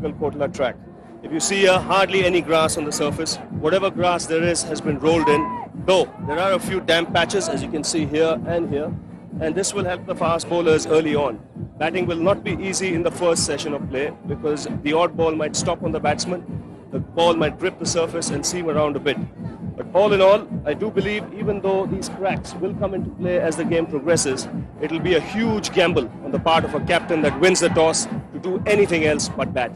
typical Kotla track. If you see here, hardly any grass on the surface. Whatever grass there is has been rolled in, though there are a few damp patches, as you can see here and here, and this will help the fast bowlers early on. Batting will not be easy in the first session of play because the odd ball might stop on the batsman, the ball might grip the surface and seam around a bit. But all in all, I do believe even though these cracks will come into play as the game progresses, it will be a huge gamble on the part of a captain that wins the toss to do anything else but bat.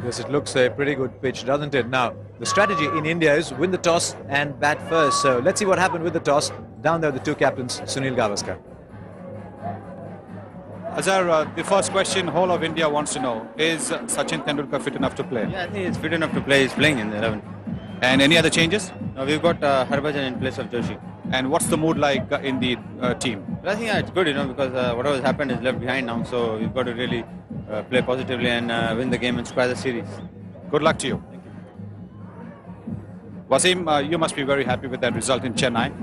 Yes, it looks a pretty good pitch, doesn't it? Now, the strategy in India is win the toss and bat first. So let's see what happened with the toss. Down there, the two captains, Sunil Gavaskar. Azhar, the first question whole of India wants to know, is Sachin Tendulkar fit enough to play? Yeah, I think he's fit enough to play. He's playing in the 11. And any other changes? Now we've got Harbhajan in place of Joshi. And what's the mood like in the team? But I think it's good, because whatever has happened is left behind now. So we've got to really play positively and win the game and surprise the series. Good luck to you. Thank you. Wasim, you must be very happy with that result in Chennai.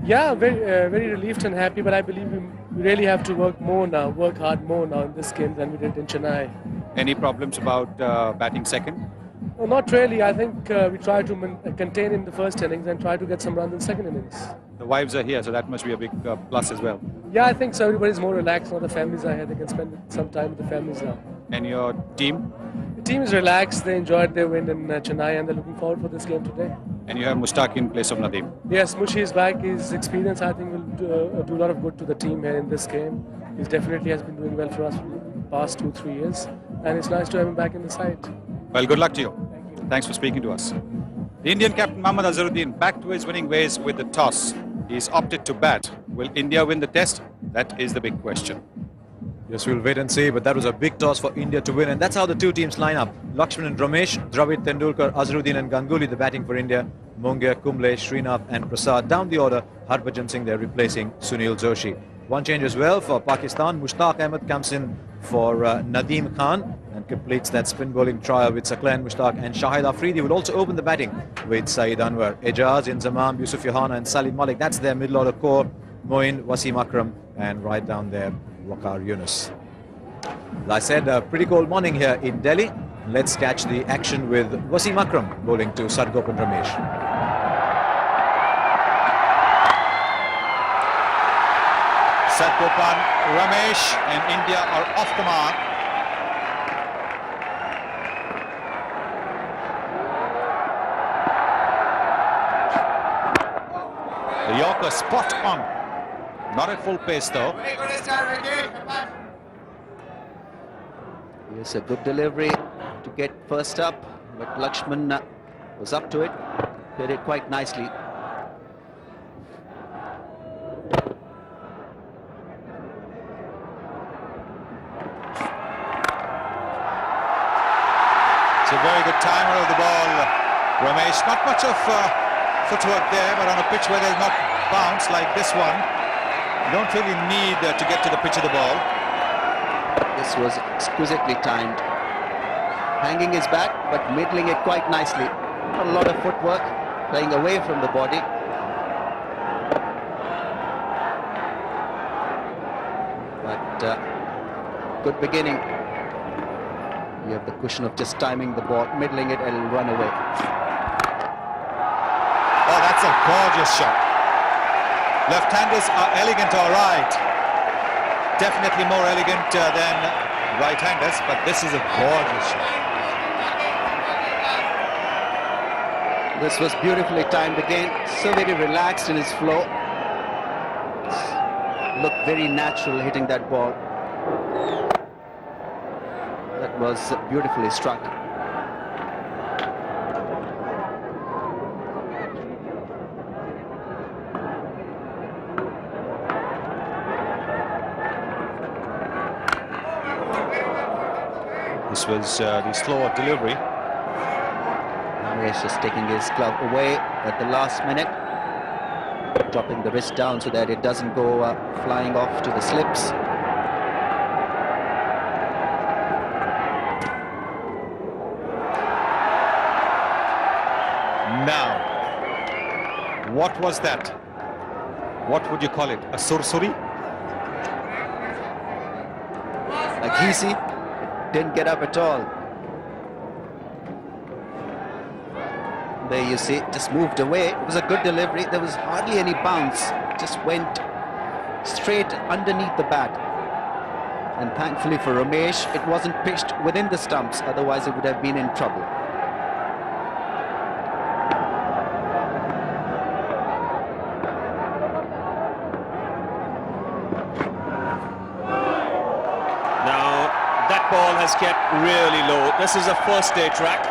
Yeah, very relieved and happy, but I believe we really have to work hard more now in this game than we did in Chennai. Any problems about batting second? No, not really. I think we try to contain in the first innings and try to get some runs in the second innings. The wives are here, so that must be a big plus as well. Yeah, I think so. Everybody's more relaxed now. The families are here. They can spend some time with the families now. And your team? The team is relaxed. They enjoyed their win in Chennai and they're looking forward for this game today. And you have Mushtaq in place of Nadeem. Yes, Mushi is back. His experience, I think, will do a lot of good to the team here in this game. He definitely has been doing well for us for the past 2-3 years. And it's nice to have him back in the side. Well, good luck to you. Thanks for speaking to us. The Indian captain Mohammad Azharuddin back to his winning ways with the toss. He's opted to bat. Will India win the test? That is the big question. Yes, we'll wait and see, but that was a big toss for India to win, and that's how the two teams line up. Lakshman and Ramesh, Dravid, Tendulkar, Azharuddin and Ganguly, the batting for India. Mongia, Kumble, Srinath and Prasad. Down the order, Harbhajan Singh there replacing Sunil Joshi. One change as well for Pakistan. Mushtaq Ahmed comes in for Nadeem Khan and completes that spin bowling trio with Saqlain Mushtaq, and Shahid Afridi will also open the batting with Saeed Anwar. Ejaz, Inzamam, Yusuf Yohana and Salim Malik. That's their middle order core. Moin, Wasim Akram and right down there, Waqar Yunus. As I said, a pretty cold morning here in Delhi. Let's catch the action with Wasim Akram bowling to Sargopan Ramesh. Sargopan Ramesh and India are off the mark. The Yorker spot on. Not at full pace though. Yes, a good delivery to get first up, but Lakshman was up to it, hit it quite nicely. It's a very good timer of the ball, Ramesh. Not much of footwork there, but on a pitch where there's not bounce like this one, you don't really need to get to the pitch of the ball. This was exquisitely timed. Hanging his back, but middling it quite nicely. Not a lot of footwork, playing away from the body. But good beginning. You have the cushion of just timing the ball, middling it, and it'll run away. Oh, that's a gorgeous shot. Left-handers are elegant, all right. Definitely more elegant than right-handers, but this is a gorgeous shot. This was beautifully timed again. So very relaxed in his flow. Looked very natural hitting that ball. That was beautifully struck. This was the slower delivery. Ramesh is taking his glove away at the last minute, dropping the wrist down so that it doesn't go flying off to the slips. Now, what was that? What would you call it? A sursuri? Like Hisi didn't get up at all. There you see, just moved away. It was a good delivery. There was hardly any bounce. Just went straight underneath the bat. And thankfully for Ramesh, it wasn't pitched within the stumps. Otherwise, it would have been in trouble. Now, that ball has kept really low. This is a first day track.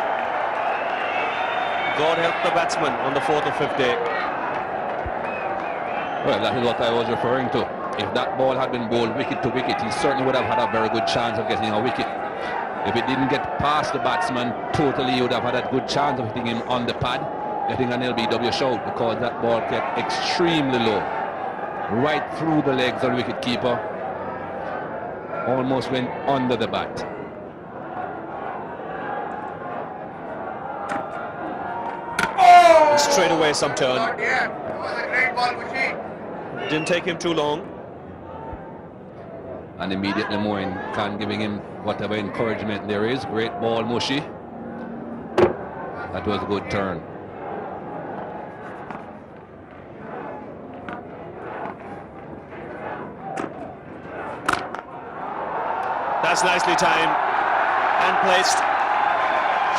God help the batsman on the 4th or 5th day. Well, that is what I was referring to. If that ball had been bowled wicket to wicket, he certainly would have had a very good chance of getting a wicket. If it didn't get past the batsman totally, he would have had a good chance of hitting him on the pad, getting an LBW shout, because that ball kept extremely low, right through the legs of the wicket keeper, almost went under the bat. Straight away some turn. Didn't take him too long. And immediately Moeen Khan giving him whatever encouragement there is. Great ball, Mushi. That was a good turn. That's nicely timed and placed.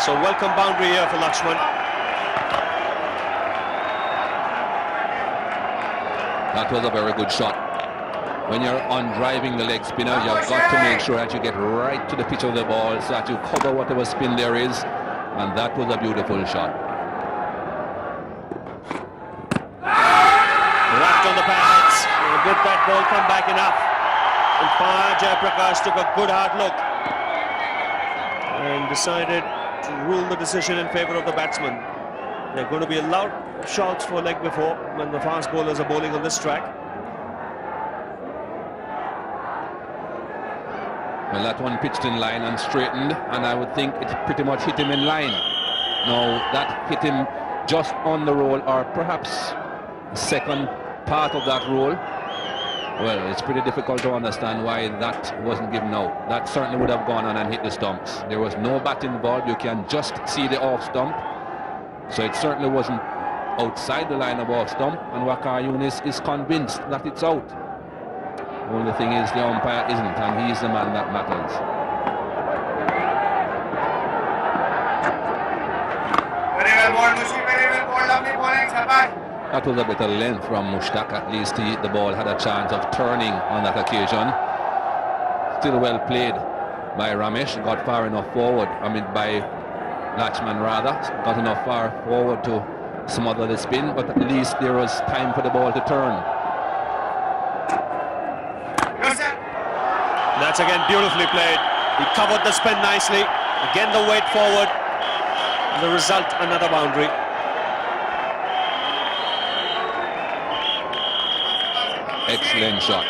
So welcome boundary here for Lakshman. That was a very good shot. When you're on driving the leg spinner, you've got to make sure that you get right to the pitch of the ball so that you cover whatever spin there is. And that was a beautiful shot. Wrapped on the pads. Did that ball come back enough? Umpire Jayaprakash took a good hard look and decided to rule the decision in favour of the batsman. There are going to be a lot of shots for leg before when the fast bowlers are bowling on this track. Well, that one pitched in line and straightened, and I would think it pretty much hit him in line. No, that hit him just on the roll, or perhaps the second part of that roll. Well, it's pretty difficult to understand why that wasn't given out. That certainly would have gone on and hit the stumps. There was no bat involved. You can just see the off stump. So it certainly wasn't outside the line of off stump, and Waqar Younis is convinced that it's out. The only thing is the umpire isn't, and he's the man that matters. That was a bit of length from Mushtaq. At least the ball had a chance of turning on that occasion. Still well played by Ramesh. Got far enough forward. By Lakshman rather. Got enough far forward to smother the spin, but at least there was time for the ball to turn. That's again beautifully played. He covered the spin nicely. Again the weight forward. And the result, another boundary. Excellent shot.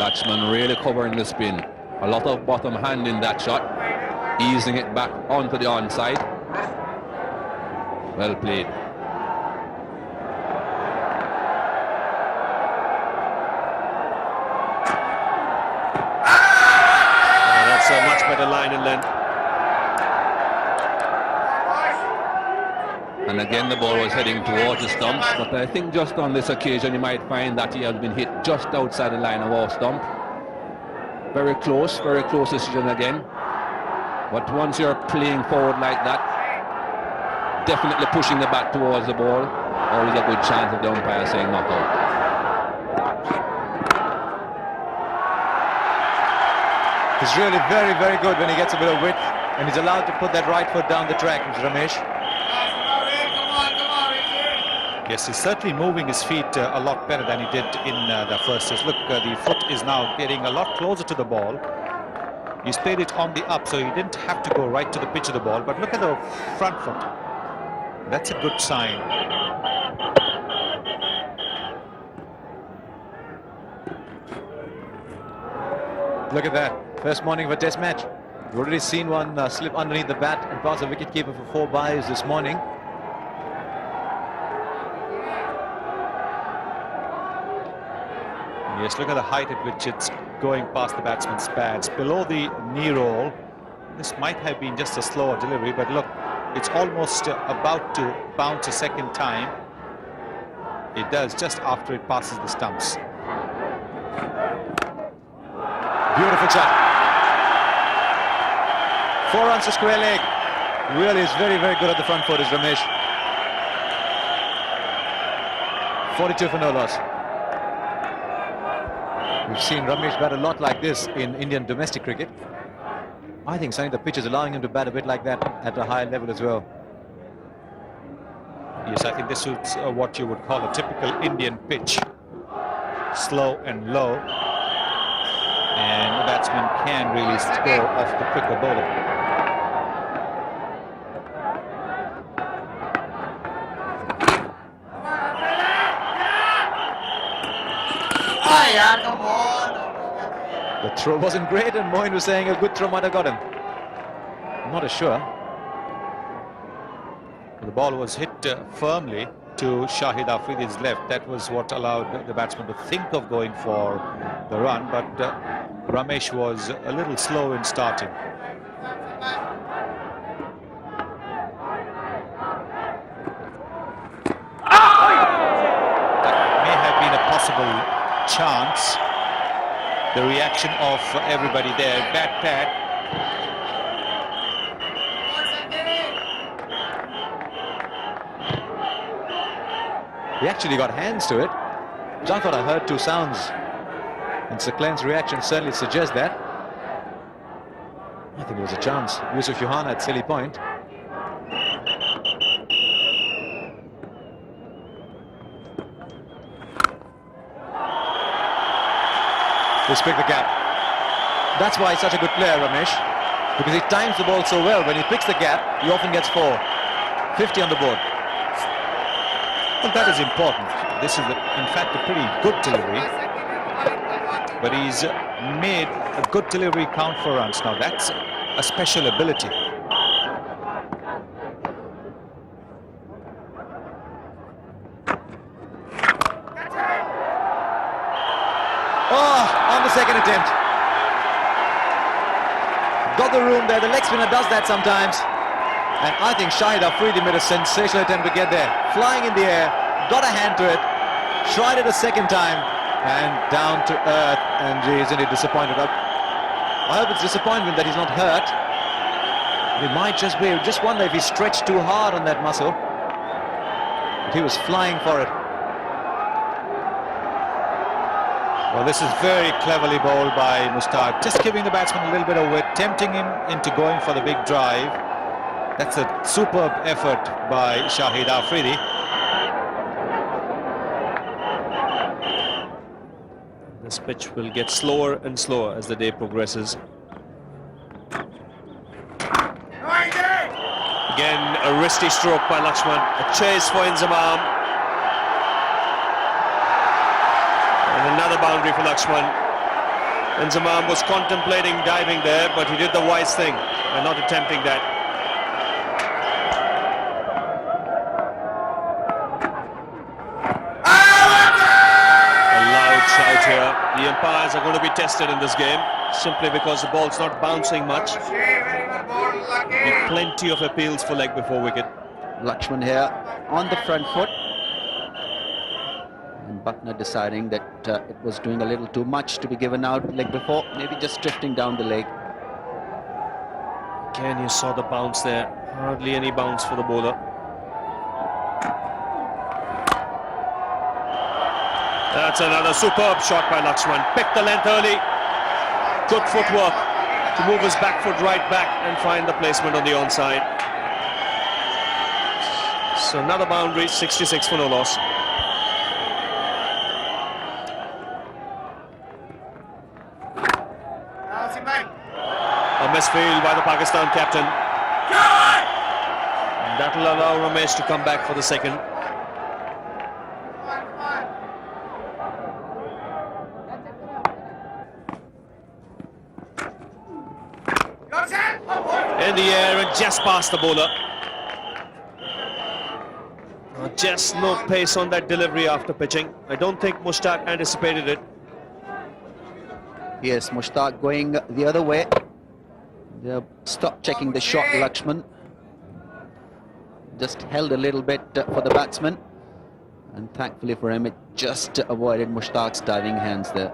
Lakshman really covering the spin. A lot of bottom hand in that shot. Easing it back onto the onside. Well played. That's a much better line in length. And again the ball was heading towards the stumps, but I think just on this occasion you might find that he has been hit just outside the line of off stump. Very close decision again. But once you're playing forward like that, definitely pushing the bat towards the ball, always a good chance of the umpire saying not out. He's really very, very good when he gets a bit of width, and he's allowed to put that right foot down the track, Mr. Ramesh. Yes, he's certainly moving his feet a lot better than he did in the first test. Look, the foot is now getting a lot closer to the ball. He's played it on the up, so he didn't have to go right to the pitch of the ball. But look at the front foot. That's a good sign. Look at that. First morning of a test match. We've already seen one slip underneath the bat and pass the wicketkeeper for 4 byes this morning. Yes, look at the height at which it's going past the batsman's pads. Below the knee roll, this might have been just a slower delivery, but look, it's almost about to bounce a second time. It does just after it passes the stumps. Beautiful shot. 4 runs to square leg. Really is very, very good at the front foot is Ramesh. 42 for no loss. We've seen Ramesh bat a lot like this in Indian domestic cricket. I think suddenly the pitch is allowing him to bat a bit like that at a higher level as well. Yes, I think this is what you would call a typical Indian pitch. Slow and low. And the batsman can really score off the quicker bowler. The throw wasn't great and Moin was saying a good throw might have got him. I'm not as sure. The ball was hit firmly to Shahid Afridi's left. That was what allowed the batsman to think of going for the run, but Ramesh was a little slow in starting. That may have been a possible chance. The reaction of everybody there. Bad pad. He actually got hands to it, which I thought I heard 2 sounds. And Sir Glenn's reaction certainly suggests that. I think there was a chance. Yusuf Johanna at silly point. He's picked the gap. That's why he's such a good player, Ramesh, because he times the ball so well. When he picks the gap, he often gets 4. 50 on the board. Well, that is important. This is, in fact, a pretty good delivery. But he's made a good delivery count for runs. Now, that's a special ability. Oh, on the second attempt. Got the room there. The leg spinner does that sometimes. And I think Shahid Afridi made a sensational attempt to get there. Flying in the air, got a hand to it, tried it a second time, and down to earth, and he's indeed disappointed. I hope it's disappointment that he's not hurt. He might just be, just wonder if he stretched too hard on that muscle. But he was flying for it. Well, this is very cleverly bowled by Mushtaq, just giving the batsman a little bit of width, tempting him into going for the big drive. That's a superb effort by Shahid Afridi. This pitch will get slower and slower as the day progresses. Again, a wristy stroke by Lakshman. A chase for Inzamam. And another boundary for Lakshman. Inzamam was contemplating diving there, but he did the wise thing by not attempting that. Here. The umpires are going to be tested in this game simply because the ball's not bouncing much. Be plenty of appeals for leg before wicket. Lakshman here on the front foot. And Buckner deciding that it was doing a little too much to be given out leg before, maybe just drifting down the leg. Again, you saw the bounce there. Hardly any bounce for the bowler. That's another superb shot by Lakshman. Picked the length early. Good footwork to move his back foot right back and find the placement on the onside. So another boundary, 66 for no loss. A misfield by the Pakistan captain. And that will allow Ramesh to come back for the second. In the air and just past the bowler. Just no pace on that delivery after pitching. I don't think Mushtaq anticipated it. Yes, Mushtaq going the other way. They'll stop checking the shot, Lakshman. just held a little bit for the batsman. And thankfully for him, it just avoided Mushtaq's diving hands there.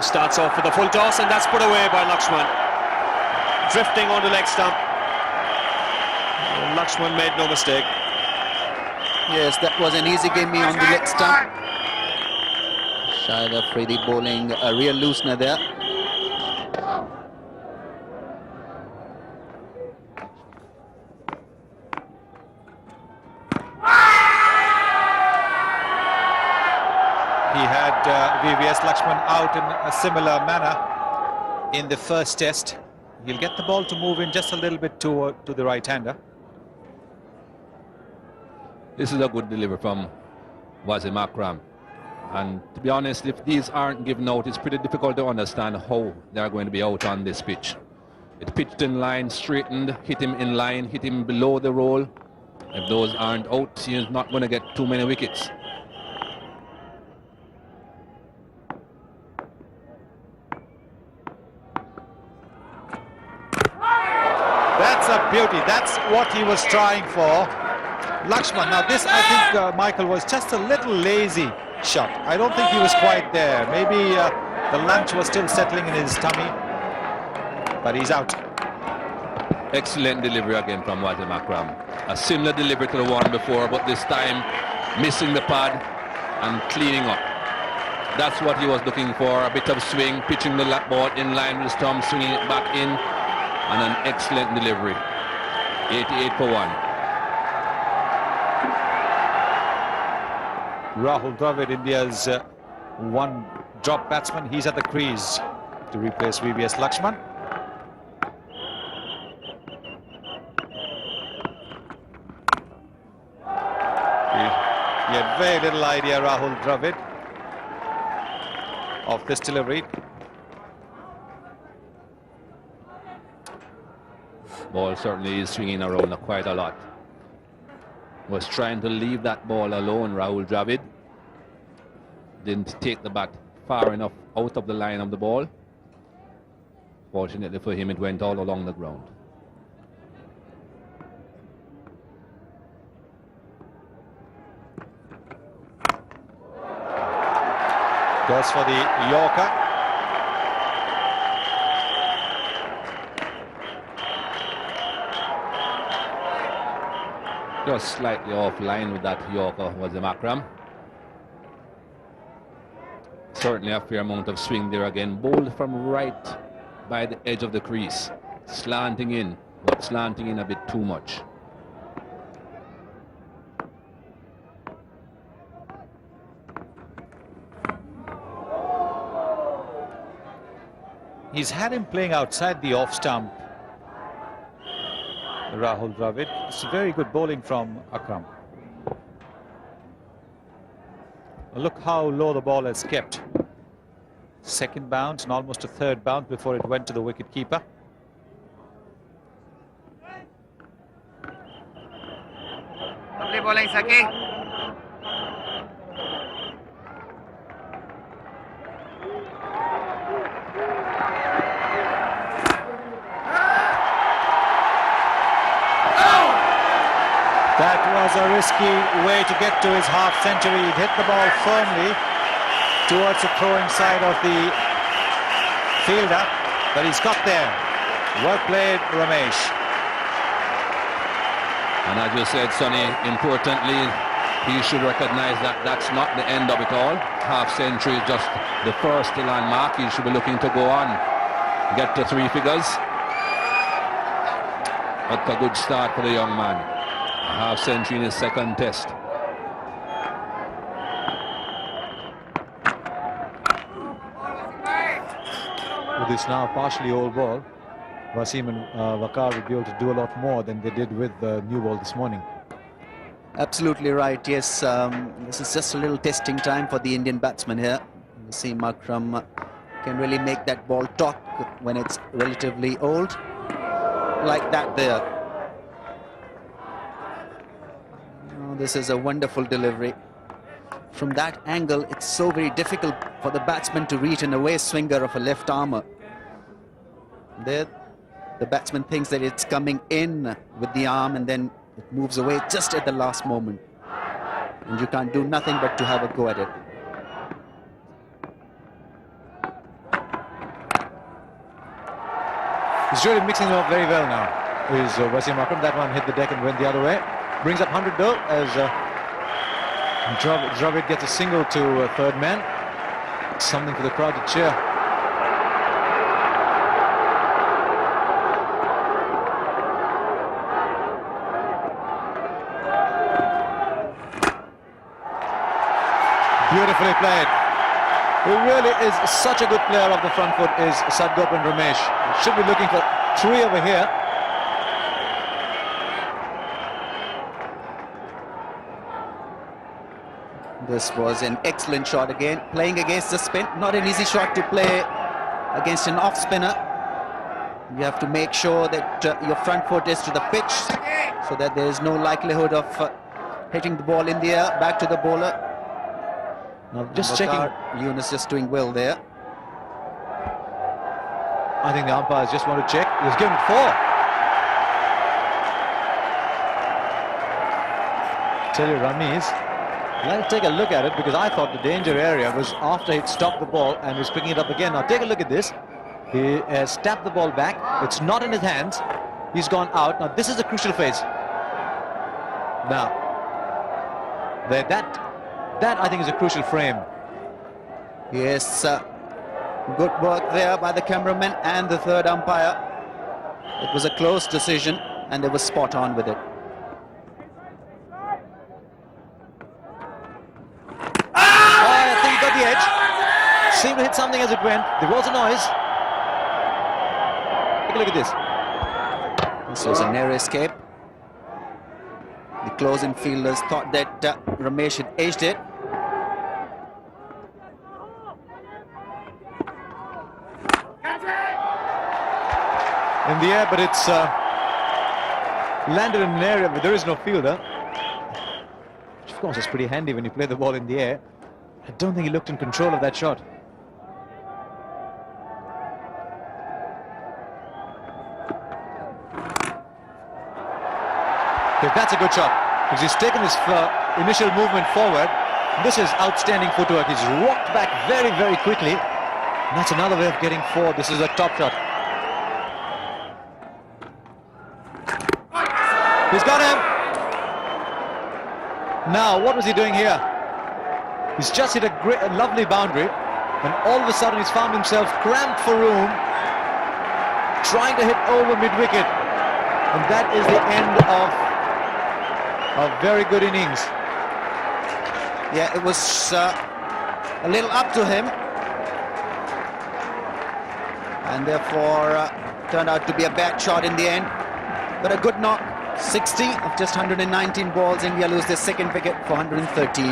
Starts off with a full toss, and that's put away by Lakshman. Drifting on the leg stump. And Lakshman made no mistake. Yes, that was an easy gimme on the leg stump. Shahid Afridi bowling a real loosener there. He had VVS Lakshman out in a similar manner in the first test. He'll get the ball to move in just a little bit to the right-hander. This is a good delivery from Wasim Akram. And to be honest, if these aren't given out, it's pretty difficult to understand how they're going to be out on this pitch. It pitched in line, straightened, hit him in line, hit him below the roll. If those aren't out, he's not going to get too many wickets. That's a beauty. That's what he was trying for. Lakshman. Now this, I think, Michael, was just a little lazy shot. I don't think he was quite there. Maybe the lunch was still settling in his tummy. But he's out. Excellent delivery again from Wasim Akram. A similar delivery to the one before, but this time missing the pad and cleaning up. That's what he was looking for. A bit of swing, pitching the ball in line with his thumb, swinging it back in. And an excellent delivery. 88 for 1. Rahul Dravid, India's one drop batsman. He's at the crease to replace VVS Lakshman. He had very little idea, Rahul Dravid, of this delivery. Ball certainly is swinging around quite a lot. Was trying to leave that ball alone, Rahul Dravid. Didn't take the bat far enough out of the line of the ball. Fortunately for him, it went all along the ground. Goes for the Yorker. Just slightly off line with that Yorker was the Akram. Certainly a fair amount of swing there again. Bowled from right by the edge of the crease. Slanting in, but slanting in a bit too much. He's had him playing outside the off stump, Rahul Dravid. It's very good bowling from Akram. Look how low the ball has kept. Second bounce and almost a third bounce before it went to the wicket keeper. Lovely bowling, Saki. That was a risky way to get to his half century. He hit the ball firmly towards the throwing side of the fielder, but he's got there. Well played, Ramesh. And as you said, Sonny, importantly, he should recognize that that's not the end of it all. Half century is just the first landmark. He should be looking to go on, get to 3 figures. But a good start for the young man. A half century in his second test. With this now partially old ball, Wasim and Waqar will be able to do a lot more than they did with the new ball this morning. Absolutely right, yes. This is just a little testing time for the Indian batsman here. Wasim Akram can really make that ball talk when it's relatively old. Like that there. Oh, this is a wonderful delivery. From that angle, it's so very difficult for the batsman to reach an away swinger of a left armour. There, the batsman thinks that it's coming in with the arm and then it moves away just at the last moment. And you can't do nothing but to have a go at it. He's really mixing them up very well now. Is Wasim Akram. That one hit the deck and went the other way. Brings up 100 though as Dravid gets a single to third man. Something for the crowd to cheer. Beautifully played. He really is such a good player off the front foot, is Sadgopan Ramesh. Should be looking for 3 over here. This was an excellent shot again. Playing against the spin, not an easy shot to play against an off spinner. You have to make sure that your front foot is to the pitch so that there is no likelihood of hitting the ball in the air back to the bowler. Now just checking. Yunus just doing well there. I think the umpires just want to check. He's given 4. Tell you, Ramiz, let's take a look at it because I thought the danger area was after he'd stopped the ball and was picking it up again. Now take a look at this. He has tapped the ball back. It's not in his hands. He's gone out. Now this is a crucial phase. Now, that I think is a crucial frame. Yes, good work there by the cameraman and the third umpire. It was a close decision and they were spot on with it. I think he got the edge. Seemed to hit something as it went. There was a noise. Take a look at this. This was a narrow escape. The closing fielders thought that Ramesh had edged it. In the air, but it's landed in an area where there is no fielder. Which of course is pretty handy when you play the ball in the air. I don't think he looked in control of that shot. Okay, that's a good shot because he's taken his initial movement forward. This is outstanding footwork. He's walked back very, very quickly. And that's another way of getting 4. This is a top shot. He's got him. Now, what was he doing here? He's just hit a lovely boundary, and all of a sudden he's found himself cramped for room, trying to hit over mid-wicket, and that is the end of a very good innings. Yeah, it was a little up to him, and therefore turned out to be a bad shot in the end, but a good knock. 60 of just 119 balls. India lose their second wicket for 113.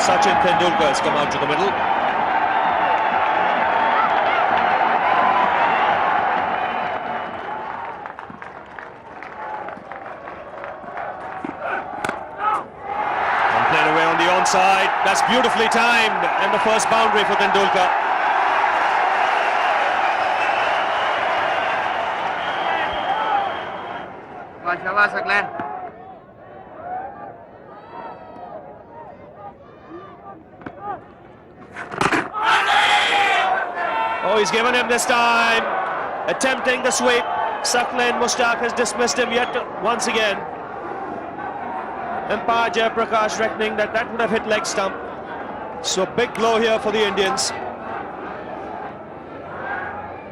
Sachin Tendulkar has come out to the middle. And played away on the onside. That's beautifully timed, and the first boundary for Tendulkar. Shabas, Glenn. Oh, he's given him this time. Attempting the sweep. Saqlain Mushtaq has dismissed him yet once again. Umpire Jayaprakash reckoning that that would have hit leg stump. So big blow here for the Indians.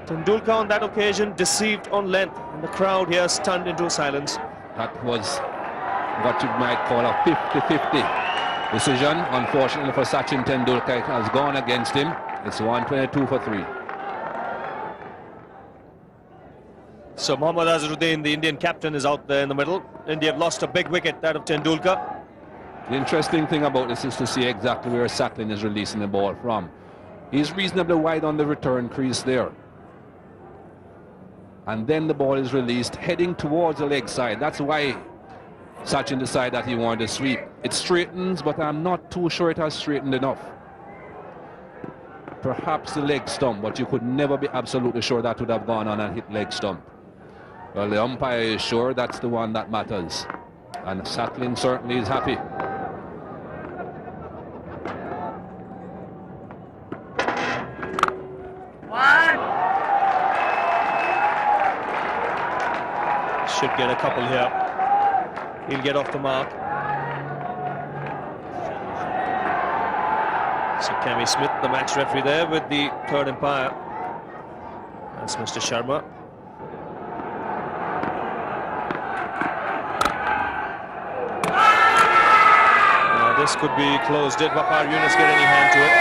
Tendulkar on that occasion deceived on length, and the crowd here stunned into silence. That was what you might call a 50-50 decision. Unfortunately for Sachin Tendulkar, it has gone against him. It's 122 for 3. So Mohammad Azharuddin, the Indian captain, is out there in the middle. India have lost a big wicket, that of Tendulkar. The interesting thing about this is to see exactly where Saqlain is releasing the ball from. He's reasonably wide on the return crease there. And then the ball is released heading towards the leg side. That's why Sachin decided that he wanted to sweep. It straightens, but I'm not too sure it has straightened enough. perhaps the leg stump, but you could never be absolutely sure that would have gone on and hit leg stump. Well, the umpire is sure that's the one that matters, and Satlin certainly is happy. Should get a couple here. He'll get off the mark. So Cammy Smith, the match referee there with the third umpire. That's Mr. Sharma. This could be close. Did Waqar Younis get any hand to it?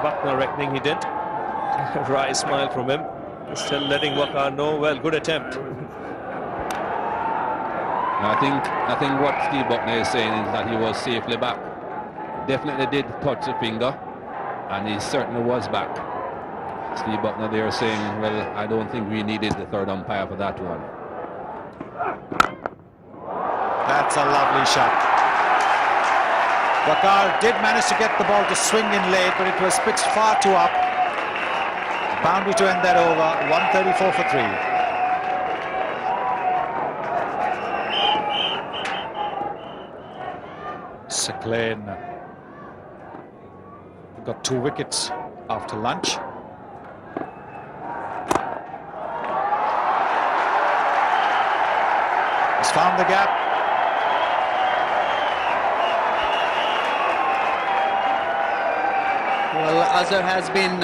Buckner reckoning he didn't. Wry smile from him. Still letting Waqar know, well, good attempt. I think what Steve Buckner is saying is that he was safely back. Definitely did touch the finger, and he certainly was back. Steve Buckner there saying, well, I don't think we needed the third umpire for that one. That's a lovely shot. Waqar did manage to get the ball to swing in late, but it was pitched far too up. Boundary to end that over, 134 for 3. Seclain got 2 wickets after lunch. He's found the gap. Well, Azhar has been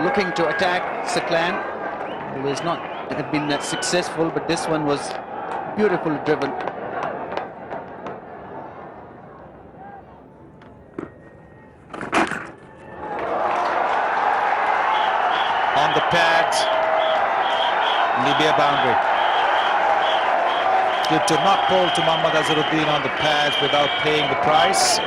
looking to attack Seclain. He has not been successful, but this one was beautifully driven. On the pads, Libya boundary. Good to not bowl to Mohammad Azharuddin on the pads without paying the price.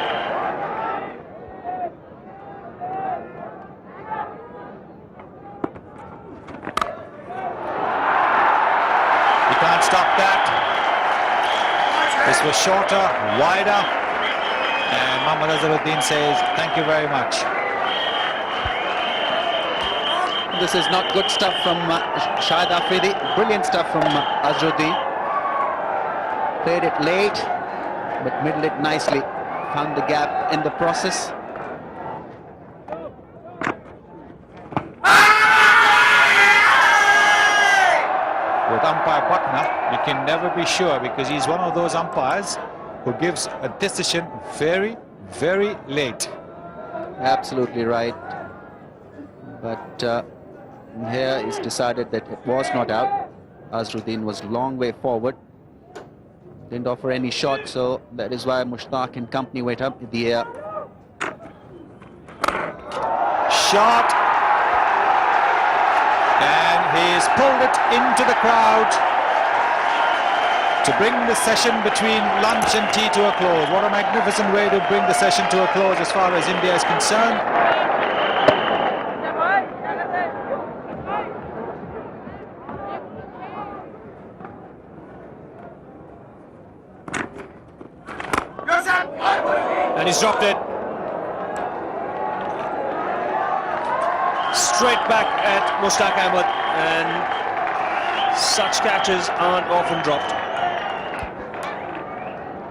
You can't stop that. This was shorter, wider, and Mohammad Azharuddin says, thank you very much. This is not good stuff from Shahid Afridi. Brilliant stuff from Azharuddin. Played it late, but middled it nicely. Found the gap in the process. With umpire Buckner, you can never be sure, because he's one of those umpires who gives a decision very, very late. Absolutely right. But here it's decided that it was not out. Azharuddin was a long way forward. Didn't offer any shot, so that is why Mushtaq and company went up in the air. Shot. And he's pulled it into the crowd to bring the session between lunch and tea to a close. What a magnificent way to bring the session to a close as far as India is concerned. And he's dropped it. Straight back at Mushtaq Ahmed, and such catches aren't often dropped.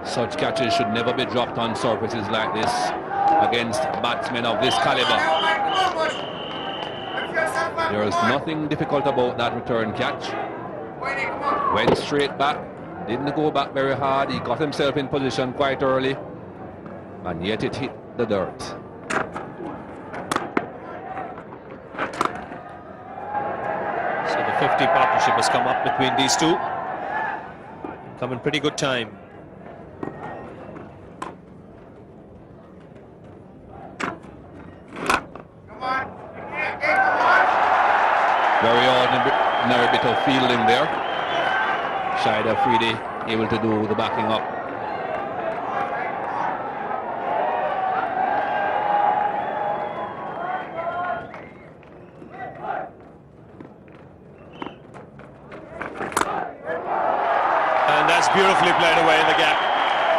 Such catches should never be dropped on surfaces like this against batsmen of this caliber. There is nothing difficult about that return catch. Went straight back, didn't go back very hard. He got himself in position quite early, and yet it hit the dirt. So the 50 partnership has come up between these two. Come in pretty good time. Very ordinary bit of fielding there. Shahid Afridi able to do the backing up. And that's beautifully played away in the gap.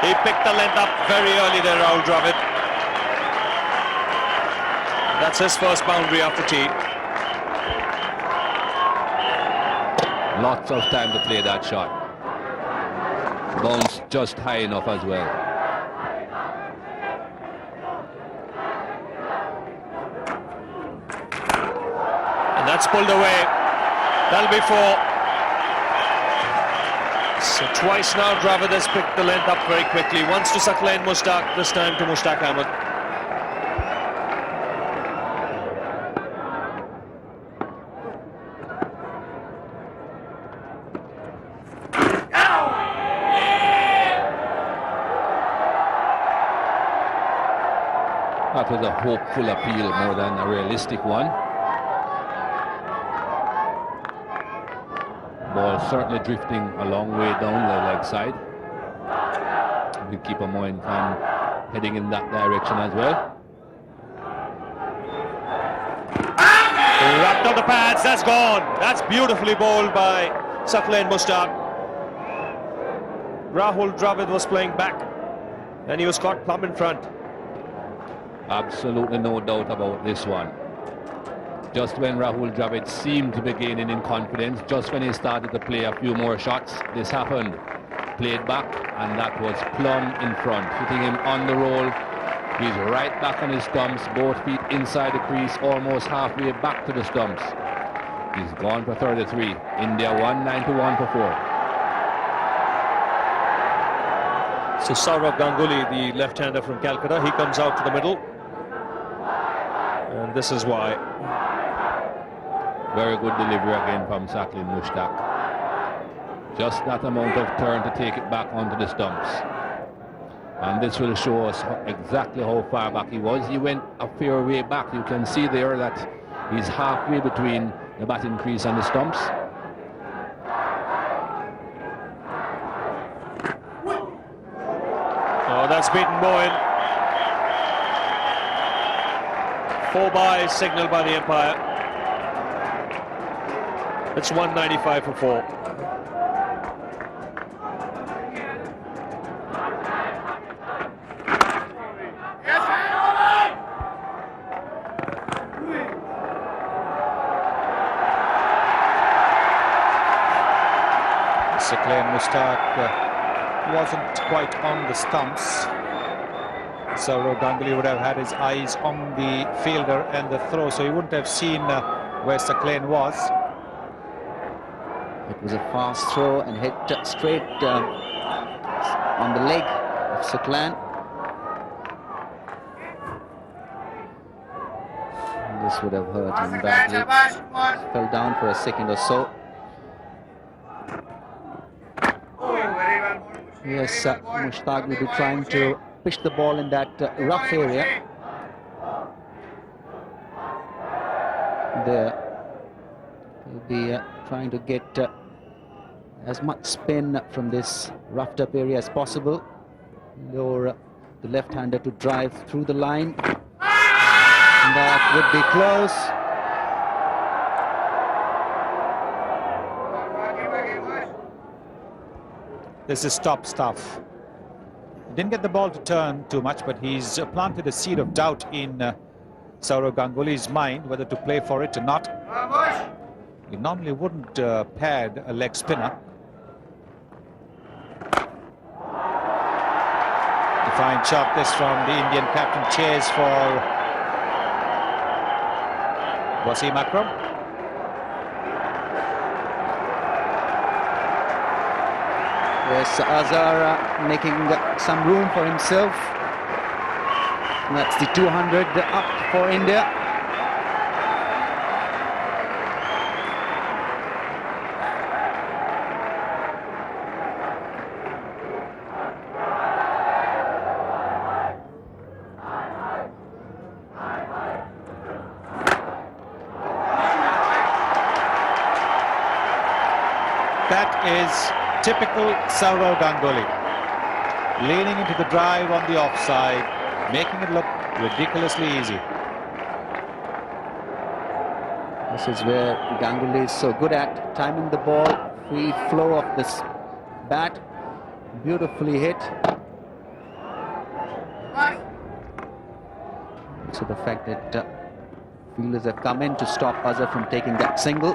He picked the length up very early there, Rahul Dravid. That's his first boundary after tee. Lots of time to play that shot. Bounce just high enough as well. And that's pulled away. That'll be 4. So twice now Dravid has picked the length up very quickly. Once to Saqlain Mushtaq, this time to Mushtaq Ahmed. That was a hopeful appeal more than a realistic one. Ball certainly drifting a long way down the leg side. We'll keep a mind on heading in that direction as well. Wrapped on the pads, that's gone. That's beautifully bowled by Saqlain Mushtaq. Rahul Dravid was playing back and he was caught plumb in front. Absolutely no doubt about this one. Just when Rahul Dravid seemed to be gaining in confidence, just when he started to play a few more shots, this happened. Played back, and that was plumb in front, hitting him on the roll. He's right back on his stumps, both feet inside the crease, almost halfway back to the stumps. He's gone for 33. India 191 for 4. So Saurav Ganguly, the left-hander from Calcutta, he comes out to the middle. And this is why. Very good delivery again from Saqlain Mushtaq. Just that amount of turn to take it back onto the stumps. And this will show us exactly how far back he was. He went a fair way back. You can see there that he's halfway between the batting crease and the stumps. Oh, that's beaten Moin. 4 byes signalled by the umpire. It's 195 for 4. Saqlain Mushtaq wasn't quite on the stumps. Saurav Ganguly would have had his eyes on the fielder and the throw, so he wouldn't have seen where Saqlain was. It was a fast throw and hit straight on the leg of Saqlain. This would have hurt him badly. Fell down for a second or so. Yes, Mushtaq will be trying to pitch the ball in that rough area. There, he'll be trying to get as much spin from this roughed up area as possible. Lure the left-hander to drive through the line. And that would be close. This is top stuff. Didn't get the ball to turn too much, but he's planted a seed of doubt in Saurav Ganguly's mind whether to play for it or not. He normally wouldn't pad a leg spinner. A fine shot this from the Indian captain. Chase for Wasim Akram. Yes, Azhar making some room for himself. That's the 200 up for India. That is typical Saurav Ganguly. Leaning into the drive on the offside, making it look ridiculously easy. This is where Ganguly is so good at timing the ball, free flow of this bat, beautifully hit. So the fact that Fielders have come in to stop Azhar from taking that single.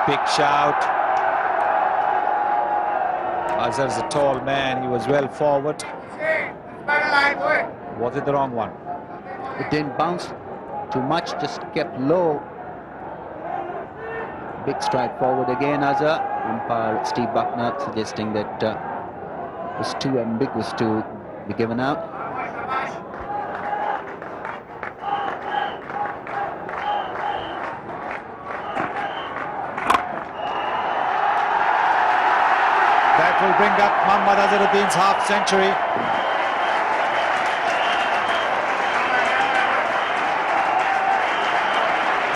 Big shout. Azhar's a tall man. He was well forward. Was it the wrong one? It didn't bounce too much, just kept low. Big stride forward again, Azhar. Umpire Steve Buckner suggesting that it was too ambiguous to be given out. That will bring up Mohammad Azharuddin's half century.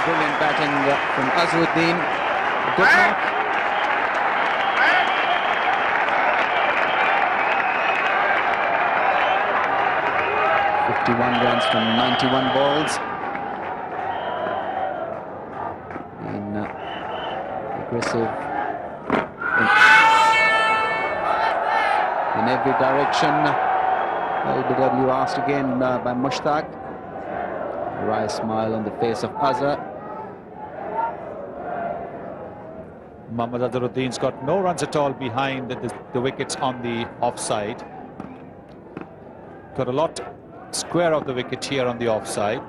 Brilliant batting from Azharuddin. Good knock. Runs from 91 balls. Aggressive in every direction. LBW asked again by Mushtaq. A wry smile on the face of Azhar. Mohammad Azharuddin's got no runs at all behind the wickets on the offside. Got a lot square of the wicket here on the offside.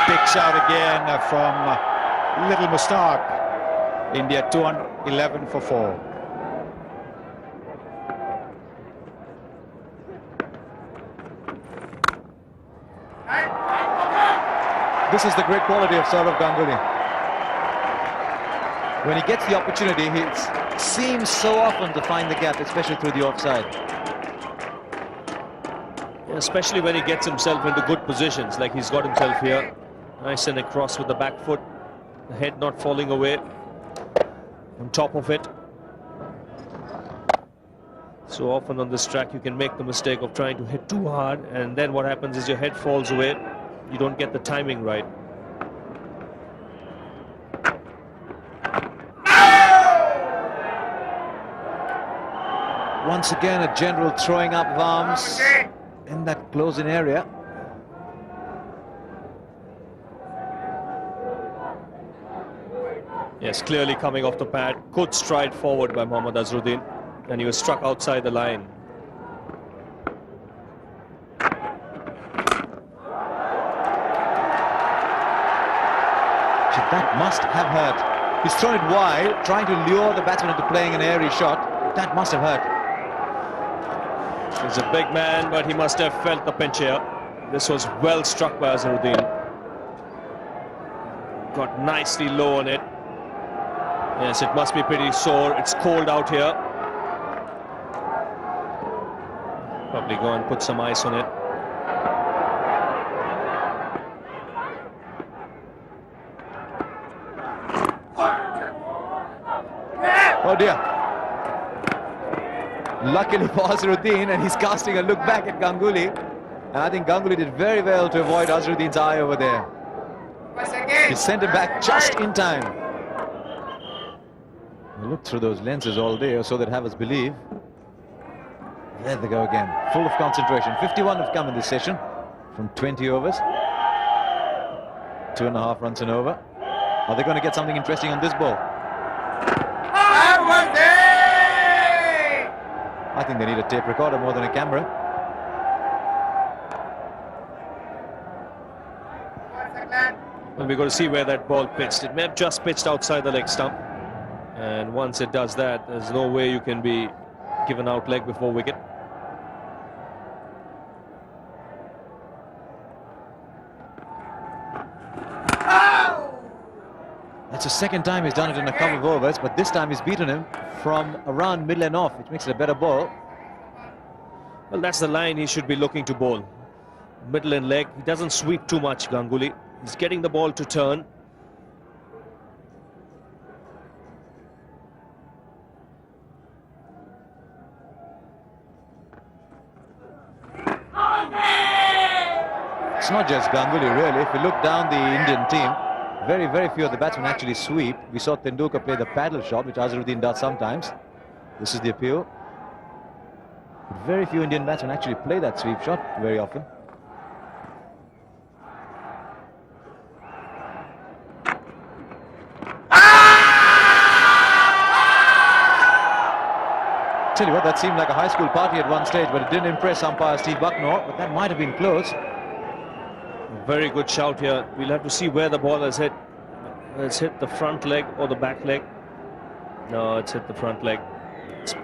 Big shout again from Little Mushtaq. India 211 for 4. This is the great quality of Sourav Ganguly. When he gets the opportunity, he seems so often to find the gap, especially through the offside. Yeah, especially when he gets himself into good positions, like he's got himself here. Nice and across with the back foot. The head not falling away. On top of it. So often on this track, you can make the mistake of trying to hit too hard, and then what happens is your head falls away. You don't get the timing right. Once again, a general throwing up of arms in that close-in area. Yes, clearly coming off the pad. Good stride forward by Mohammad Azharuddin, and he was struck outside the line. That must have hurt. He's thrown it wide, trying to lure the batsman into playing an airy shot. That must have hurt. He's a big man, but he must have felt the pinch here. This was well struck by Azharuddin. Got nicely low on it. Yes, it must be pretty sore. It's cold out here. Probably go and put some ice on it. Oh dear. Luckily for Azharuddin, and he's casting a look back at Ganguly. And I think Ganguly did very well to avoid Azharuddin's eye over there. He sent him back just in time. I looked through those lenses all day, or so that have us believe. There they go again, full of concentration. 51 have come in this session from 20 overs. 2.5 runs and over. Are they going to get something interesting on this ball? I think they need a tape recorder more than a camera. Well, we've got to see where that ball pitched. It may have just pitched outside the leg stump. And once it does that, there's no way you can be given out leg before wicket. That's the second time he's done it in a couple of overs, but this time he's beaten him from around middle and off, which makes it a better ball. Well, that's the line he should be looking to bowl. Middle and leg. He doesn't sweep too much, Ganguly. He's getting the ball to turn. It's not just Ganguly, really. If you look down the Indian team, very, very few of the batsmen actually sweep. We saw Tendulkar play the paddle shot, which Azharuddin does sometimes. This is the appeal. But very few Indian batsmen actually play that sweep shot very often. Tell you what, that seemed like a high school party at one stage, but it didn't impress umpire Steve Bucknor, but that might have been close. Very good shout here. We'll have to see where the ball has hit. It's hit the front leg or the back leg. No, it's hit the front leg. It's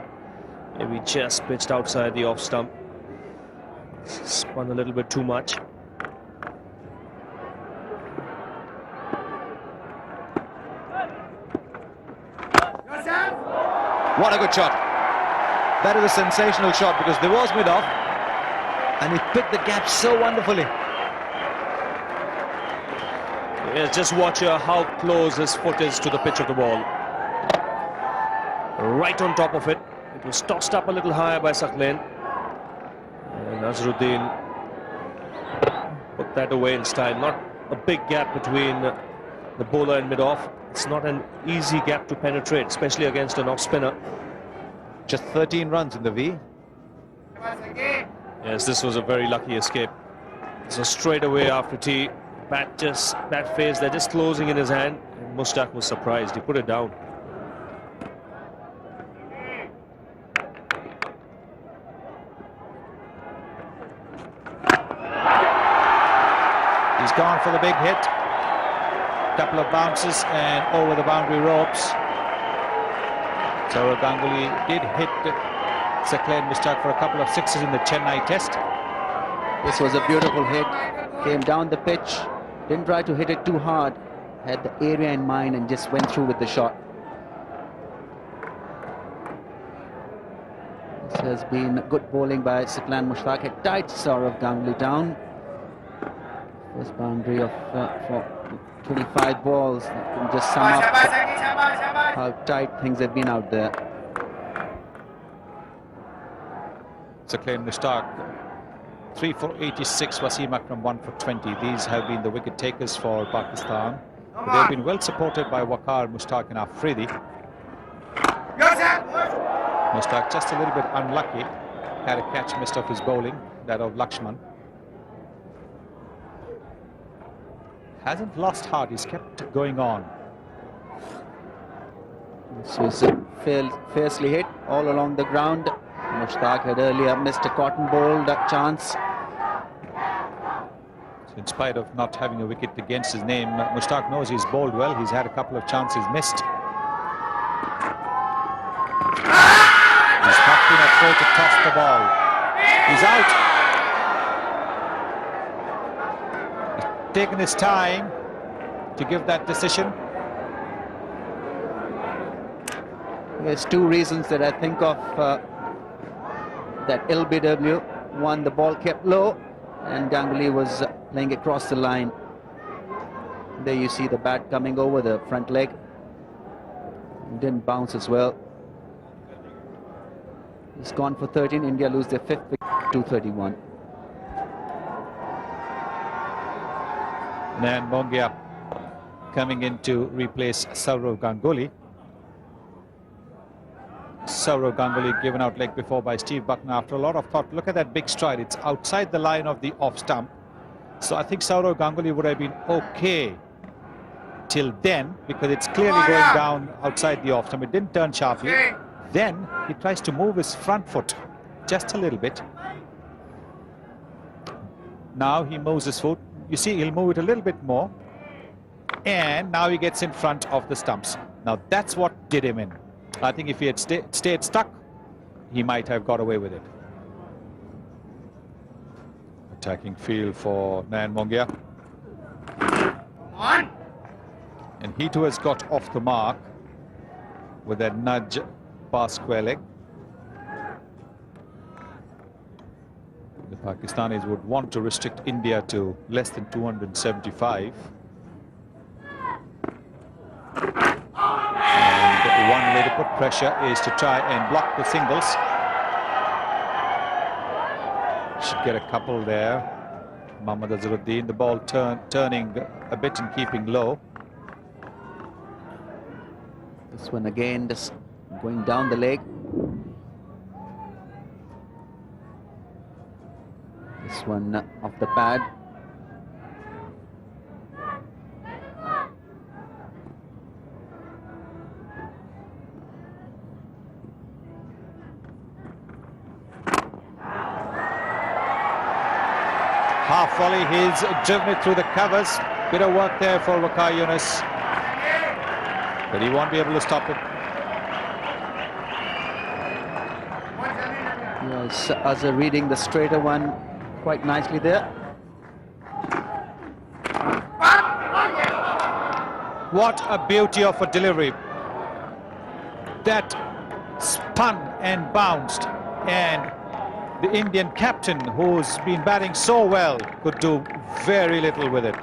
maybe just pitched outside the off stump. Spun a little bit too much. What a good shot. That is a sensational shot because there was mid-off and he picked the gap so wonderfully. Yes, just watch how close his foot is to the pitch of the ball. Right on top of it. It was tossed up a little higher by Saqlain. And Azharuddin put that away in style. Not a big gap between the bowler and mid-off. It's not an easy gap to penetrate, especially against an off-spinner. Just 13 runs in the V. Yes, this was a very lucky escape. So straight away after tea, bat phase, they're just closing in his hand. And Mushtaq was surprised. He put it down. He's gone for the big hit. Couple of bounces and over the boundary ropes. Sourav Ganguly did hit Saqlain Mushtaq for a couple of sixes in the Chennai test. This was a beautiful hit. Came down the pitch. Didn't try to hit it too hard. Had the area in mind and just went through with the shot. This has been good bowling by Saqlain Mushtaq. It tied Sourav Ganguly down. First boundary of for 25 balls. That can just sum up how tight things have been out there. Saqlain Mushtaq 3 for 86, Wasim Akram 1 for 20. These have been the wicket takers for Pakistan. But they've been well supported by Waqar, Mushtaq and Afridi. Mushtaq just a little bit unlucky. Had a catch missed off his bowling, that of Lakshman. Hasn't lost heart, he's kept going on. This was fiercely hit all along the ground. Mushtaq had earlier missed a cotton ball chance. So in spite of not having a wicket against his name, Mushtaq knows he's bowled well. He's had a couple of chances missed. He's not been afraid to toss the ball. He's out. He's taken his time to give that decision. There's two reasons that I think of that LBW. One, the ball kept low and Ganguly was playing across the line. There you see the bat coming over the front leg. Didn't bounce as well. He's gone for 13. India lose their fifth wicket, 231. Nayan Mongia coming in to replace Sourav Ganguly. Sourav Ganguly given out leg before by Steve Bucknor after a lot of thought. Look at that big stride. It's outside the line of the off stump. So I think Sourav Ganguly would have been okay till then because it's clearly going down outside the off stump. It didn't turn sharply. Then he tries to move his front foot just a little bit. Now he moves his foot. You see, he'll move it a little bit more. And now he gets in front of the stumps. Now that's what did him in. I think if he had stayed stuck, he might have got away with it. Attacking field for Nayan Mongia. And he too has got off the mark with that nudge past square leg. The Pakistanis would want to restrict India to less than 275. And one way to put pressure is to try and block the singles. Should get a couple there. Mohammad Azharuddin, the ball turning a bit and keeping low. This one again just going down the leg. This one off the pad. Half volley, he's driven it through the covers. Bit of work there for Waqar Younis, but he won't be able to stop it. Yes, Azhar reading the straighter one quite nicely there. What a beauty of a delivery. That spun and bounced, and the Indian captain, who's been batting so well, could do very little with it.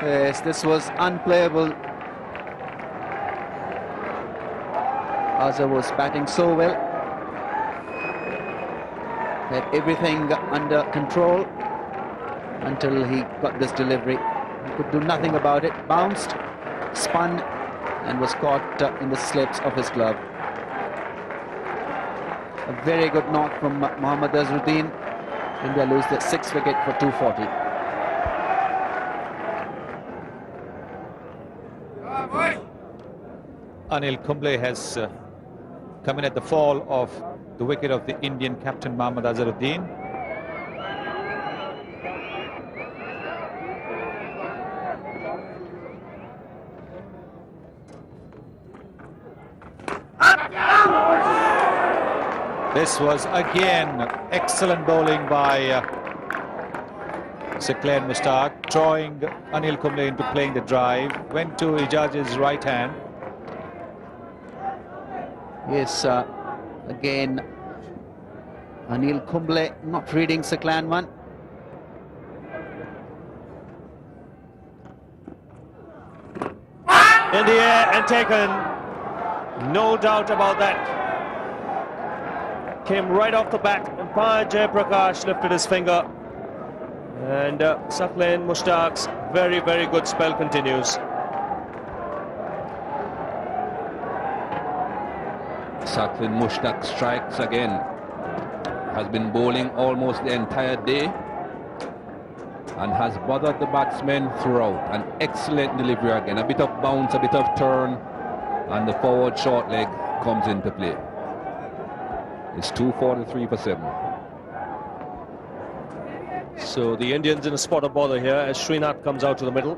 Yes, this was unplayable. Azhar was batting so well. Had everything under control until he got this delivery. He could do nothing about it. Bounced, spun, and was caught in the slips of his glove. A very good knock from Mohammad Azharuddin. India lose their 6th wicket for 240. Anil Kumble has come in at the fall of the wicket of the Indian captain Mohammad Azharuddin. This was again excellent bowling by Saqlain Mushtaq, drawing Anil Kumble into playing the drive, went to Ijaz's right hand. Yes, again, Anil Kumble not reading Saqlain one. In the air and taken. No doubt about that. Came right off the bat. Umpire Jayaprakash lifted his finger. And Saqlain Mushtaq's very, very good spell continues. Saqlain Mushtaq strikes again. Has been bowling almost the entire day and has bothered the batsmen throughout. An excellent delivery again. A bit of bounce, a bit of turn, and the forward short leg comes into play. It's 243 for 7. So the Indians in a spot of bother here as Srinath comes out to the middle.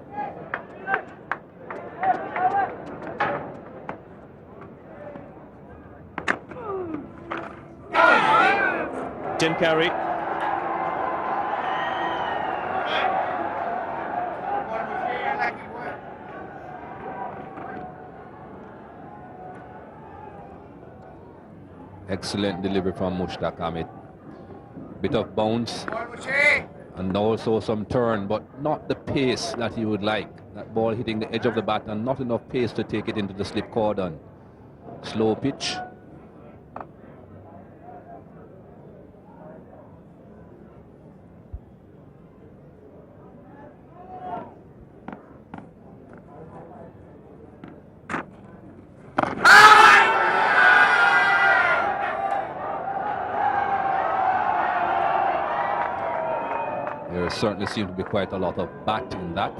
Tim Carey. Excellent delivery from Mushtaq Ahmed. Bit of bounce and also some turn, but not the pace that he would like. That ball hitting the edge of the bat and not enough pace to take it into the slip cordon. Slow pitch. There certainly seems to be quite a lot of bat in that.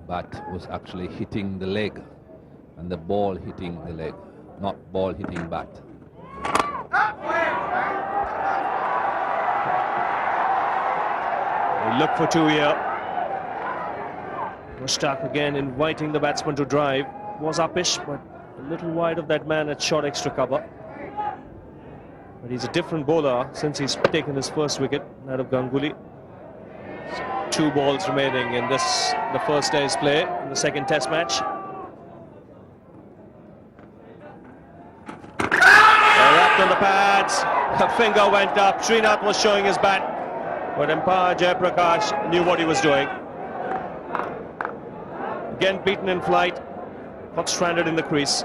Bat was actually hitting the leg and the ball hitting the leg, not ball hitting bat. We look for 2 here. Mushtaq again inviting the batsman to drive. Was uppish, but a little wide of that man at short extra cover. But he's a different bowler since he's taken his first wicket, that of Ganguly. So 2 balls remaining in this, the first day's play, in the second test match. Wrapped on the pads, the finger went up. Srinath was showing his bat, but umpire Jayaprakash knew what he was doing. Again beaten in flight, got stranded in the crease.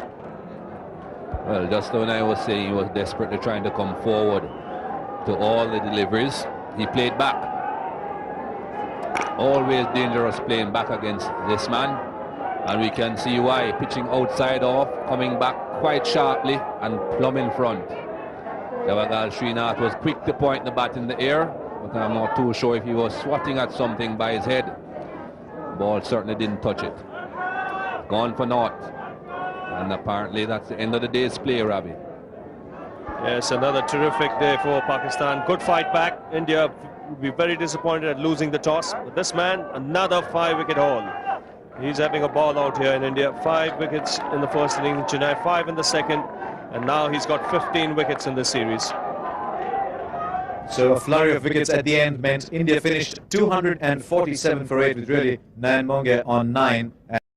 Well, just when I was saying he was desperately trying to come forward to all the deliveries, he played back. Always dangerous playing back against this man, and we can see why. Pitching outside off, coming back quite sharply and plumb in front. Javagal Srinath was quick to point the bat in the air, but I'm not too sure if he was swatting at something by his head. Ball certainly didn't touch it. Gone for naught, and apparently that's the end of the day's play, Ravi. Yes, another terrific day for Pakistan. Good fight back. India would be very disappointed at losing the toss. But this man, another 5-wicket haul. He's having a ball out here in India. 5 wickets in the first inning, Chennai 5 in the second, and now he's got 15 wickets in this series. So a flurry of wickets at the end meant India finished 247 for 8 with really Nayan Mongia on 9.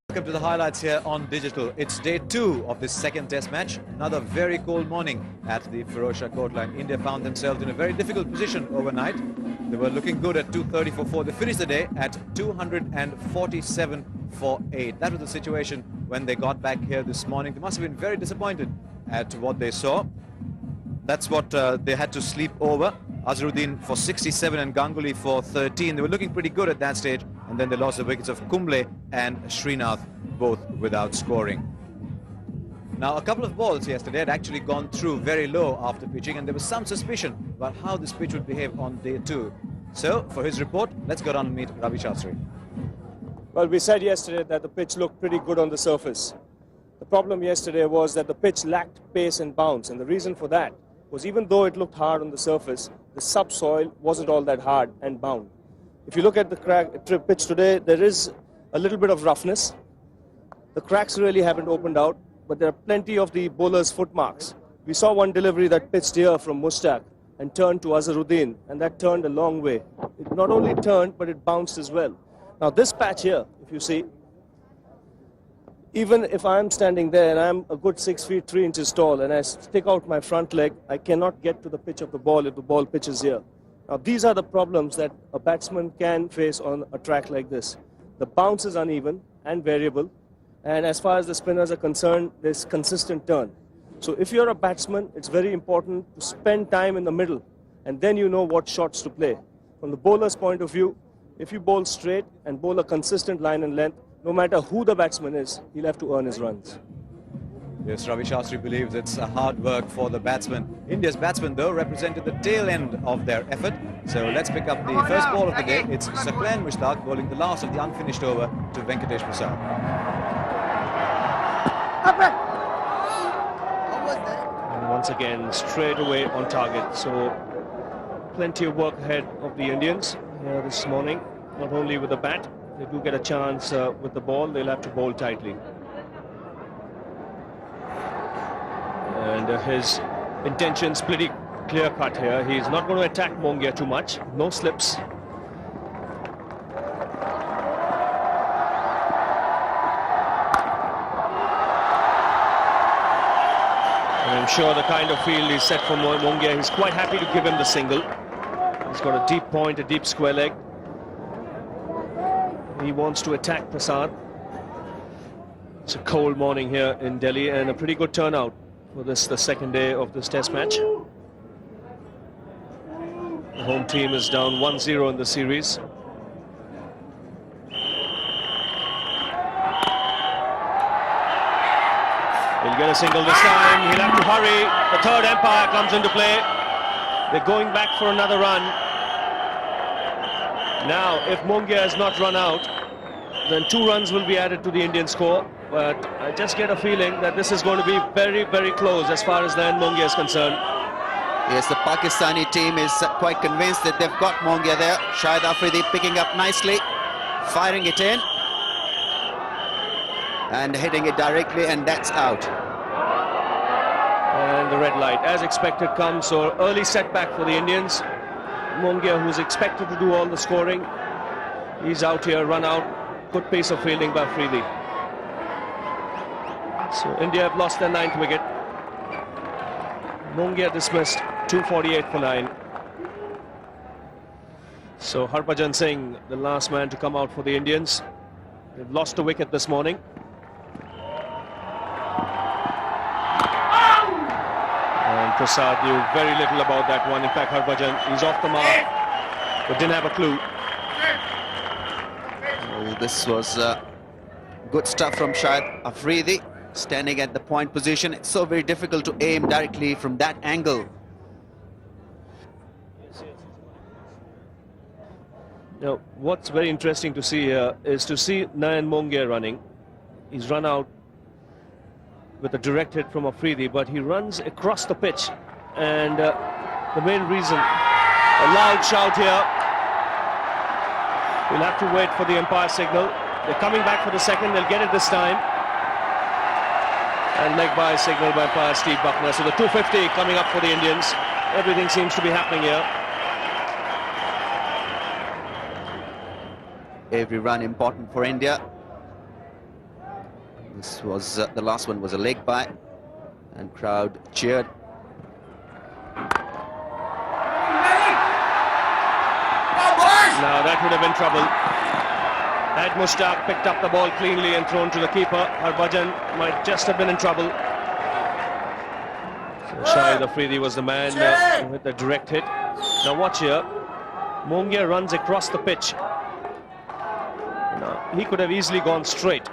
Welcome to the highlights here on Digital. It's day 2 of this second test match. Another very cold morning at the Firozshah Court line. India found themselves in a very difficult position overnight. They were looking good at 230 for 4. They finished the day at 247 for 8. That was the situation when they got back here this morning. They must have been very disappointed at what they saw. That's what they had to sleep over. Azharuddin for 67 and Ganguly for 13. They were looking pretty good at that stage, and then they lost the wickets of Kumble and Srinath, both without scoring. Now, a couple of balls yesterday had actually gone through very low after pitching, and there was some suspicion about how this pitch would behave on day 2. So, for his report, let's go down and meet Ravi Shastri. Well, we said yesterday that the pitch looked pretty good on the surface. The problem yesterday was that the pitch lacked pace and bounce, and the reason for that was even though it looked hard on the surface, the subsoil wasn't all that hard and bound. If you look at the pitch today, there is a little bit of roughness. The cracks really haven't opened out, but there are plenty of the bowler's footmarks. We saw one delivery that pitched here from Mushtaq and turned to Azharuddin, and that turned a long way. It not only turned, but it bounced as well. Now this patch here, if you see, even if I'm standing there and I'm a good 6 feet 3 inches tall and I stick out my front leg, I cannot get to the pitch of the ball if the ball pitches here. Now these are the problems that a batsman can face on a track like this. The bounce is uneven and variable, and as far as the spinners are concerned, there's consistent turn. So if you're a batsman, it's very important to spend time in the middle, and then you know what shots to play. From the bowler's point of view, if you bowl straight and bowl a consistent line and length, no matter who the batsman is, he'll have to earn his runs. Yes, Ravi Shastri believes it's a hard work for the batsmen. India's batsmen, though, represented the tail end of their effort. So let's pick up the first ball of the day. It's Saqlain Mushtaq bowling the last of the unfinished over to Venkatesh Prasad. And once again, straight away on target. So plenty of work ahead of the Indians here this morning, not only with the bat. They do get a chance with the ball, they'll have to bowl tightly. And his intention's pretty clear-cut here. He's not going to attack Mongia too much. No slips. And I'm sure the kind of field he's set for Mongia, he's quite happy to give him the single. He's got a deep point, a deep square leg. He wants to attack Prasad. It's a cold morning here in Delhi and a pretty good turnout for this, the second day of this test match. The home team is down 1-0 in the series. He'll get a single this time. He'll have to hurry. The third umpire comes into play. They're going back for another run. Now, if Mongia has not run out, then 2 runs will be added to the Indian score. But I just get a feeling that this is going to be very, very close as far as Nayan Mongia is concerned. Yes, the Pakistani team is quite convinced that they've got Mongia there. Shahid Afridi picking up nicely, firing it in, and hitting it directly, and that's out. And the red light, as expected, comes. So early setback for the Indians. Mongia, who's expected to do all the scoring, he's out here, run out. Good piece of fielding by Afridi. So India have lost their 9th wicket. Mongia dismissed, 248 for 9. So Harbhajan Singh, the last man to come out for the Indians. They've lost a wicket this morning. And Prasad knew very little about that one. In fact, Harbhajan, he's off the mark, but didn't have a clue. Well, this was good stuff from Shahid Afridi, standing at the point position. It's so very difficult to aim directly from that angle. Now, what's very interesting to see here is to see Nayan Mongia running. He's run out with a direct hit from Afridi, but he runs across the pitch. And the main reason, a loud shout here. We'll have to wait for the umpire signal. They're coming back for the second. They'll get it this time. And leg by signal by umpire Steve Buckner. So the 250 coming up for the Indians. Everything seems to be happening here. Every run important for India. This was the last one was a leg by, and crowd cheered. Now that would have been trouble. Had Mushtaq picked up the ball cleanly and thrown to the keeper, Harbhajan might just have been in trouble. So Shahid Afridi was the man who hit the direct hit. Now watch here. Mongia runs across the pitch. Now, he could have easily gone straight,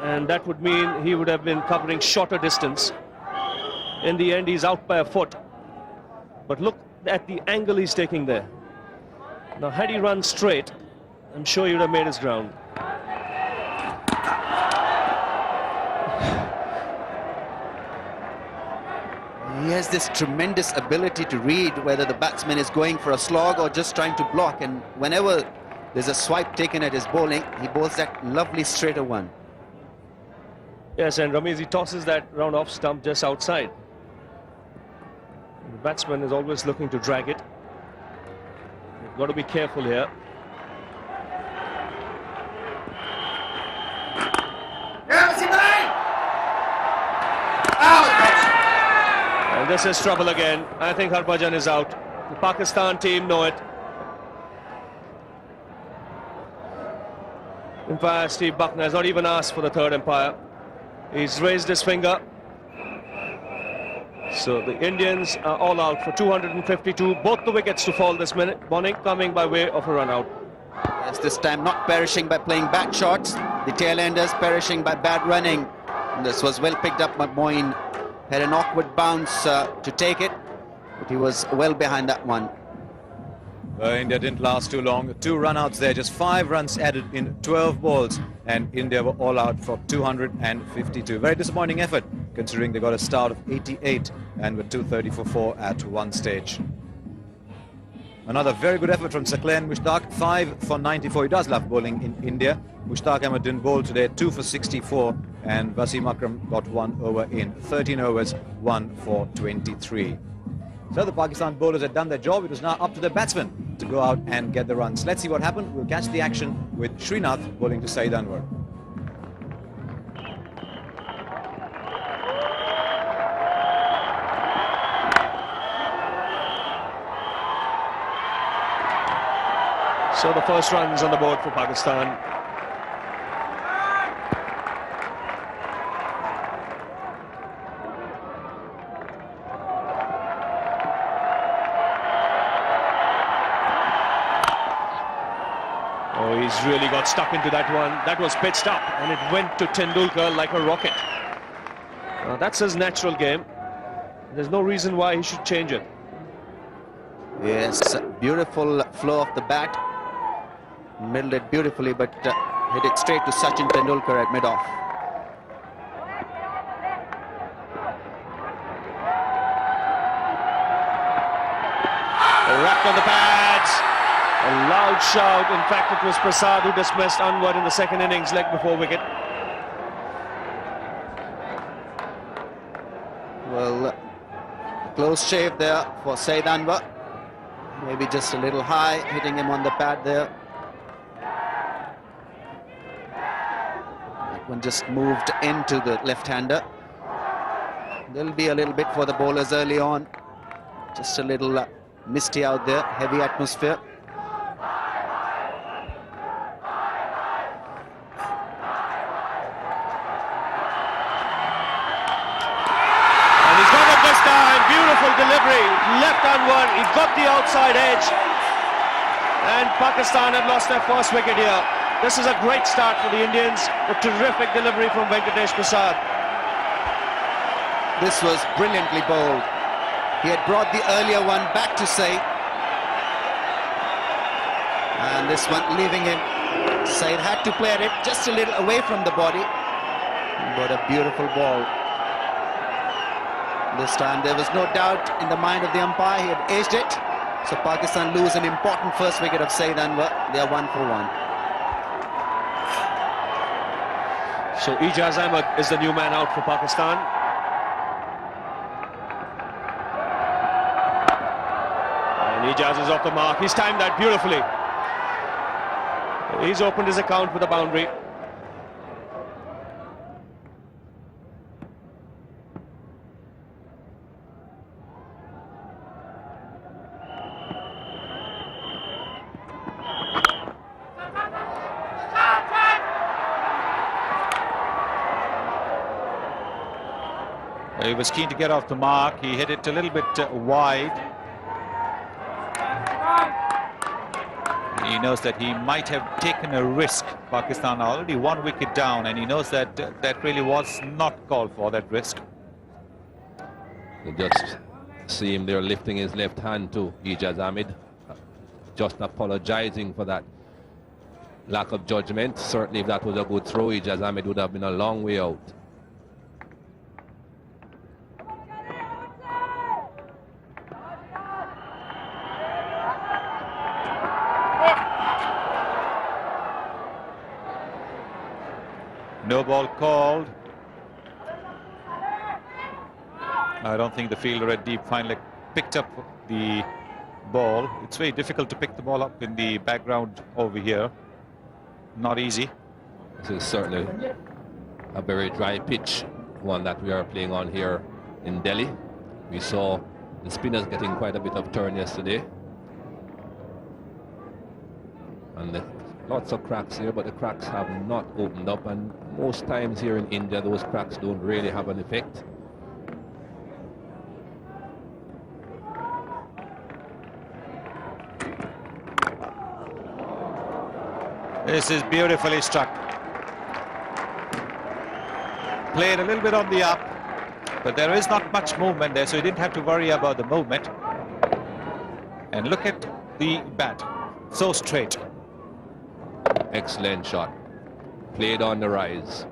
and that would mean he would have been covering shorter distance. In the end, he's out by a foot. But look at the angle he's taking there. Now, had he run straight, I'm sure he would have made his ground. He has this tremendous ability to read whether the batsman is going for a slog or just trying to block, and whenever there's a swipe taken at his bowling, he bowls that lovely straighter one. Yes, and Ramesh, he tosses that round off stump just outside. The batsman is always looking to drag it. You've got to be careful here. And this is trouble again. I think Harbhajan is out. The Pakistan team know it. Umpire Steve Buckner has not even asked for the third umpire. He's raised his finger. So the Indians are all out for 252. Both the wickets to fall this morning, coming by way of a run out. Yes, this time not perishing by playing bad shots. The tail-enders perishing by bad running. And this was well picked up by Moeen. Had an awkward bounce to take it, but he was well behind that one. India didn't last too long. 2 run-outs there, just 5 runs added in 12 balls, and India were all out for 252. Very disappointing effort, considering they got a start of 88 and were 230 for 4 at one stage. Another very good effort from Saqlain Mushtaq, 5 for 94. He does love bowling in India. Mushtaq Ahmed didn't bowl today, 2 for 64, and Wasim Akram got 1 over in 13 overs, 1 for 23. So the Pakistan bowlers had done their job. It was now up to the batsmen to go out and get the runs. Let's see what happened. We'll catch the action with Srinath bowling to Saeed Anwar. So the first runs on the board for Pakistan. Oh, he's really got stuck into that one. That was pitched up and it went to Tendulkar like a rocket. That's his natural game. There's no reason why he should change it. Yes, beautiful flow of the bat. Middled it beautifully, but hit it straight to Sachin Tendulkar at mid-off. Wrapped on the pads. A loud shout. In fact, it was Prasad who dismissed Anwar in the second innings, leg before wicket. Well, close shave there for Saeed Anwar. Maybe just a little high, hitting him on the pad there. That one just moved into the left-hander. There'll be a little bit for the bowlers early on. Just a little misty out there, heavy atmosphere. Beautiful delivery, left Anwar, he got the outside edge, and Pakistan had lost their first wicket here. This is a great start for the Indians. A terrific delivery from Venkatesh Prasad. This was brilliantly bowled. He had brought the earlier one back to Saeed. And this one leaving him. Saeed had to play at it just a little away from the body. But a beautiful ball. This time there was no doubt in the mind of the umpire. He had aced it. So Pakistan lose an important first wicket of Saeed Anwar. They are 1 for 1. So Ijaz Ahmed is the new man out for Pakistan. And Ijaz is off the mark. He's timed that beautifully. He's opened his account with a boundary. He was keen to get off the mark. He hit it a little bit wide. He knows that he might have taken a risk. Pakistan are already 1 wicket down, and he knows that that really was not called for, that risk. You just see him there lifting his left hand to Ijaz Ahmed, just apologizing for that lack of judgment. Certainly if that was a good throw, Ijaz Ahmed would have been a long way out. No ball called. I don't think the fielder at deep finally picked up the ball. It's very difficult to pick the ball up in the background over here. Not easy. This is certainly a very dry pitch, one that we are playing on here in Delhi. We saw the spinners getting quite a bit of turn yesterday. And lots of cracks here, but the cracks have not opened up, and most times here in India those cracks don't really have an effect. This is beautifully struck. Played a little bit on the up, but there is not much movement there, so he didn't have to worry about the movement. And look at the bat, so straight. Excellent shot. Played on the rise.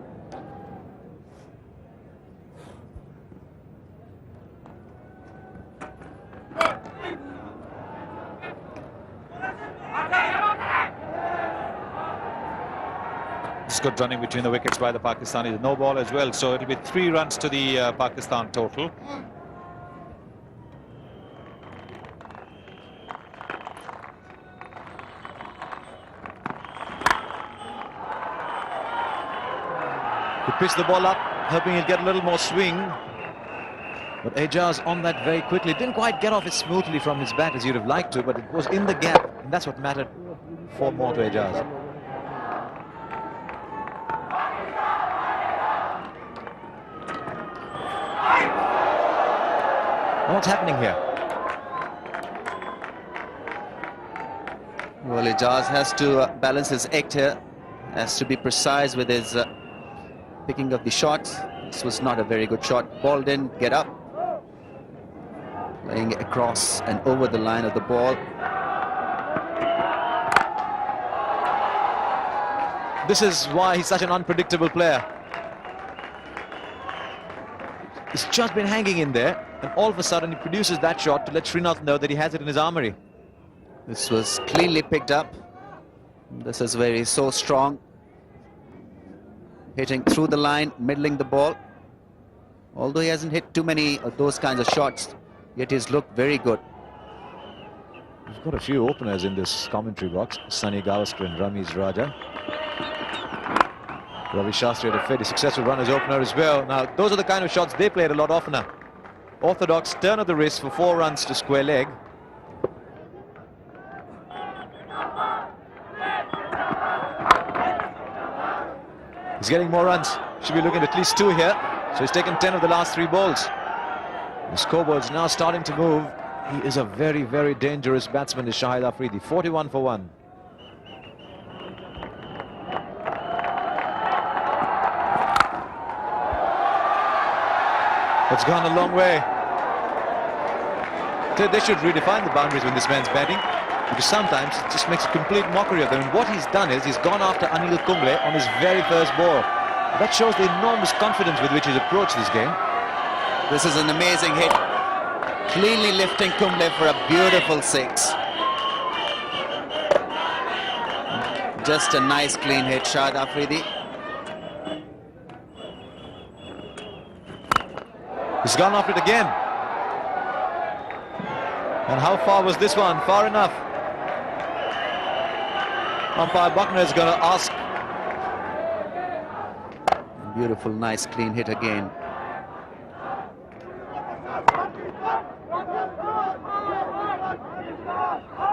It's good running between the wickets by the Pakistanis. No ball as well, so it'll be 3 runs to the Pakistan total. He pitched the ball up, hoping he'll get a little more swing. But Ijaz on that very quickly. Didn't quite get off it smoothly from his bat as you'd have liked to, but it was in the gap, and that's what mattered 4 more to Ijaz. What's happening here? Well, Ijaz has to balance his act here, has to be precise with his picking of the shots. This was not a very good shot. Ball didn't get up. Playing across and over the line of the ball. This is why he's such an unpredictable player. He's just been hanging in there, and all of a sudden he produces that shot to let Srinath know that he has it in his armoury. This was cleanly picked up. This is where he's so strong. Hitting through the line, middling the ball. Although he hasn't hit too many of those kinds of shots, yet he's looked very good. We've got a few openers in this commentary box. Sunny Gavaskar and Ramiz Raja. Ravi Shastri had a fairly successful run as opener as well. Now, those are the kind of shots they played a lot oftener. Orthodox turn of the wrist for 4 runs to square leg. He's getting more runs. Should be looking at least 2 here. So he's taken 10 of the last 3 balls. The scoreboard's now starting to move. He is a very, very dangerous batsman, is Shahid Afridi. 41 for 1. It's gone a long way. They should redefine the boundaries when this man's batting, because sometimes it just makes a complete mockery of them. And what he's done is he's gone after Anil Kumble on his very first ball. That shows the enormous confidence with which he's approached this game. This is an amazing hit. Cleanly lifting Kumble for a beautiful 6. Just a nice clean hit, Shahid Afridi. He's gone after it again. And how far was this one? Far enough. Umpire Buckner is going to ask. Beautiful, nice clean hit again.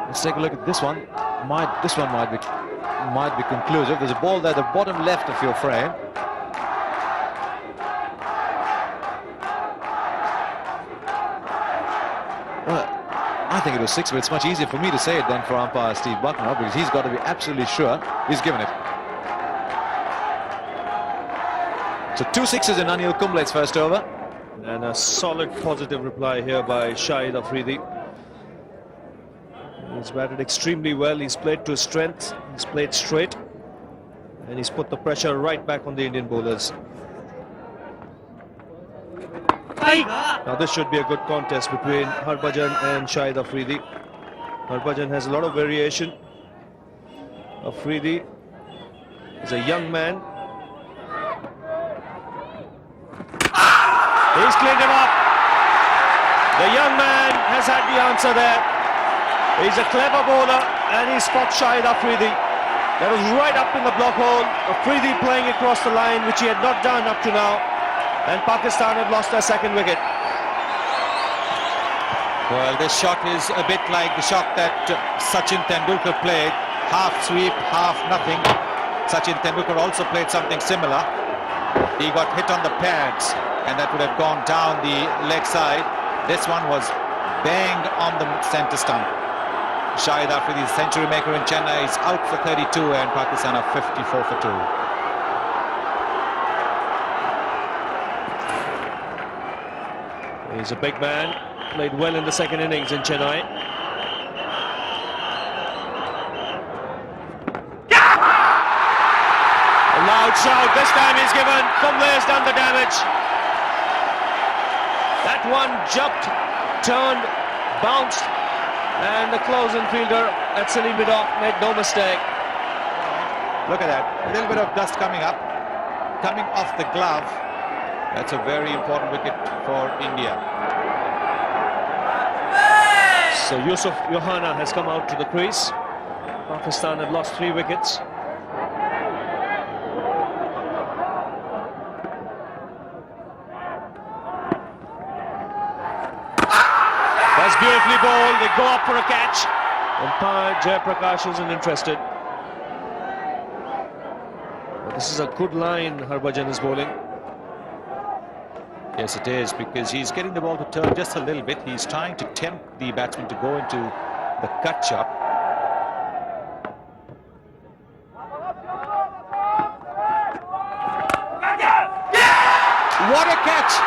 Let's take a look at this one. This one might be conclusive. There's a ball there, the bottom left of your frame. I think it was 6, but it's much easier for me to say it than for umpire Steve Buckner, because he's got to be absolutely sure he's given it. So 2 6s in Anil Kumble's first over. And a solid positive reply here by Shahid Afridi. He's batted extremely well. He's played to his strength. He's played straight. And he's put the pressure right back on the Indian bowlers. Now this should be a good contest between Harbhajan and Shahid Afridi. Harbhajan has a lot of variation. Afridi is a young man. He's cleaned him up. The young man has had the answer there. He's a clever bowler and he spots Shahid Afridi. That was right up in the block hole. Afridi playing across the line, which he had not done up to now. And Pakistan had lost their second wicket. Well, this shot is a bit like the shot that Sachin Tendulkar played. Half sweep, half nothing. Sachin Tendulkar also played something similar. He got hit on the pads and that would have gone down the leg side. This one was banged on the centre stump. Shahid Afridi, the century maker in Chennai, is out for 32 and Pakistan are 54 for 2. He's a big man, played well in the second innings in Chennai. A loud shout, this time he's given. Kumble has done the damage. That one jumped, turned, bounced, and the close-in fielder at Sunil Midok made no mistake. Look at that, a little bit of dust coming up, coming off the glove. That's a very important wicket for India. So Yusuf Yohana has come out to the crease. Pakistan have lost 3 wickets. That's beautifully bowled. They go up for a catch. Umpire Jayaprakash isn't interested. But this is a good line Harbhajan is bowling. Yes, it is, because he's getting the ball to turn just a little bit. He's trying to tempt the batsman to go into the cut shot. What a catch!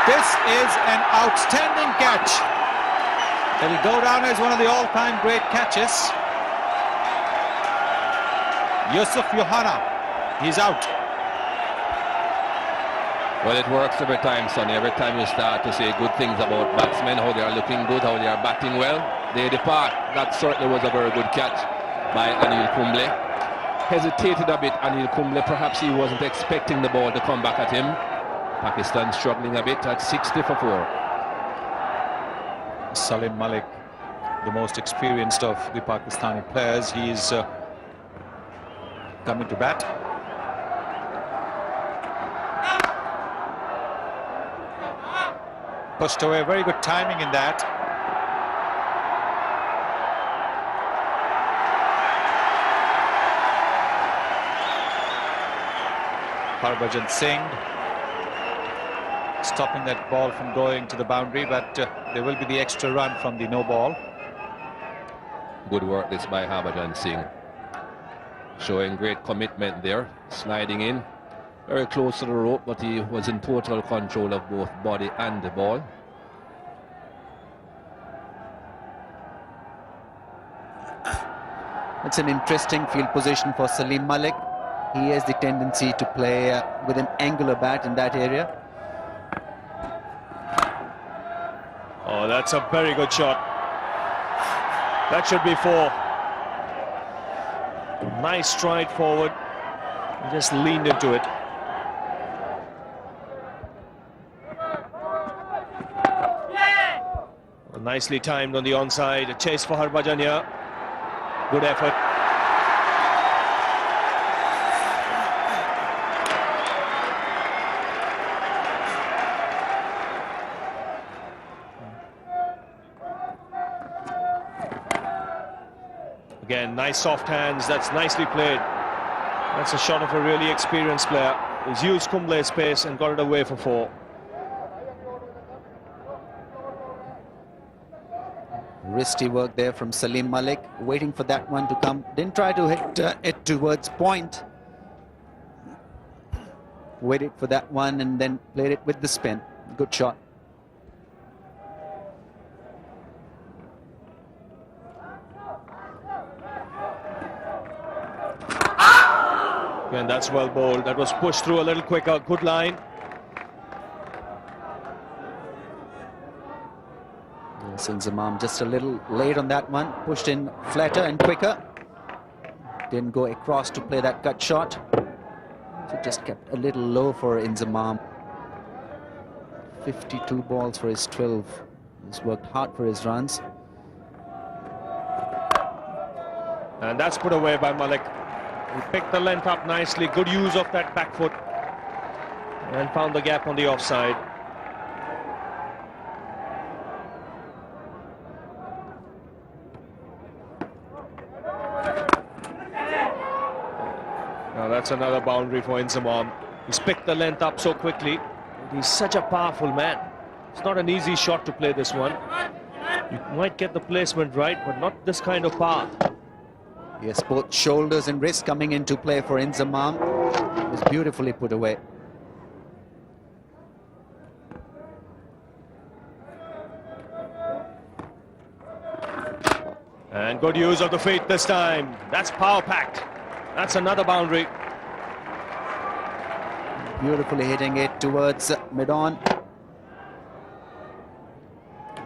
This is an outstanding catch. It'll go down as one of the all-time great catches. Yusuf Yohana, he's out. Well, it works every time, Sonny. Every time you start to say good things about batsmen, how they are looking good, how they are batting well, they depart. That certainly was a very good catch by Anil Kumble. Hesitated a bit, Anil Kumble. Perhaps he wasn't expecting the ball to come back at him. Pakistan struggling a bit at 60 for 4. Salim Malik, the most experienced of the Pakistani players, he is coming to bat. Pushed away, very good timing in that. Harbhajan Singh stopping that ball from going to the boundary, but there will be the extra run from the no ball. Good work this by Harbhajan Singh. Showing great commitment there, sliding in very close to the rope, but he was in total control of both body and the ball. It's an interesting field position for Salim Malik. He has the tendency to play with an angular bat in that area. Oh, that's a very good shot. That should be 4. Nice stride forward. Just leaned into it. Nicely timed on the onside. A chase for Harbhajan here. Good effort. Again, nice soft hands. That's nicely played. That's a shot of a really experienced player. He's used Kumble's pace and got it away for 4. Wristy work there from Salim Malik, waiting for that one to come. Didn't try to hit it towards point. Waited for that one and then played it with the spin. Good shot. And that's well bowled. That was pushed through a little quicker. Good line. Inzamam just a little late on that one. Pushed in flatter and quicker. Didn't go across to play that cut shot. So just kept a little low for Inzamam. 52 balls for his 12. He's worked hard for his runs. And that's put away by Malik. He picked the length up nicely. Good use of that back foot. And found the gap on the offside. Now that's another boundary for Inzamam. He's picked the length up so quickly. He's such a powerful man. It's not an easy shot to play this one. You might get the placement right, but not this kind of power. Yes, both shoulders and wrists coming into play for Inzamam. It was beautifully put away. And good use of the feet this time. That's power-packed. That's another boundary. Beautifully hitting it towards mid-on.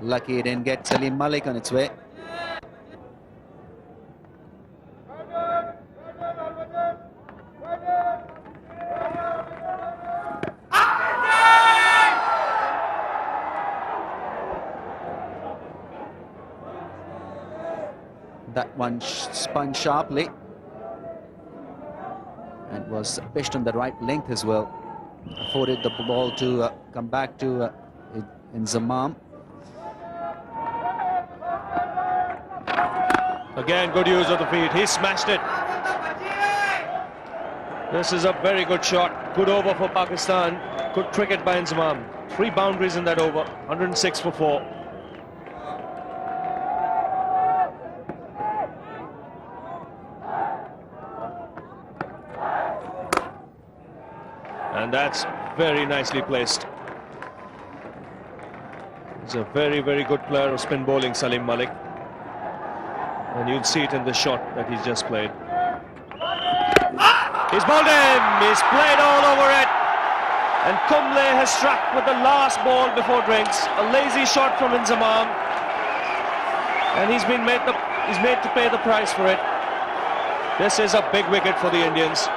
Lucky it didn't get Salim Malik on its way. That one spun sharply and was pitched on the right length as well. Afforded the ball to come back to Inzamam. Again, good use of the feet. He smashed it. This is a very good shot. Good over for Pakistan. Good cricket by Inzamam. 3 boundaries in that over. 106 for 4. And that's very nicely placed. He's a very, very good player of spin bowling, Salim Malik. And you'd see it in the shot that he's just played. He's bowled in. He's played all over it. And Kumble has struck with the last ball before drinks. A lazy shot from Inzamam. And he's made to pay the price for it. This is a big wicket for the Indians.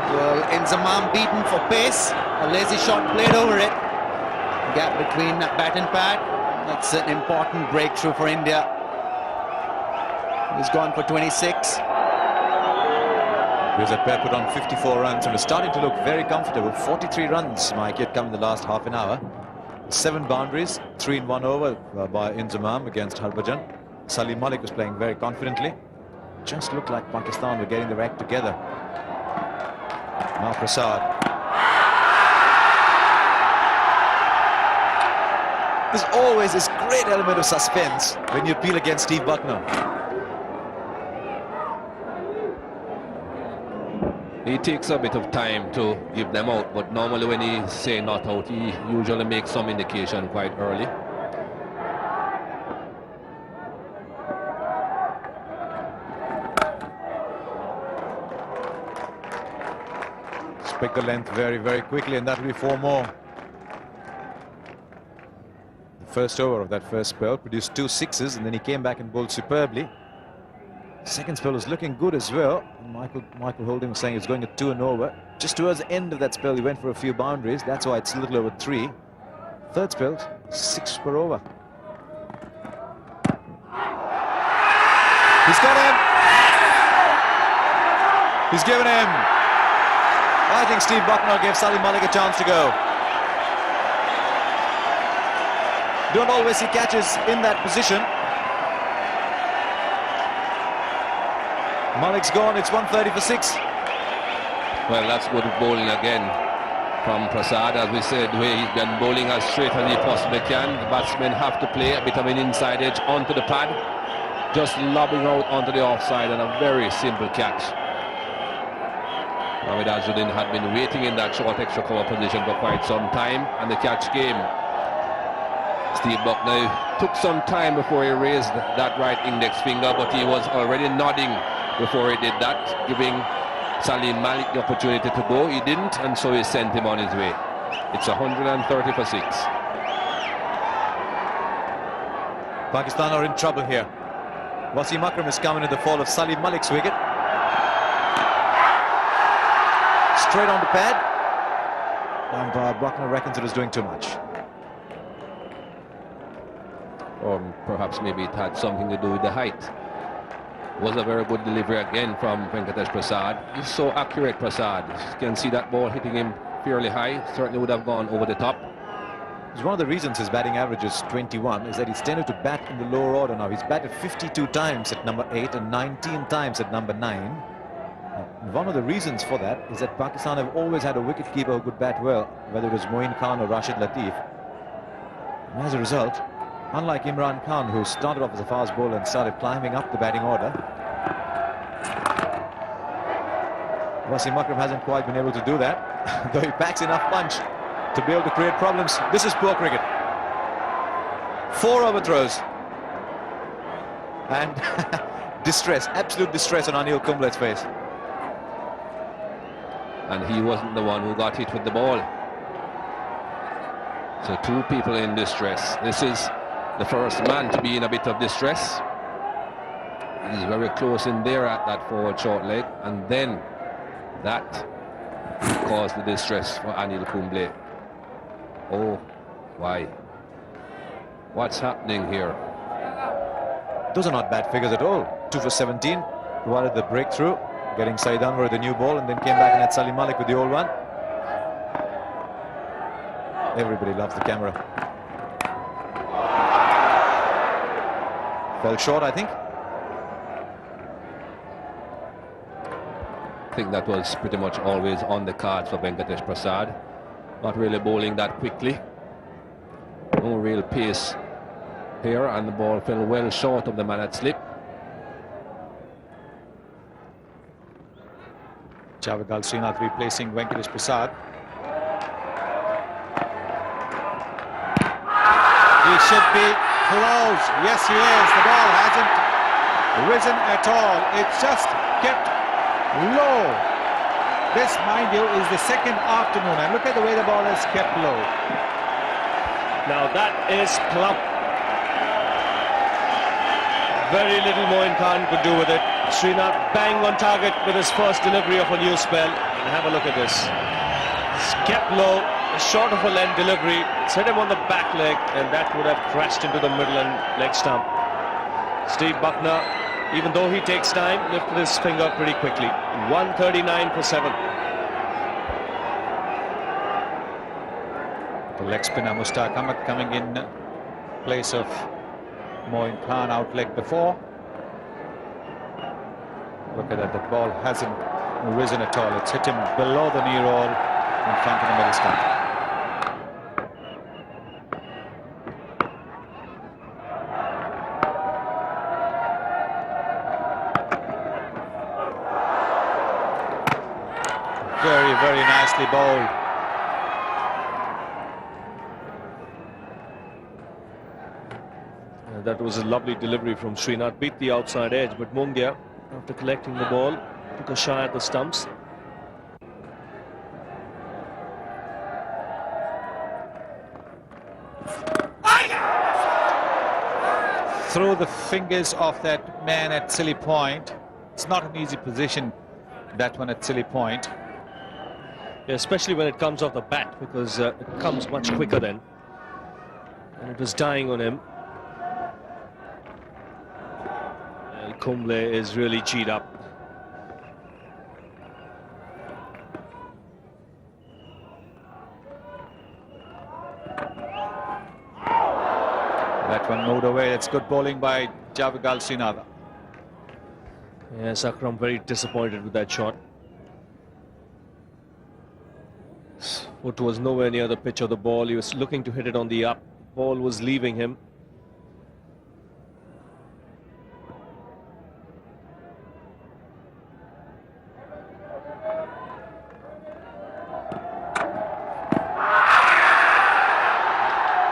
Well, Inzamam beaten for pace. A lazy shot played over it. Gap between bat and pad. That's an important breakthrough for India. He's gone for 26. Here's a pair put on 54 runs and was starting to look very comfortable. 43 runs, Mike, yet come in the last half an hour. 7 boundaries, 3 in 1 over by Inzamam against Harbhajan. Salim Malik was playing very confidently. Just looked like Pakistan were getting their act together. Now Prasad. There's always this great element of suspense when you appeal against Steve Bucknor. He takes a bit of time to give them out, but normally when he say not out, he usually makes some indication quite early. Pick the length very, very quickly, and that will be 4 more. The first over of that first spell produced 2 sixes, and then he came back and bowled superbly. Second spell was looking good as well. Michael Holding was saying he was going at 2 and over. Just towards the end of that spell, he went for a few boundaries. That's why it's a little over 3. Third spell, 6 per over. He's got him. He's given him. I think Steve Bucknor gave Salim Malik a chance to go. Don't always see catches in that position. Malik's gone, it's 130 for 6. Well, that's good bowling again from Prasad. As we said, where he's been bowling as straight as he possibly can. The batsmen have to play a bit of an inside edge onto the pad, just lobbing out onto the offside, and a very simple catch. Mohammad Azharuddin had been waiting in that short extra cover position for quite some time, and the catch came. Steve Bucknor took some time before he raised that right index finger, but he was already nodding before he did that, giving Salim Malik the opportunity to go. He didn't, and so he sent him on his way. It's 130 for 6. Pakistan are in trouble here. Wasim Akram is coming in the fall of Salim Malik's wicket. Straight on the pad. Umpire Bucknor reckons it was doing too much. Or perhaps maybe it had something to do with the height. Was a very good delivery again from Venkatesh Prasad. He's so accurate, Prasad. You can see that ball hitting him fairly high. Certainly would have gone over the top. It's one of the reasons his batting average is 21 is that he's tended to bat in the lower order now. He's batted 52 times at number 8 and 19 times at number 9. One of the reasons for that is that Pakistan have always had a wicketkeeper who could bat well, whether it was Moeen Khan or Rashid Latif. And as a result, unlike Imran Khan, who started off as a fast bowler and started climbing up the batting order, Wasim Akram hasn't quite been able to do that, though he packs enough punch to be able to create problems. This is poor cricket. 4 overthrows. And distress, absolute distress on Anil Kumble's face. And he wasn't the one who got hit with the ball. So 2 people in distress. This is the first man to be in a bit of distress. He's very close in there at that forward short leg, and then that caused the distress for Anil Kumble. Oh, why? What's happening here? Those are not bad figures at all. 2 for 17, provided the breakthrough, getting Saeed Anwar with the new ball, and then came back and had Salim Malik with the old one. Everybody loves the camera. Fell short, I think. I think that was pretty much always on the cards for Venkatesh Prasad. Not really bowling that quickly. No real pace here, and the ball fell well short of the man at slip. Javed Srinath replacing Venkatesh Prasad. He should be close. Yes, he is. The ball hasn't risen at all. It's just kept low. This, mind you, is the second afternoon, and look at the way the ball is kept low. Now that is plump. Very little Moeen Khan could do with it. Srinath bang on target with his first delivery of a new spell. And have a look at this. It's kept low, short of a length delivery. It's hit him on the back leg, and that would have crashed into the middle and leg stump. Steve Bucknor, even though he takes time, lifted his finger pretty quickly. 139 for 7. The leg spinner Mushtaq Ahmed coming in place of Moeen Khan out leg before. Look at that, the ball hasn't risen at all. It's hit him below the knee roll in front of the middle stump. nicely bowled. That was a lovely delivery from Srinath. Beat the outside edge, but Mungia, after collecting the ball, took a shot at the stumps. Through the fingers of that man at Silly Point. It's not an easy position, that one at Silly Point. Yeah, especially when it comes off the bat, because it comes much quicker then. And it was dying on him. And Kumble is really G'd up. That one moved away. That's good bowling by Javigal Srinath. Yes, Akram very disappointed with that shot. Foot was nowhere near the pitch of the ball. He was looking to hit it on the up. Ball was leaving him.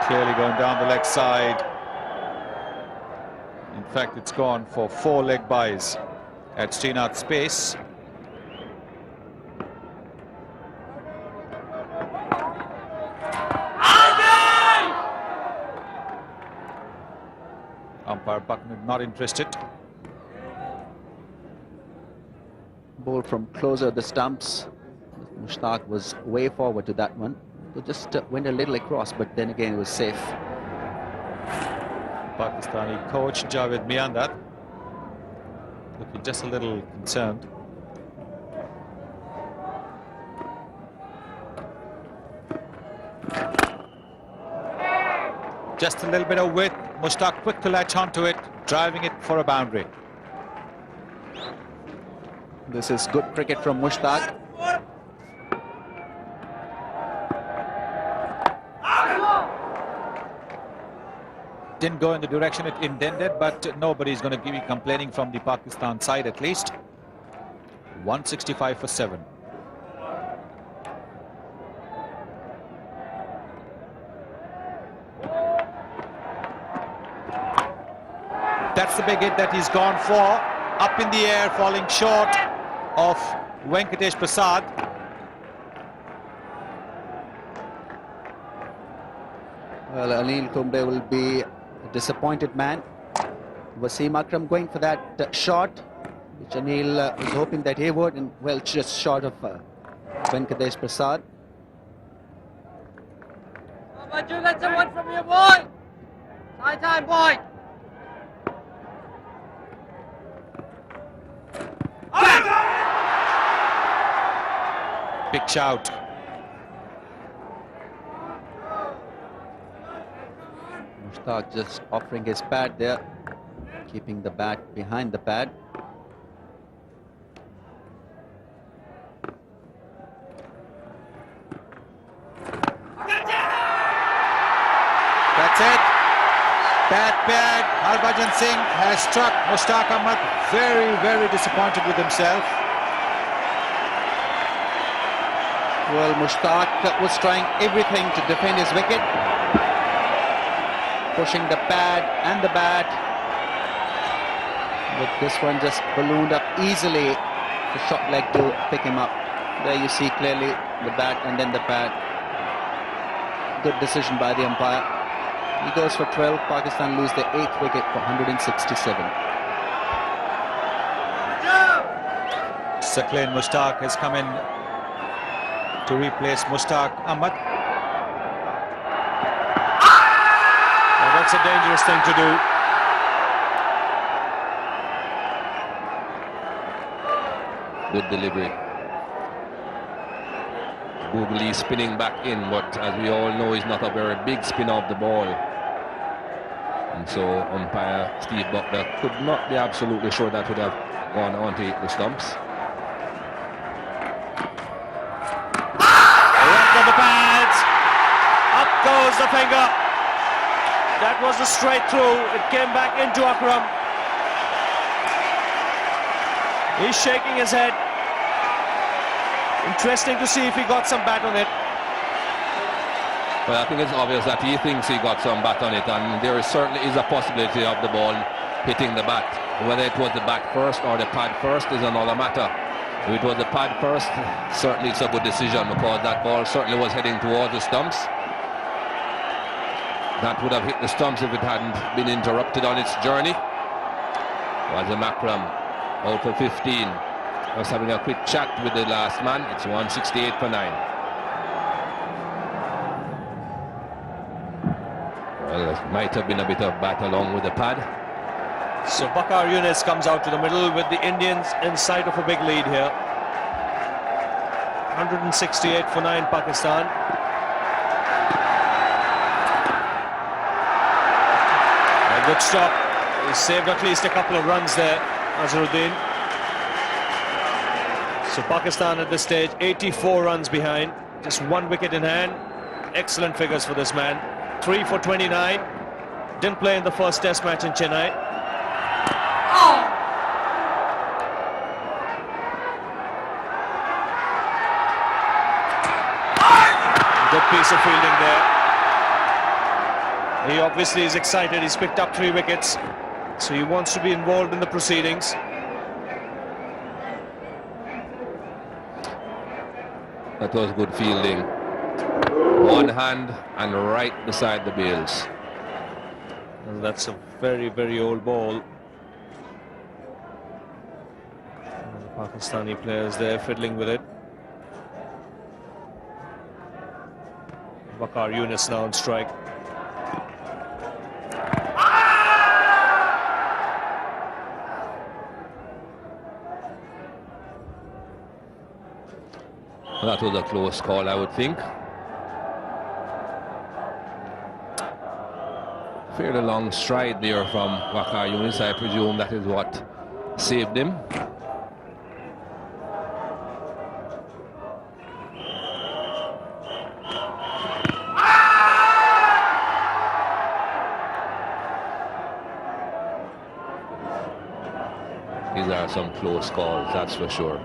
Clearly going down the leg side. In fact, it's gone for 4 leg byes at Srinath's pace. Umpire Bucknor not interested. Ball from closer the stumps. Mushtaq was way forward to that one. So just went a little across, but then again it was safe. Pakistani coach Javed Miandar looking just a little concerned. Just a little bit of width. Mushtaq quick to latch onto it, driving it for a boundary. This is good cricket from Mushtaq. Didn't go in the direction it intended, but nobody's going to be complaining from the Pakistan side at least. 165 for 7. That's the big hit that he's gone for. Up in the air, falling short of Venkatesh Prasad. Well, Anil Kumble will be a disappointed man. Wasim Akram going for that shot, which Anil was hoping that he would, and well, just short of Venkatesh Prasad. But you get someone from your boy. Side time, boy. Big shout. Mushtaq just offering his pad there, keeping the bat behind the pad. That's it. That pad. Harbhajan Singh has struck Mushtaq Ahmed. Very, very disappointed with himself. Well, Mushtaq was trying everything to defend his wicket, pushing the pad and the bat, but this one just ballooned up easily. The short leg to pick him up. There you see clearly the bat and then the pad. Good decision by the umpire. He goes for 12. Pakistan lose their 8th wicket for 167. Saqlain Mushtaq has come in to replace Mushtaq Ahmed. Well, that's a dangerous thing to do. Good delivery. Googly spinning back in, but as we all know, he's not a very big spin of the ball. And so umpire Steve Bucknor could not be absolutely sure that would have gone on to hit the stumps. Left of the pads. Up goes the finger. That was a straight through. It came back into Akram. He's shaking his head. Interesting to see if he got some bat on it. Well, I think it's obvious that he thinks he got some bat on it, and there certainly is a possibility of the ball hitting the bat. Whether it was the bat first or the pad first is another matter. If it was the pad first, certainly it's a good decision, because that ball certainly was heading towards the stumps. That would have hit the stumps if it hadn't been interrupted on its journey. Wasim Akram out for 15. I was having a quick chat with the last man. It's 168 for 9. Well, it might have been a bit of bat along with the pad. So Waqar Younis comes out to the middle with the Indians in sight of a big lead here. 168 for 9 Pakistan. A good stop. He saved at least a couple of runs there, Azharuddin. So Pakistan at this stage 84 runs behind, just 1 wicket in hand. Excellent figures for this man. 3 for 29. Didn't play in the first test match in Chennai. Good piece of fielding there. He obviously is excited. He's picked up 3 wickets, so he wants to be involved in the proceedings. That was good fielding. One hand and right beside the bails. And that's a very, very old ball. And the Pakistani players there fiddling with it. Waqar Younis now on strike. That was a close call, I would think. Fairly long stride there from Waqar Younis. I presume that is what saved him. These are some close calls, that's for sure.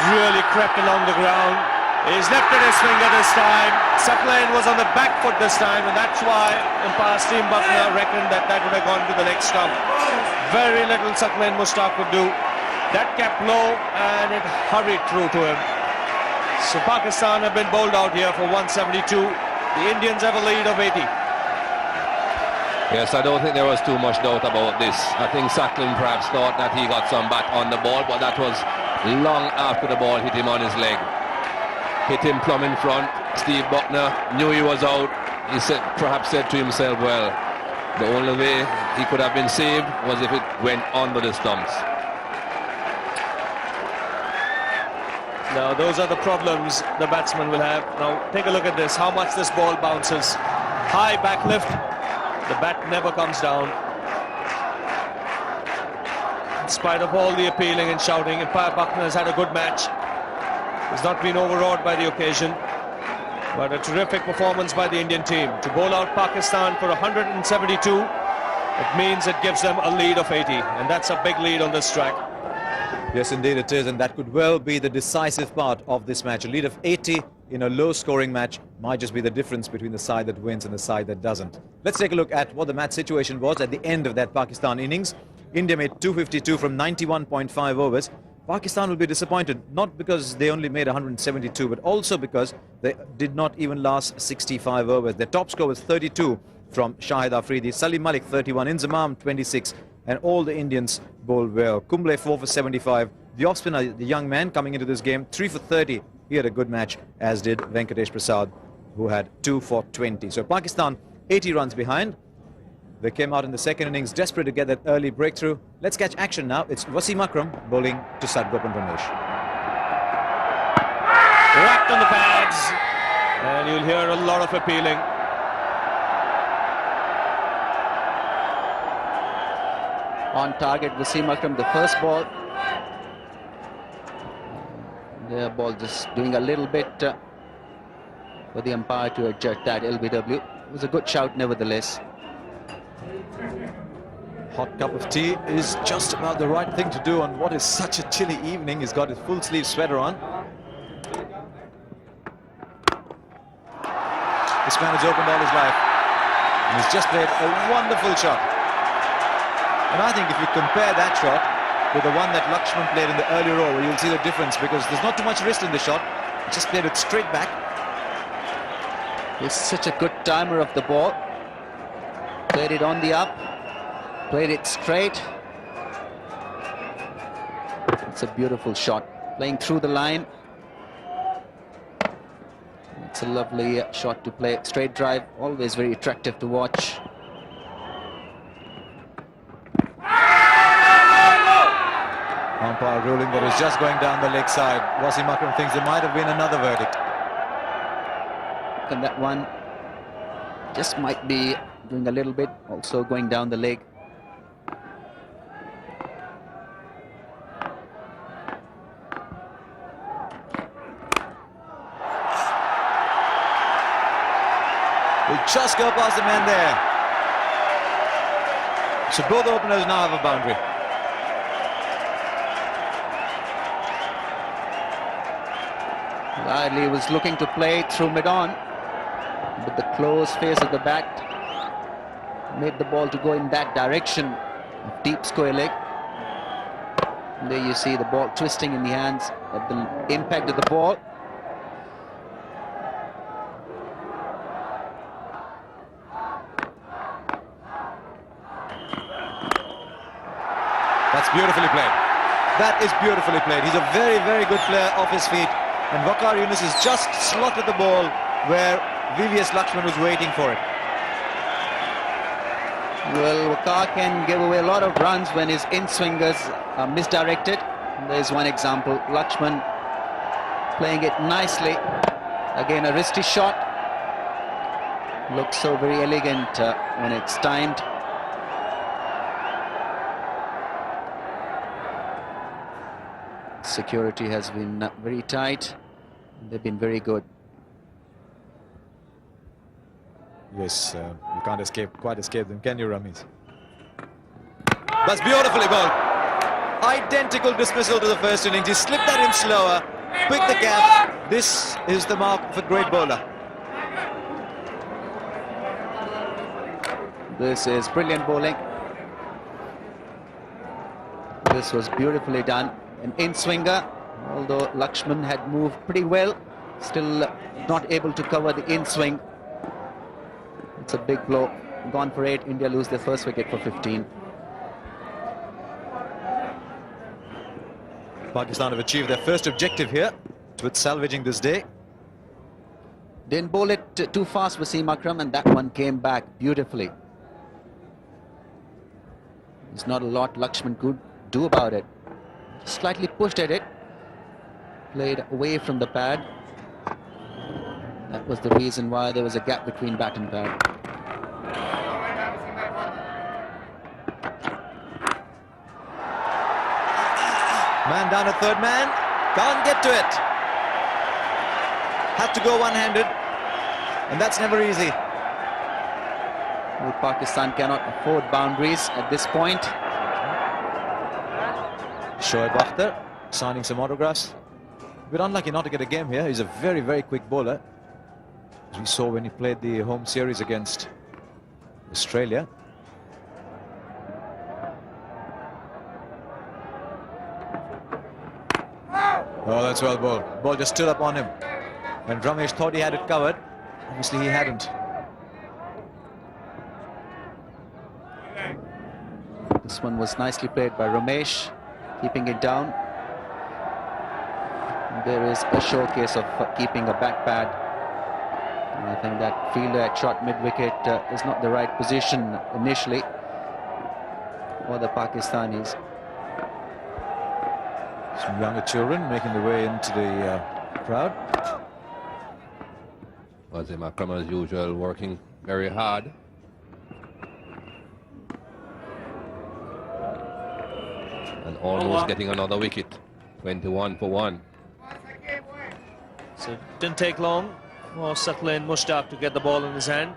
Really crept along the ground. He's lifted his finger this time. Suckline was on the back foot this time, and that's why umpire Steve Buckner reckoned that would have gone to the leg stump. Very little Suckline Mushtaq could do. That kept low and it hurried through to him. So Pakistan have been bowled out here for 172. The Indians have a lead of 80. Yes, I don't think there was too much doubt about this. I think Suckling perhaps thought that he got some bat on the ball, but that was long after the ball hit him on his leg. Hit him plumb in front. Steve Buckner knew he was out. He perhaps said to himself, well, the only way he could have been saved was if it went under the stumps. Now those are the problems the batsman will have. Now take a look at this, how much this ball bounces. High back lift, the bat never comes down. In spite of all the appealing and shouting, umpire Buckner has had a good match. He's not been overawed by the occasion, but a terrific performance by the Indian team. To bowl out Pakistan for 172, it means it gives them a lead of 80, and that's a big lead on this track. Yes, indeed it is, and that could well be the decisive part of this match. A lead of 80 in a low-scoring match might just be the difference between the side that wins and the side that doesn't. Let's take a look at what the match situation was at the end of that Pakistan innings. India made 252 from 91.5 overs. Pakistan will be disappointed, not because they only made 172, but also because they did not even last 65 overs. Their top score was 32 from Shahid Afridi, Salim Malik 31, Inzamam 26, and all the Indians bowled well. Kumble 4 for 75. The off-spinner, the young man coming into this game, 3 for 30. He had a good match, as did Venkatesh Prasad, who had 2 for 20. So Pakistan 80 runs behind. They came out in the second innings desperate to get that early breakthrough. Let's catch action now. It's Wasim Akram bowling to Sadgopan Ramesh. Whacked on the pads, and you'll hear a lot of appealing. On target, Wasim Akram, the first ball. The ball just doing a little bit for the umpire to adjust that LBW. It was a good shout nevertheless. Hot cup of tea is just about the right thing to do on what is such a chilly evening. He's got his full sleeve sweater on. This man has opened all his life. And he's just played a wonderful shot. And I think if you compare that shot with the one that Lakshman played in the earlier over, you'll see the difference, because there's not too much wrist in the shot. He just played it straight back. He's such a good timer of the ball. Played it on the up, played it straight. It's a beautiful shot. Playing through the line. It's a lovely shot to play. Straight drive, always very attractive to watch. Umpire ruling that it's just going down the leg side. Wasim Akram thinks there might have been another verdict. And that one just might be doing a little bit, also going down the leg. Will just go past the man there. So both openers now have a boundary. Riley was looking to play through mid-on, but the close face of the bat made the ball to go in that direction. Deep square leg. And there you see the ball twisting in the hands at the impact of the ball. That's beautifully played. That is beautifully played. He's a very, very good player off his feet. And Waqar Younis has just slotted the ball where VVS Lakshman was waiting for it. Well, Waqar can give away a lot of runs when his in-swingers are misdirected. There's one example. Lakshman playing it nicely. Again, a wristy shot. Looks so very elegant when it's timed. Security has been very tight. They've been very good. Yes, you can't quite escape them, can you, Ramiz? That's beautifully bowled. Identical dismissal to the first innings. He slipped that in slower, picked the gap. This is the mark of a great bowler. This is brilliant bowling. This was beautifully done. An in-swinger, although Lakshman had moved pretty well, still not able to cover the in-swing. It's a big blow. Gone for 8. India lose their first wicket for 15. Pakistan have achieved their first objective here with salvaging this day. Didn't bowl it too fast, Wasim Akram, and that one came back beautifully. There's not a lot Lakshman could do about it. Slightly pushed at it, played away from the pad. That was the reason why there was a gap between bat and pad. Man down a third man, can't get to it. Had to go one-handed, and that's never easy. Well, Pakistan cannot afford boundaries at this point. Shoaib Akhtar signing some autographs. A bit unlucky not to get a game here. He's a very, very quick bowler, as we saw when he played the home series against Australia. Oh, that's well bowled. Ball just stood up on him. When Ramesh thought he had it covered, obviously he hadn't. This one was nicely played by Ramesh, keeping it down. There is a showcase of keeping a back pad. And I think that fielder had shot mid-wicket is not the right position initially for the Pakistanis. Some younger children making their way into the crowd. Wasim Akram, as usual, working very hard. And almost getting another wicket. 21 for 1. So it didn't take long for Saqlain Mushtaq to get the ball in his hand.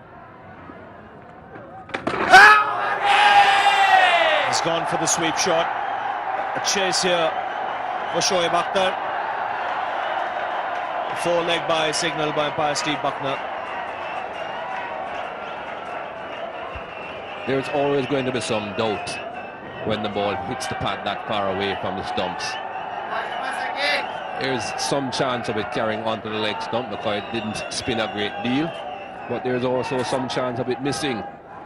He's gone for the sweep shot. A chase here for Shoaib Akhtar. Four leg by signal by umpire Steve Buckner. There's always going to be some doubt when the ball hits the pad that far away from the stumps. There's some chance of it carrying onto the leg stump because it didn't spin a great deal, but there's also some chance of it missing,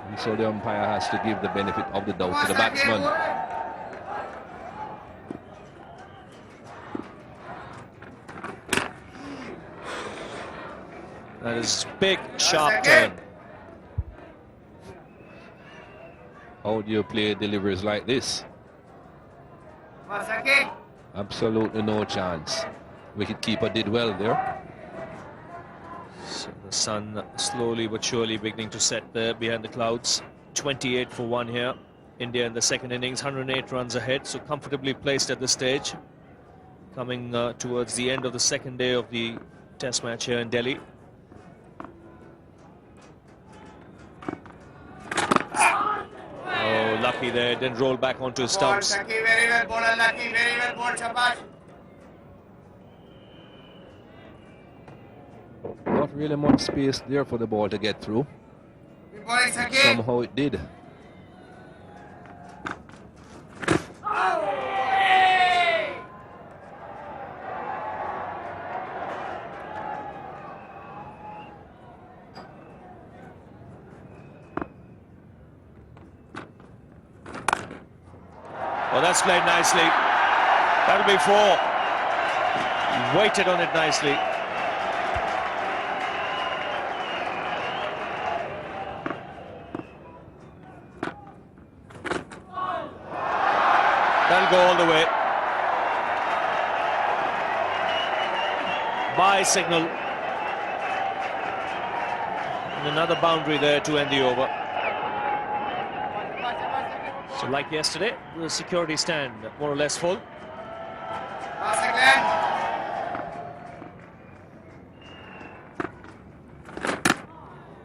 and so the umpire has to give the benefit of the doubt to the batsman. That is big, sharp turn. How do you play deliveries like this? Absolutely no chance. Wicketkeeper did well there. So the sun slowly but surely beginning to set there behind the clouds. 28 for 1 here. India in the second innings, 108 runs ahead, so comfortably placed at this stage. Coming towards the end of the second day of the test match here in Delhi. Oh, lucky there, didn't roll back onto his stumps. Very well, bowler Lucky, very well, bowled, shabash. Not really much space there for the ball to get through. Somehow it did. Oh, that's played nicely. That'll be 4. He waited on it nicely. That'll go all the way. By signal. And another boundary there to end the over. So like yesterday, the security stand more or less full.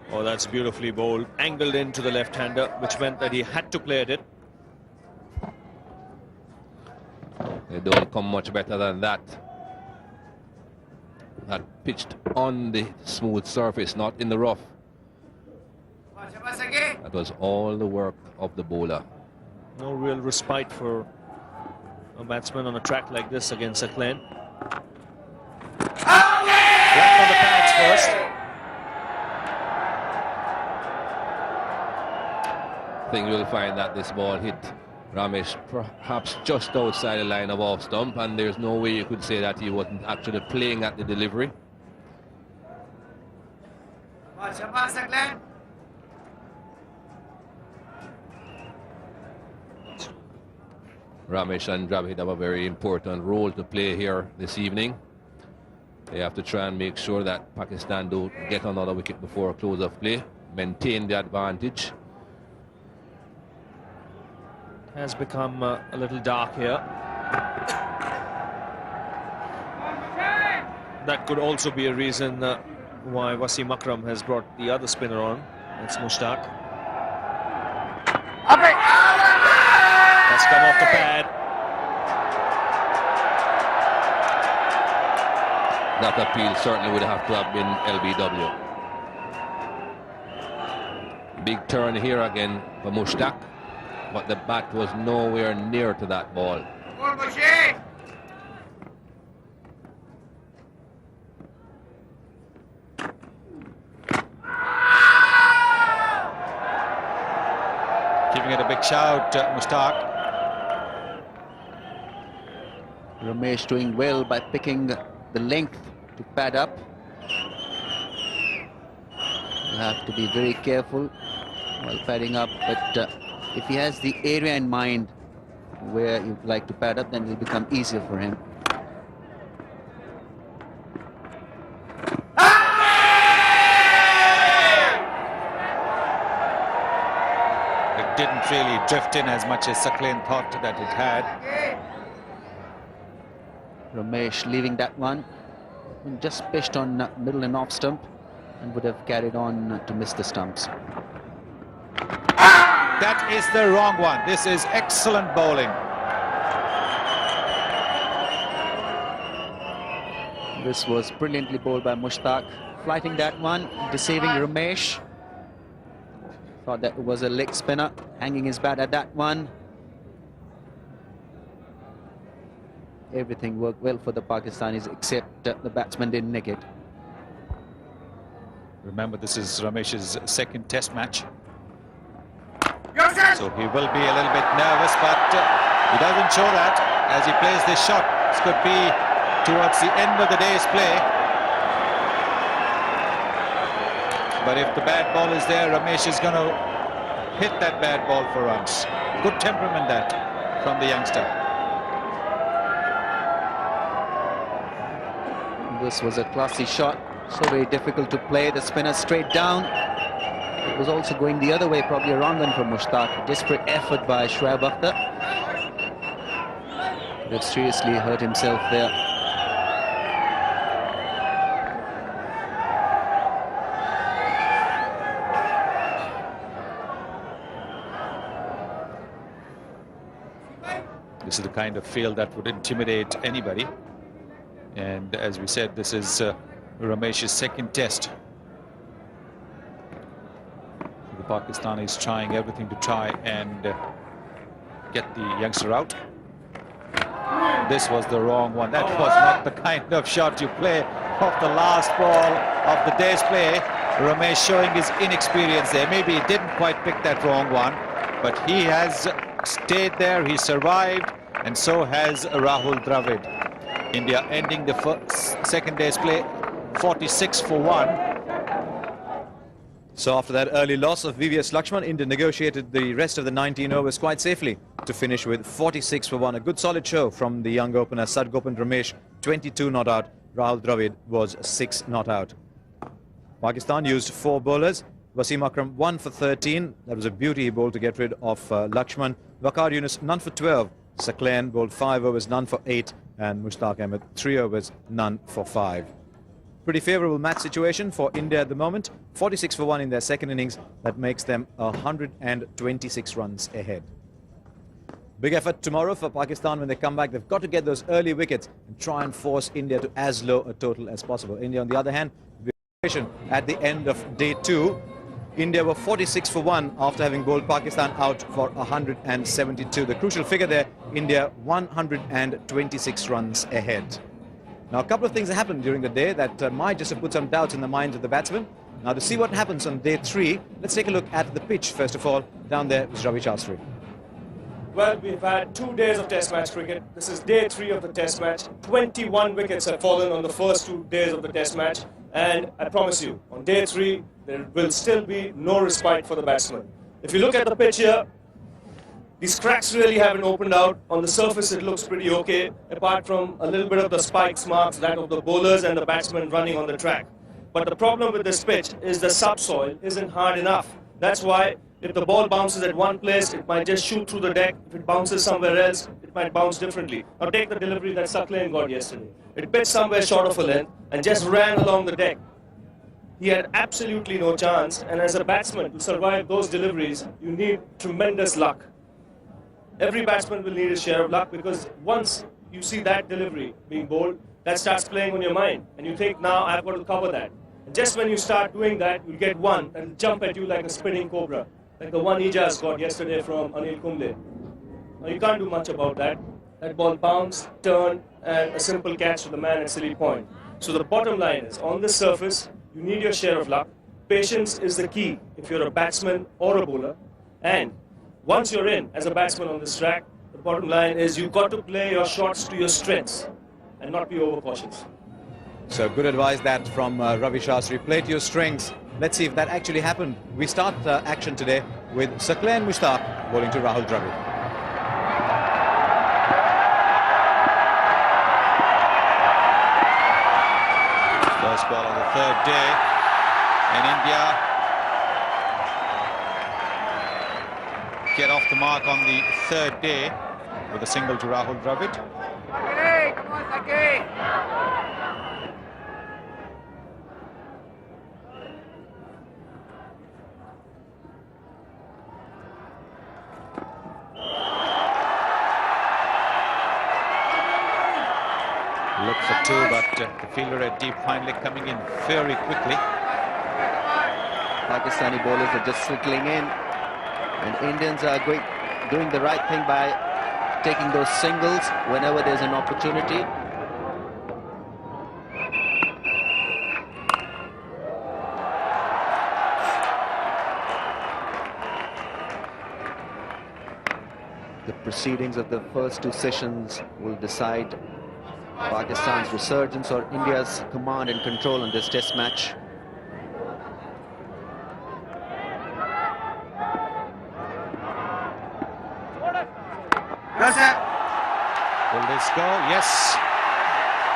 Oh, that's beautifully bowled. Angled into the left-hander, which meant that he had to play at it. They don't come much better than that. That pitched on the smooth surface, not in the rough. That was all the work of the bowler. No real respite for a batsman on a track like this against Aklan. Left on the pads first. I think you'll find that this ball hit Ramesh perhaps just outside the line of off stump, and there's no way you could say that he wasn't actually playing at the delivery. Ramesh and Dravid have a very important role to play here this evening. They have to try and make sure that Pakistan don't get another wicket before close of play, maintain the advantage. Has become a little dark here. That could also be a reason why Wasim Akram has brought the other spinner on. That's Mushtaq. That's come off the pad. That appeal certainly would have to have been LBW. Big turn here again for Mushtaq, but the bat was nowhere near to that ball. Giving it a big shout, Mushtaq. Ramesh doing well by picking the length to pad up. You have to be very careful while padding up, but if he has the area in mind where you'd like to pad up, then it will become easier for him. It didn't really drift in as much as Sakleen thought that it had. Ramesh leaving that one, just pitched on middle and off stump, and would have carried on to miss the stumps. That is the wrong one. This is excellent bowling. This was brilliantly bowled by Mushtaq, flighting that one, deceiving Ramesh. Thought that it was a leg spinner, hanging his bat at that one. Everything worked well for the Pakistanis, except the batsman didn't nick it. Remember, this is Ramesh's second test match. So he will be a little bit nervous, but he doesn't show that as he plays this shot. This could be towards the end of the day's play. But if the bad ball is there, Ramesh is going to hit that bad ball for runs. Good temperament that from the youngster. This was a classy shot, so very difficult to play. The spinner straight down. It was also going the other way, probably a wrong one for Mushtaq. Desperate effort by Shoaib Akhtar. Could have seriously hurt himself there. This is the kind of field that would intimidate anybody. And as we said, this is Ramesh's second test. The Pakistanis trying everything to try and get the youngster out. This was the wrong one. That was not the kind of shot you play off the last ball of the day's play. Ramesh showing his inexperience there. Maybe he didn't quite pick that wrong one, but he has stayed there, he survived, and so has Rahul Dravid. India ending the second day's play 46 for 1. So after that early loss of VVS Lakshman, India negotiated the rest of the 19 overs quite safely to finish with 46 for 1. A good solid show from the young opener Sadgopan Ramesh, 22 not out. Rahul Dravid was 6 not out. Pakistan used 4 bowlers. Wasim Akram 1 for 13. That was a beauty he bowled to get rid of Lakshman. Waqar Yunus none for 12. Saqlain bowled 5 overs, none for 8. And Mushtaq Ahmed 3 overs, none for 5. Pretty favourable match situation for India at the moment. 46 for 1 in their second innings. That makes them 126 runs ahead. Big effort tomorrow for Pakistan when they come back. They've got to get those early wickets and try and force India to as low a total as possible. India, on the other hand, at the end of day 2, India were 46 for 1 after having bowled Pakistan out for 172. The crucial figure there, India 126 runs ahead. Now, a couple of things happened during the day that might just have put some doubts in the minds of the batsmen. Now, to see what happens on day 3, let's take a look at the pitch, first of all. Down there is Ravi Shastri. Well, we've had 2 days of Test match cricket. This is day 3 of the Test match. 21 wickets have fallen on the first 2 days of the Test match. And I promise you, on day 3, there will still be no respite for the batsmen. If you look at the pitch here, these cracks really haven't opened out. On the surface, it looks pretty okay, apart from a little bit of the spikes marks, that of the bowlers and the batsmen running on the track. But the problem with this pitch is the subsoil isn't hard enough. That's why if the ball bounces at one place, it might just shoot through the deck. If it bounces somewhere else, it might bounce differently. Now take the delivery that Saqlain got yesterday. It pitched somewhere short of a length and just ran along the deck. He had absolutely no chance, and as a batsman, to survive those deliveries, you need tremendous luck. Every batsman will need a share of luck, because once you see that delivery being bowled, that starts playing on your mind, and you think, now I've got to cover that. And just when you start doing that, you'll get one that will jump at you like a spinning cobra, like the one Ijaz got yesterday from Anil Kumble. Now you can't do much about that. That ball bounced, turned, and a simple catch to the man at Silly Point. So the bottom line is, on this surface, you need your share of luck. Patience is the key if you're a batsman or a bowler. And once you're in as a batsman on this track, the bottom line is you've got to play your shots to your strengths and not be overcautious. So good advice that from Ravi Shastri. Play to your strengths. Let's see if that actually happened. We start action today with Saqlain Mushtaq bowling to Rahul Dravid. First ball of the 3rd day, and India get off the mark on the 3rd day with a single to Rahul Dravid. Hey, come on, Saki! Look for two, but the fielder at deep finally coming in very quickly. Pakistani bowlers are just settling in, and Indians are doing the right thing by taking those singles whenever there's an opportunity. The proceedings of the first two sessions will decide Pakistan's resurgence or India's command and control on this test match. Will this go? Yes.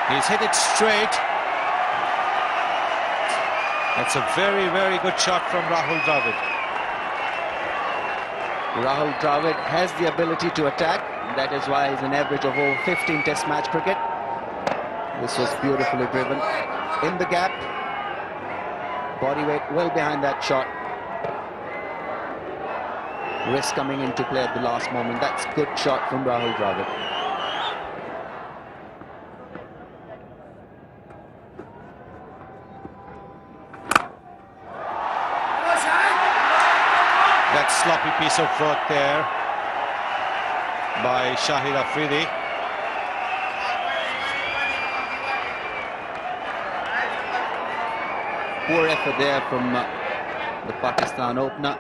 He's hit it straight. That's a very, very good shot from Rahul Dravid. Rahul Dravid has the ability to attack. That is why he's an average of over 15 test match cricket. This was beautifully driven in the gap. Body weight well behind that shot. Wrist coming into play at the last moment. That's good shot from Rahul Dravid. That sloppy piece of work there by Shahid Afridi. Poor effort there from the Pakistan opener.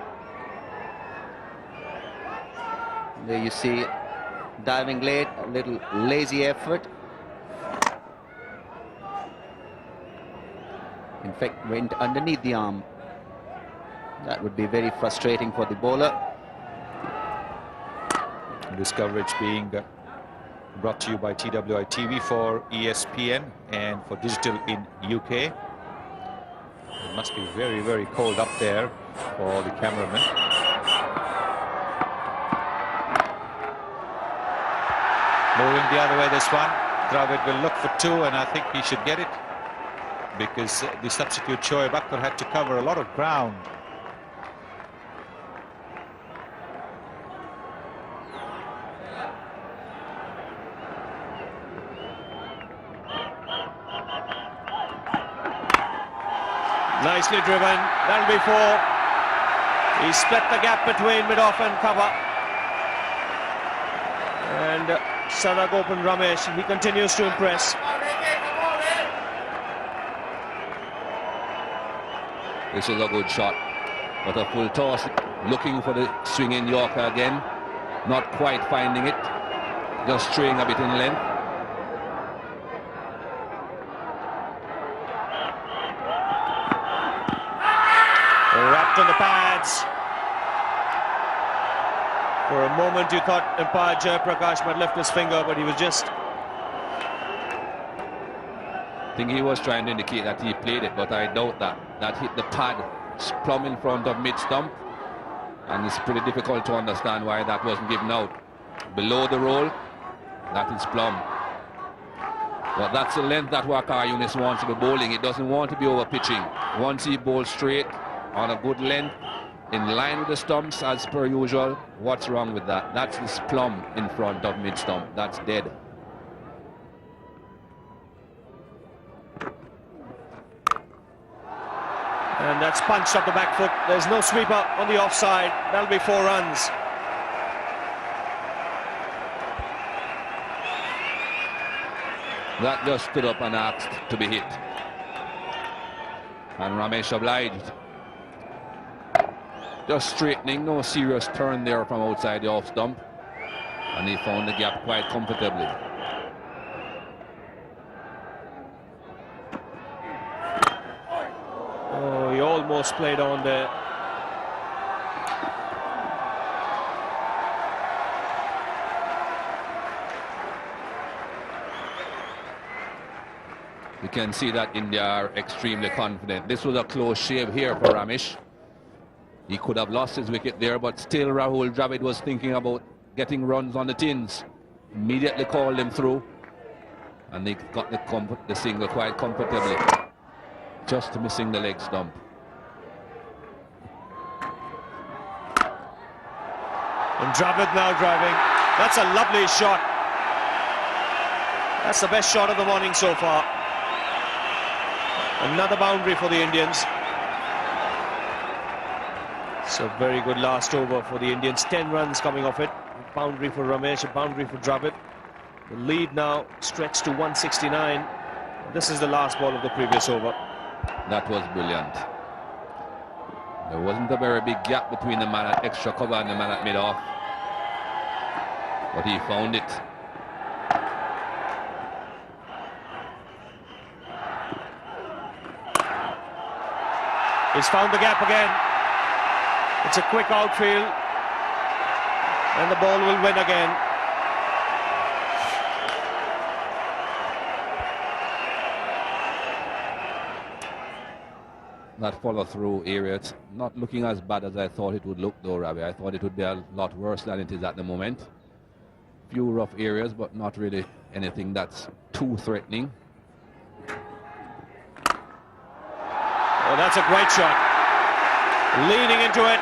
There you see diving late, a little lazy effort. In fact, went underneath the arm. That would be very frustrating for the bowler. This coverage being brought to you by TWI TV for ESPN and for digital in UK. It must be very, very cold up there for the cameraman. Moving the other way, this one. Dravid will look for two, and I think he should get it, because the substitute Shoaib Akhtar had to cover a lot of ground. Nicely driven. That'll be four. He split the gap between mid-off and cover. And Sadagopan Ramesh, he continues to impress. This is a good shot, but a full toss, looking for the swinging Yorker again, not quite finding it, just straying a bit in length. Wrapped on the pads. For a moment you thought umpire Jayaprakash might lift his finger, but he was just... I think he was trying to indicate that he played it, but I doubt that. That hit the pad plumb in front of mid-stump, and it's pretty difficult to understand why that wasn't given out. Below the roll, that is plumb. But that's the length that Waqar Younis wants to be bowling. It doesn't want to be over pitching. Once he bowls straight on a good length, in line with the stumps as per usual, what's wrong with that? That's this plumb in front of mid-stump. That's dead. And that's punched up the back foot. There's no sweeper on the offside. That'll be 4 runs. That just stood up and asked to be hit. And Ramesh obliged. Just straightening, no serious turn there from outside the off stump. And he found the gap quite comfortably. Oh, he almost played on there. You can see that India are extremely confident. This was a close shave here for Ramesh. He could have lost his wicket there, but still Rahul Dravid was thinking about getting runs on the tins. Immediately called him through, and they got the single quite comfortably. Just missing the leg stump. And Dravid now driving. That's a lovely shot. That's the best shot of the morning so far. Another boundary for the Indians. So very good last over for the Indians. 10 runs coming off it. A boundary for Ramesh, a boundary for Dravid. The lead now stretched to 169. This is the last ball of the previous over. That was brilliant. There wasn't a very big gap between the man at extra cover and the man at mid-off, but he found it. He's found the gap again. It's a quick outfield, and the ball will win again. That follow-through area, it's not looking as bad as I thought it would look though, Ravi. I thought it would be a lot worse than it is at the moment. Few rough areas, but not really anything that's too threatening. Oh, that's a great shot. Leaning into it,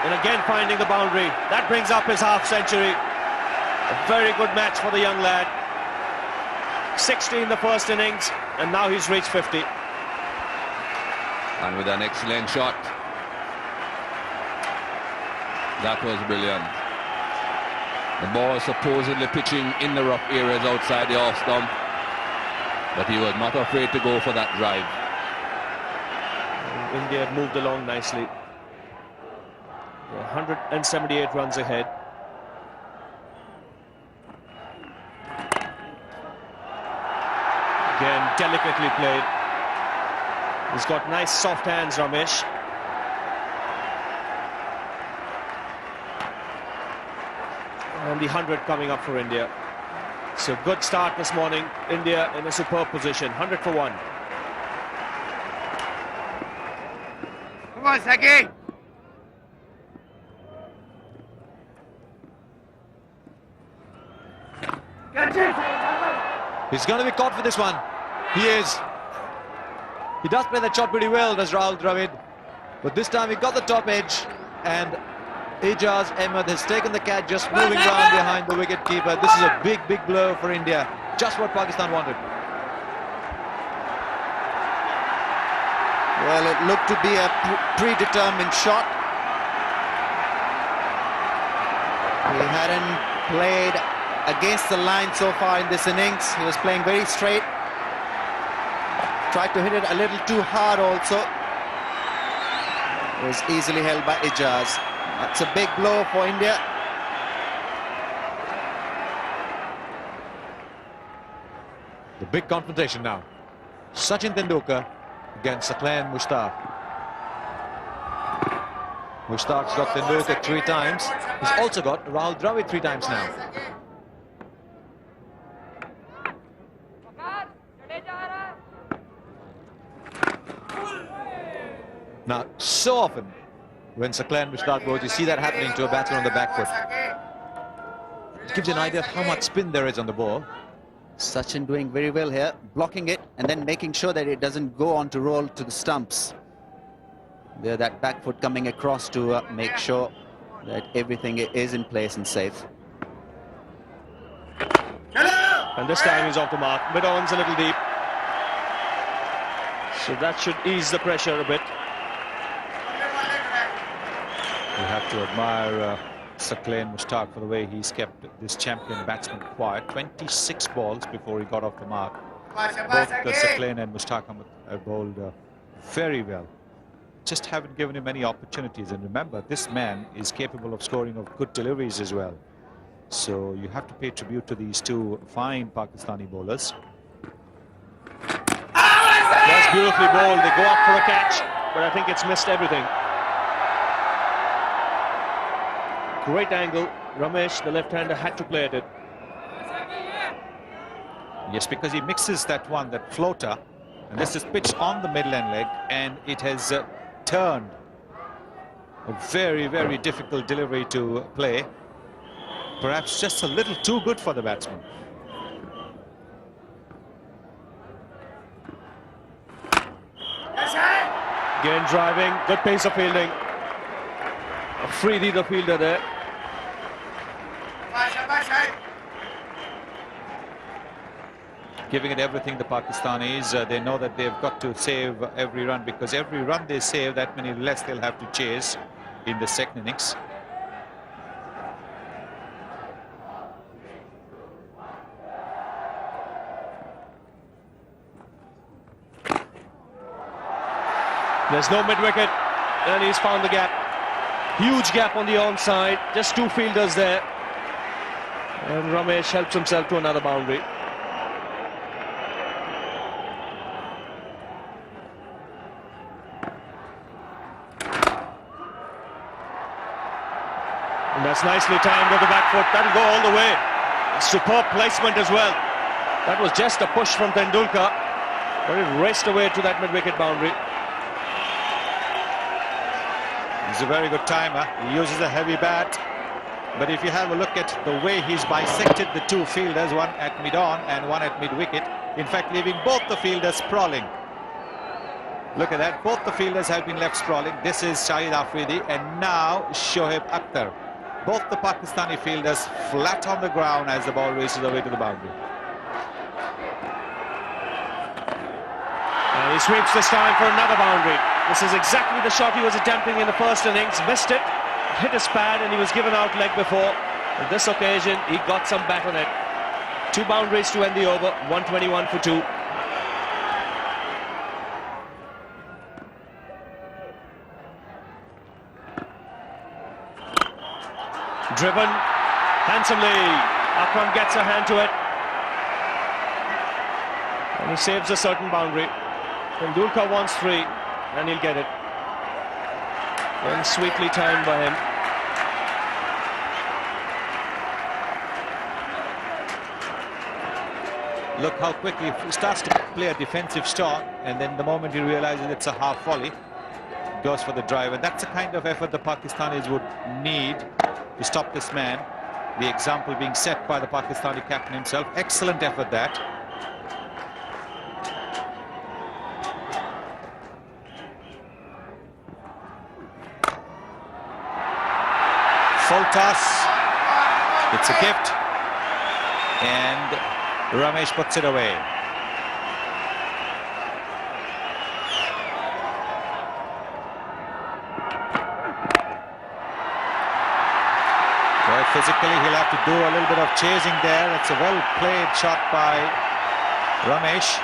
and again finding the boundary. That brings up his half-century. A very good match for the young lad. 60 in the first innings, and now he's reached 50. And with an excellent shot. That was brilliant. The ball supposedly pitching in the rough areas outside the off stump, but he was not afraid to go for that drive. India have moved along nicely. They're 178 runs ahead. Again, delicately played. He's got nice soft hands, Ramesh. And the 100 coming up for India. So good start this morning. India in a superb position. 100 for 1. Come on, Saki. He's going to be caught for this one. He is. He does play that shot pretty well, does Rahul Dravid. But this time he got the top edge, and Ijaz Ahmed has taken the catch, just moving around behind the wicket keeper. This is a big, big blow for India. Just what Pakistan wanted. Well, it looked to be a predetermined shot. He hadn't played against the line so far in this innings. He was playing very straight. Tried to hit it a little too hard also. It was easily held by Ijaz. That's a big blow for India. The big confrontation now. Sachin Tendulkar against Saqlain Mushtaq. Mushtaq's got Tendulkar 3 times. He's also got Rahul Dravid 3 times now. Now, so often when Saqlain Mushtaq goes, you see that happening to a batsman on the back foot. It gives you an idea of how much spin there is on the ball. Sachin doing very well here, blocking it and then making sure that it doesn't go on to roll to the stumps. There, that back foot coming across to make sure that everything is in place and safe. And this time he's off the mark. Mid-on's a little deep. So that should ease the pressure a bit. You have to admire Saqlain Mushtaq for the way he's kept this champion batsman quiet. 26 balls before he got off the mark. Both Saqlain and Mushtaq have bowled very well. Just haven't given him any opportunities. And remember, this man is capable of scoring of good deliveries as well. So you have to pay tribute to these two fine Pakistani bowlers. That's beautifully bowled. They go up for a catch, but I think it's missed everything. Great angle. Ramesh, the left-hander, had to play at it. Yes, because he mixes that one, that floater, and this is pitched on the middle-end leg, and it has turned. A very, very difficult delivery to play. Perhaps just a little too good for the batsman. Again driving, good pace of fielding. Afridi, the fielder there. giving it everything, the Pakistanis. They know that they've got to save every run, because every run they save, that many less they'll have to chase in the second innings. There's no mid-wicket, and he's found the gap. Huge gap on the onside, just two fielders there. And Ramesh helps himself to another boundary. And that's nicely timed with the back foot. That'll go all the way. Superb placement as well. That was just a push from Tendulkar, but it raced away to that mid-wicket boundary. He's a very good timer. He uses a heavy bat. But if you have a look at the way he's bisected the two fielders, one at mid-on and one at mid-wicket, in fact leaving both the fielders sprawling. Look at that, both the fielders have been left sprawling. This is Shahid Afridi and now Shoaib Akhtar. Both the Pakistani fielders flat on the ground as the ball races away to the boundary. And he sweeps this time for another boundary. This is exactly the shot he was attempting in the first innings. Missed it, hit his pad, and he was given out leg before. On this occasion, he got some bat on it. 2 boundaries to end the over, 121 for 2. Driven handsomely. Akram gets a hand to it. And he saves a certain boundary. Tendulkar wants 3, and he'll get it. And sweetly timed by him. Look how quickly he starts to play a defensive start, and then the moment he realizes it's a half volley, goes for the drive. And that's the kind of effort the Pakistanis would need to stop this man. The example being set by the Pakistani captain himself. Excellent effort that. Full toss. It's a gift. And Ramesh puts it away. Well, physically he'll have to do a little bit of chasing there. It's a well played shot by Ramesh.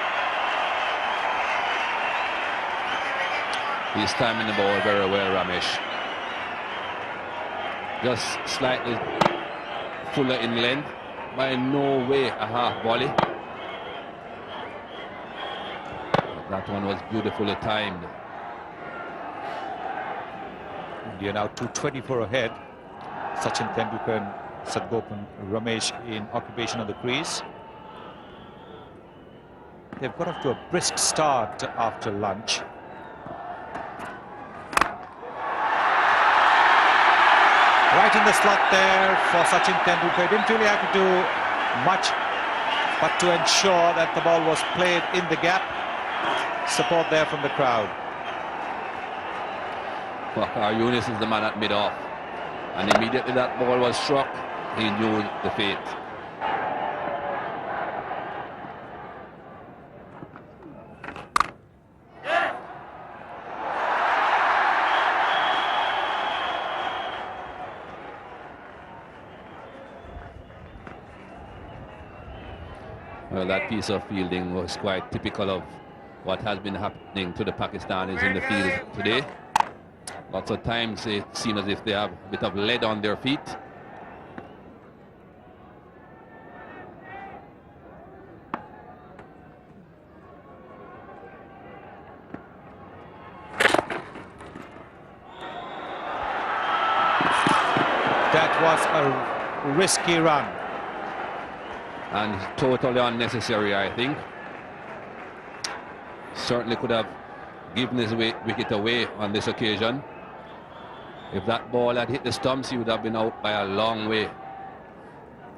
He's timing the ball very well, Ramesh. Just slightly fuller in length, by no way a half volley. That one was beautifully timed. India now 224 ahead. Sachin Tendulkar and Sadgopan Ramesh in occupation of the crease. They've got off to a brisk start after lunch. Right in the slot there for Sachin Tendulkar. He didn't really have to do much, but to ensure that the ball was played in the gap. Support there from the crowd. Waqar Younis is the man at mid-off, and immediately that ball was struck, he knew the fate. Well, that piece of fielding was quite typical of what has been happening to the Pakistanis in the field today. Lots of times it seems as if they have a bit of lead on their feet. That was a risky run. And totally unnecessary, I think. Certainly could have given his wicket away on this occasion. If that ball had hit the stumps, he would have been out by a long way.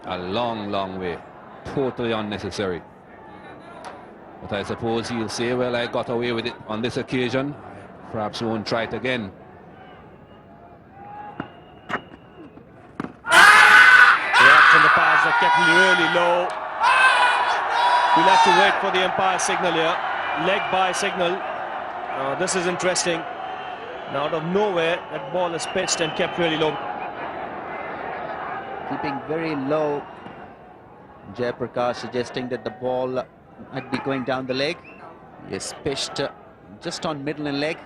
A long, long way. Totally unnecessary. But I suppose he'll say, well, I got away with it on this occasion. Perhaps won't try it again. From the pads are kept really low. We'll have to wait for the umpire signal here. Leg by signal. This is interesting. Now out of nowhere, that ball is pitched and kept really low. Keeping very low. Jayaprakash suggesting that the ball might be going down the leg. Yes, pitched just on middle and leg.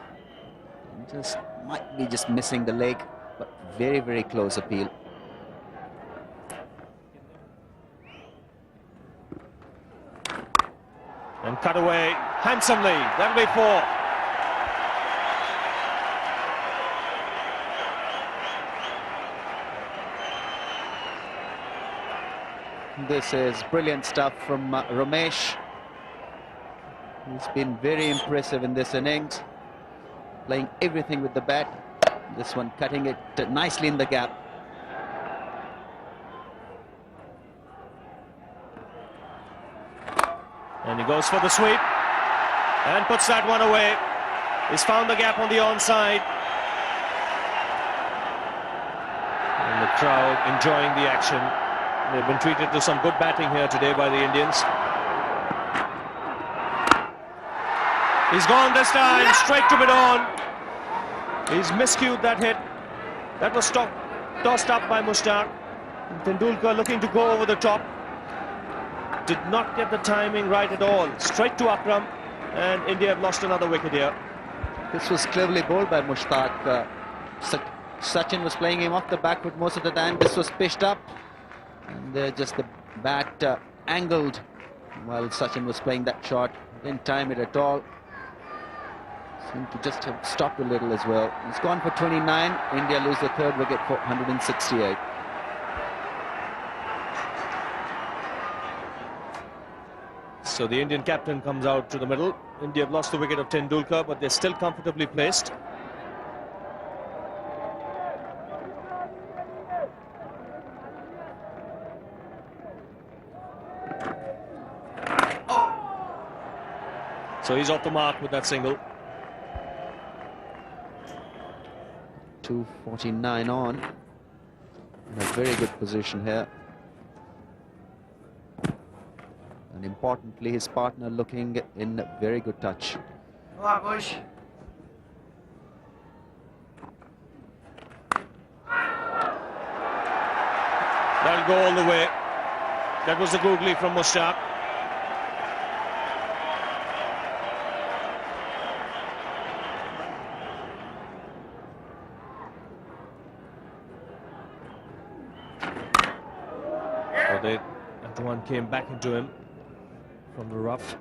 Just might be just missing the leg, but very, very close appeal. And cut away handsomely. That'll be 4. This is brilliant stuff from Ramesh. He's been very impressive in this innings, playing everything with the bat. This one cutting it nicely in the gap. And he goes for the sweep and puts that one away. He's found the gap on the onside. And the crowd enjoying the action. They've been treated to some good batting here today by the Indians. He's gone this time, straight to mid-on. He's miscued that hit. That was tossed up by Mushtaq. Tendulkar looking to go over the top. Did not get the timing right at all. Straight to Akram, and India have lost another wicket here. This was cleverly bowled by Mushtaq. Sachin was playing him off the back foot most of the time. This was pitched up, and just the bat angled while Sachin was playing that shot. Didn't time it at all. Seemed to just have stopped a little as well. He's gone for 29. India lose the third wicket for 168. So the Indian captain comes out to the middle. India have lost the wicket of Tendulkar, but they're still comfortably placed. So he's off the mark with that single. 249 on. In a very good position here. And importantly, his partner looking in very good touch. That'll go all the way. That was the googly from Mushtaq. That one came back into him from the rough.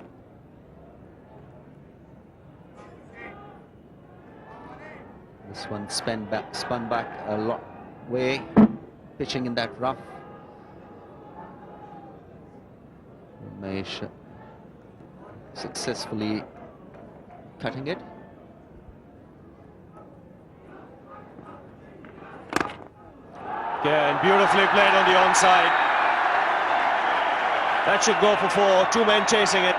This one spun back a lot way, pitching in that rough. Ramesh successfully cutting it. Again, beautifully played on the onside. That should go for 4. 2 men chasing it.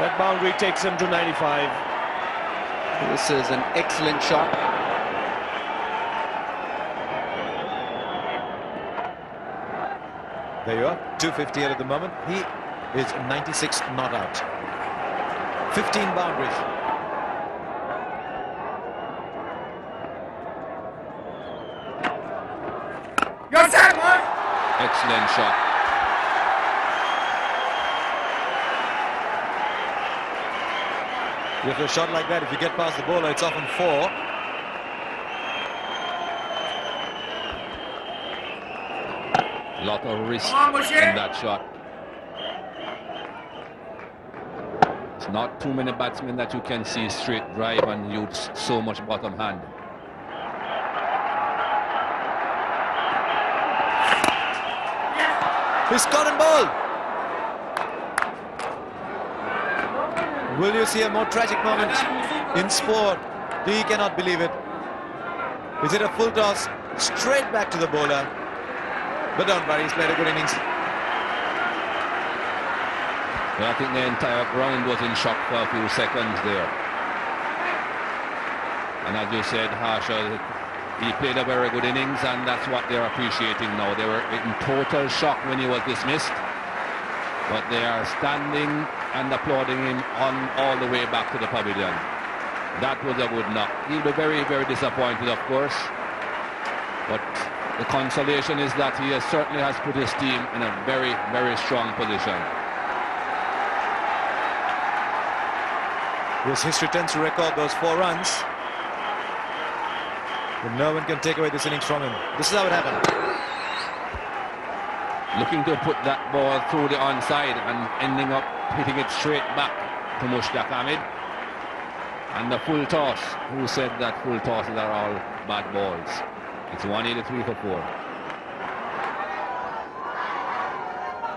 That boundary takes him to 95. This is an excellent shot. There you are, 258 at the moment. He is 96 not out. 15 boundaries. Excellent shot. With a shot like that, if you get past the bowler, it's often 4. Lot of risk in that shot. It's not too many batsmen that you can see straight drive and use so much bottom hand. He's gone and ball. Will you see a more tragic moment in sport? He cannot believe it. Is it a full toss straight back to the bowler? But don't worry, he's played a good innings. Well, I think the entire ground was in shock for a few seconds there. And as you said, Harsha, he played a very good innings, and that's what they're appreciating now. They were in total shock when he was dismissed. but they are standing and applauding him on all the way back to the pavilion. That was a good knock. He'll be very, very disappointed, of course, but the consolation is that he certainly has put his team in a very, very strong position. Yes, history tends to record those 4 runs. But no one can take away this innings from him. This is how it happened. Looking to put that ball through the onside and ending up hitting it straight back to Mushtaq Ahmed. And the full toss. Who said that full tosses are all bad balls? It's 183 for 4.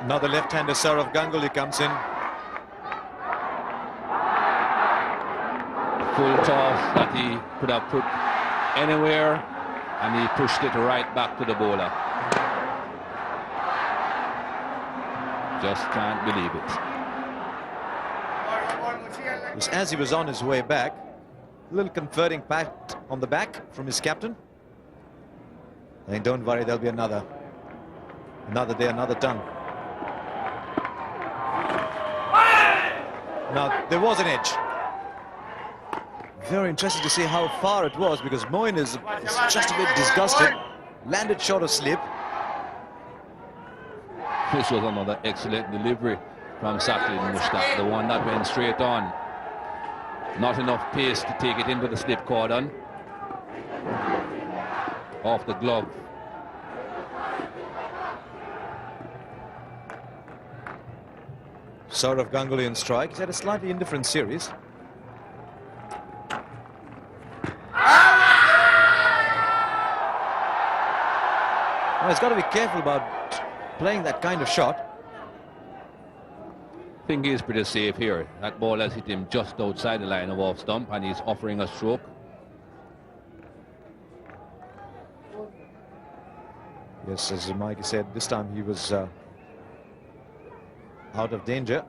Now the left-hander Sourav Ganguly comes in. Full toss that he could have put anywhere, and he pushed it right back to the bowler. Just can't believe it. Just as he was on his way back, a little converting pat on the back from his captain. And don't worry, there'll be another day, another ton. Now there was an edge. Very interested to see how far it was, because Moin is just a bit disgusted. Landed short of slip. This was another excellent delivery from Saqib Mushtaq, the one that went straight on. Not enough pace to take it into the slip cordon. Off the glove. Sourav Ganguly in strike. He's had a slightly indifferent series. Well, he's got to be careful about playing that kind of shot. I think he's pretty safe here. That ball has hit him just outside the line of off stump, and he's offering a stroke. Yes, as Mikey said, this time he was out of danger.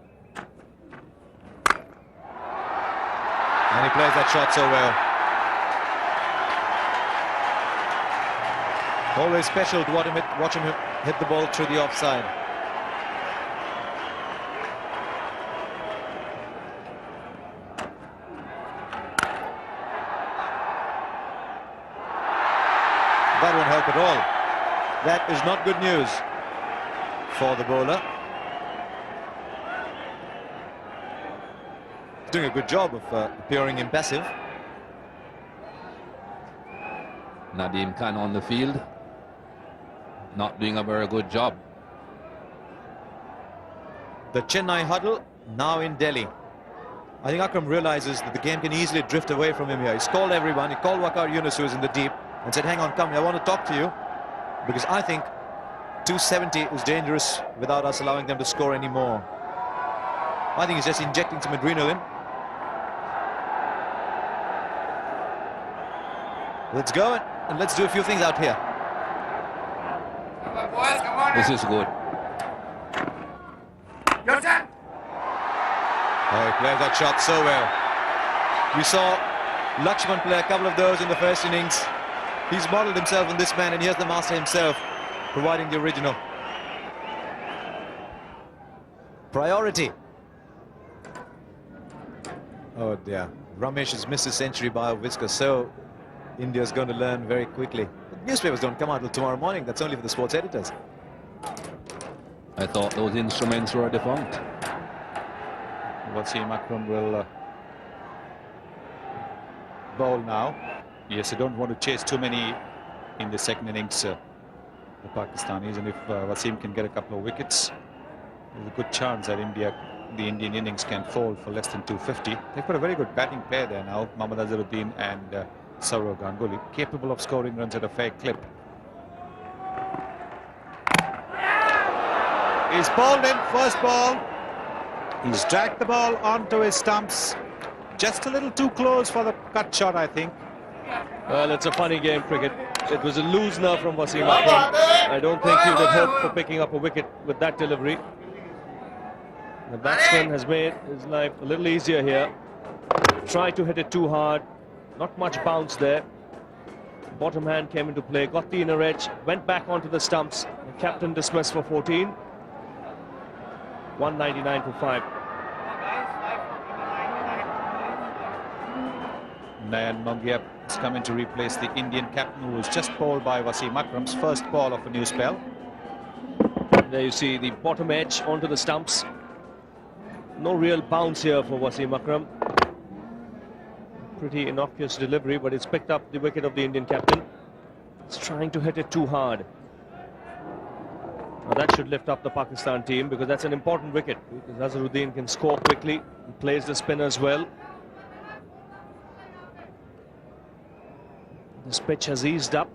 And he plays that shot so well. Always special to watch him hit the ball through the offside. That won't help at all. That is not good news for the bowler. He's doing a good job of appearing impassive. Nadeem Khan on the field, not doing a very good job. The Chennai huddle now in Delhi. I think Akram realizes that the game can easily drift away from him here. He's called everyone. He called Waqar Yunus, who is in the deep, and said, hang on, come, I want to talk to you, because I think 270 is dangerous without us allowing them to score any more. I think he's just injecting some adrenaline. Let's go and let's do a few things out here. This is good. Oh, he played that shot so well. We saw Lakshman play a couple of those in the first innings. He's modelled himself on this man, and here's the master himself providing the original. Priority. Oh dear. Ramesh has missed his century by a whisker, so India's going to learn very quickly. The newspapers don't come out till tomorrow morning. That's only for the sports editors. I thought those instruments were defunct. Wasim Akram will bowl now. Yes, they don't want to chase too many in the second innings, the Pakistanis, and if Wasim can get a couple of wickets, there's a good chance that the Indian innings can fall for less than 250. They've got a very good batting pair there now, Mohammad Azharuddin and Sourav Ganguly, capable of scoring runs at a fair clip. He's bowled in, first ball. He's dragged the ball onto his stumps. Just a little too close for the cut shot, I think. Well, it's a funny game, cricket. It was a loosener from Wasim Akram. I don't think he would have hoped for picking up a wicket with that delivery. The batsman has made his life a little easier here. Tried to hit it too hard. Not much bounce there. Bottom hand came into play, got the inner edge, went back onto the stumps. The captain dismissed for 14. 199 for 5. Nayan Mongia has come in to replace the Indian captain, who was just bowled by Wasim Akram's first ball of a new spell. There you see the bottom edge onto the stumps. No real bounce here for Wasim Akram. Pretty innocuous delivery, but it's picked up the wicket of the Indian captain. It's trying to hit it too hard. Now that should lift up the Pakistan team, because that's an important wicket, because Azharuddin can score quickly. He plays the spinners well. This pitch has eased up.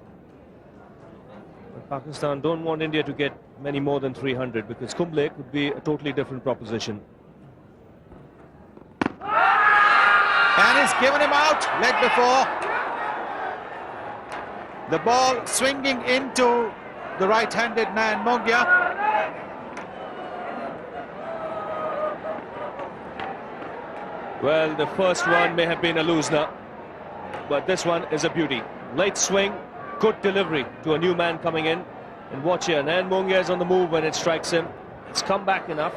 But Pakistan don't want India to get many more than 300, because Kumble could be a totally different proposition. And he's given him out, leg before. The ball swinging into the right-handed Nayan Mongia. Well, the first one may have been a loosener, but this one is a beauty. Late swing, good delivery to a new man coming in. And watch here, Nayan Mongia is on the move when it strikes him. It's come back enough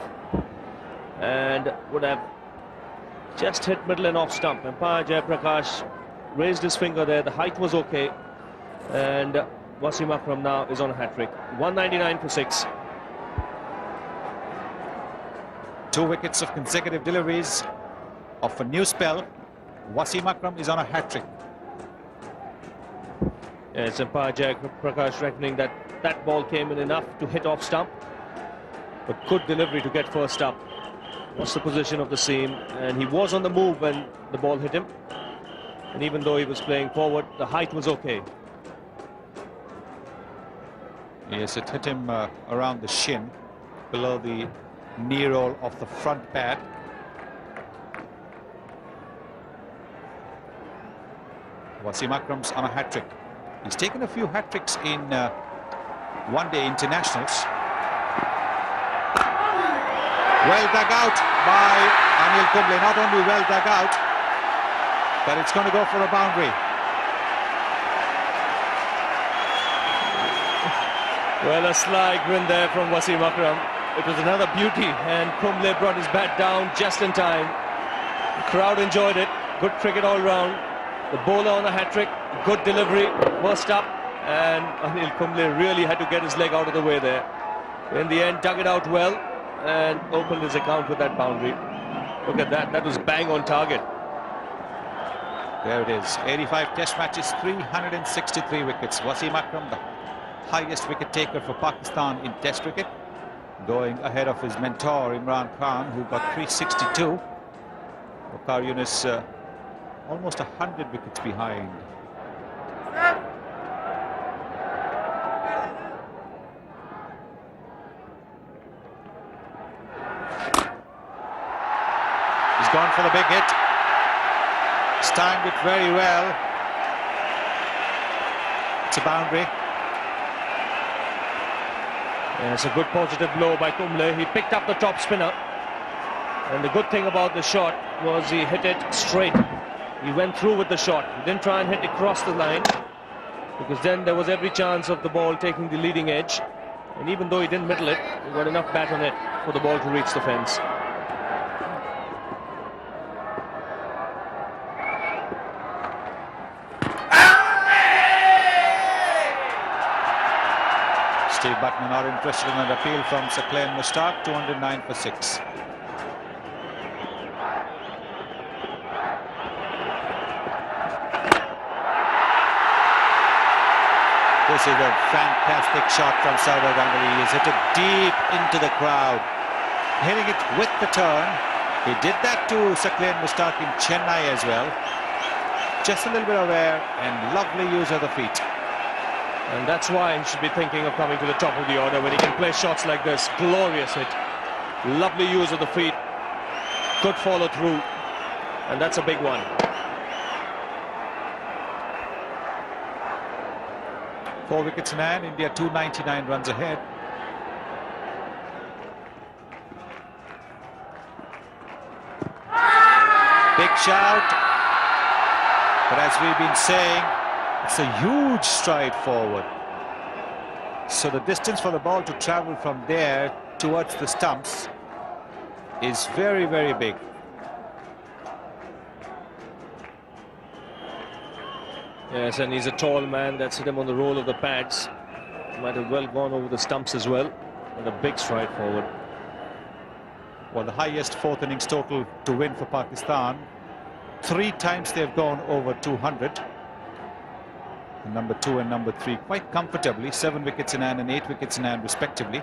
and would have just hit middle and off stump. Umpire Jayaprakash raised his finger there. The height was okay. And Wasim Akram now is on a hat-trick. 199 for 6. 2 wickets of consecutive deliveries of a new spell. Wasim Akram is on a hat-trick. Yes, Umpire Jayaprakash reckoning that that ball came in enough to hit off stump. But good delivery to get first up. What's the position of the seam? And he was on the move when the ball hit him. And even though he was playing forward, the height was okay. Yes, it hit him around the shin, below the knee roll of the front pad. Wasim Akram's on a hat-trick. He's taken a few hat-tricks in one-day internationals. Well dug out by Anil Kumble. Not only well dug out, but it's going to go for a boundary. Well, a sly grin there from Wasim Akram. It was another beauty, and Kumble brought his bat down just in time. The crowd enjoyed it. Good cricket all round. The bowler on a hat-trick, good delivery, first up, and Anil Kumble really had to get his leg out of the way there. In the end, dug it out well and opened his account with that boundary. Look at that, that was bang on target. There it is, 85 test matches, 363 wickets. Wasim Akram, the highest wicket taker for Pakistan in test cricket, going ahead of his mentor Imran Khan, who got 362. Waqar Younis almost 100 wickets behind. He's gone for the big hit. He's timed it very well. It's a boundary. Yeah, it's a good positive blow by Kumble. He picked up the top spinner. And the good thing about the shot was he hit it straight. He went through with the shot. He didn't try and hit it across the line, because then there was every chance of the ball taking the leading edge. And even though he didn't middle it, he got enough bat on it for the ball to reach the fence. Steve Butman not interested in an appeal from Saqlain Mushtaq. 209 for 6. This is a fantastic shot from Sardar Ganguly. He's hit it deep into the crowd, hitting it with the turn. He did that to Saqlain Mushtaq in Chennai as well. Just a little bit of air and lovely use of the feet. And that's why he should be thinking of coming to the top of the order when he can play shots like this. Glorious hit. Lovely use of the feet. Good follow through. And that's a big one. Four wickets in hand, India 299 runs ahead. Big shout. But as we've been saying, it's a huge stride forward. So the distance for the ball to travel from there towards the stumps is very, very big. Yes, and he's a tall man. That's hit him on the roll of the pads. Might have well gone over the stumps as well. And a big stride forward. Well, the highest fourth innings total to win for Pakistan. 3 times they've gone over 200. And number 2 and number 3 quite comfortably. 7 wickets in hand and 8 wickets in hand respectively.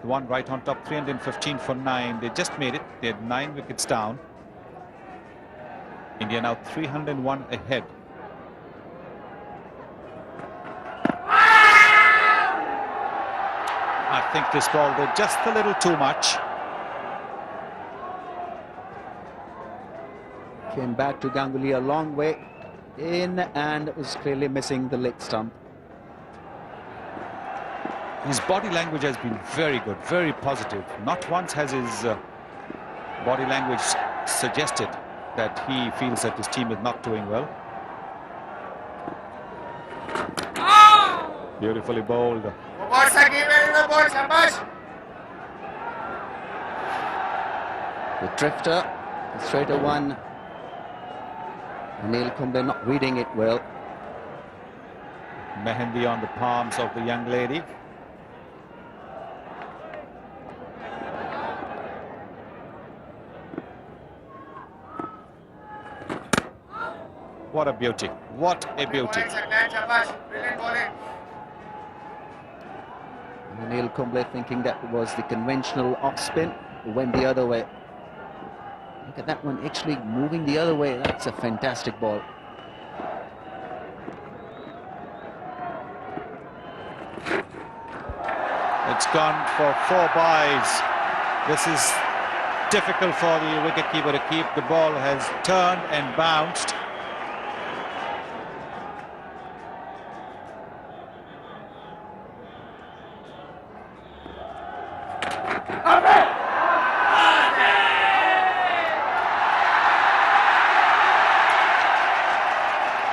The one right on top, 315 for 9. They just made it. They had 9 wickets down. India now 301 ahead. I think this ball did just a little too much. Came back to Ganguly a long way in and was clearly missing the leg stump. His body language has been very good, very positive. Not once has his body language suggested that he feels that his team is not doing well. Beautifully bowled. The drifter, the straighter one. Anil Kumble not reading it well. Mehendi on the palms of the young lady. What a beauty. What a beauty. Anil Kumble thinking that was the conventional off spin, went the other way. Look at that one actually moving the other way. That's a fantastic ball. It's gone for 4 byes. This is difficult for the wicketkeeper to keep. The ball has turned and bounced.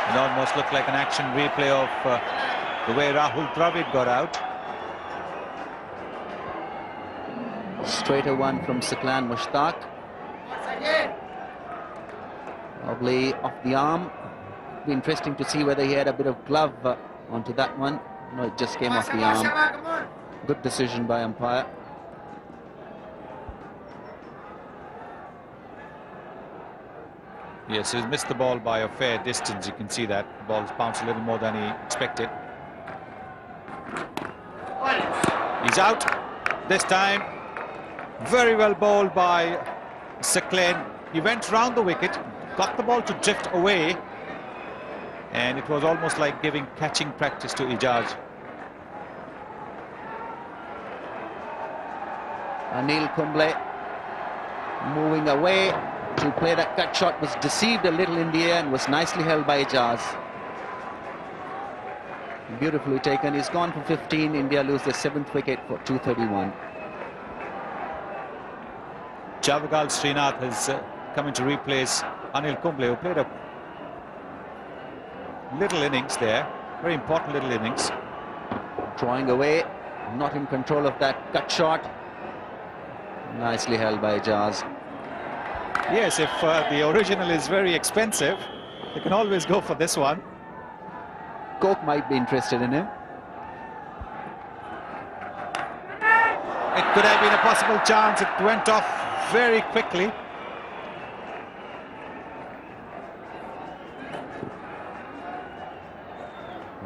It almost looked like an action replay of the way Rahul Dravid got out. Straighter one from Saqlain Mushtaq. Probably off the arm. Be interesting to see whether he had a bit of glove onto that one. No, it just came off the arm. Good decision by umpire. Yes, he's missed the ball by a fair distance. You can see that the ball's bounced a little more than he expected. He's out this time. Very well bowled by Saqlain. He went round the wicket, got the ball to drift away, and it was almost like giving catching practice to Ijaz. Anil Kumble moving away to play that cut shot, was deceived a little in the air and was nicely held by Ijaz. Beautifully taken. He's gone for 15. India lose their 7th wicket for 231. Javagal Srinath has come in to replace Anil Kumble, who played a little innings there, very important little innings. Drawing away, not in control of that cut shot. Nicely held by Ijaz. Yes, if the original is very expensive, they can always go for this one. Coke might be interested in him. It could have been a possible chance. It went off very quickly.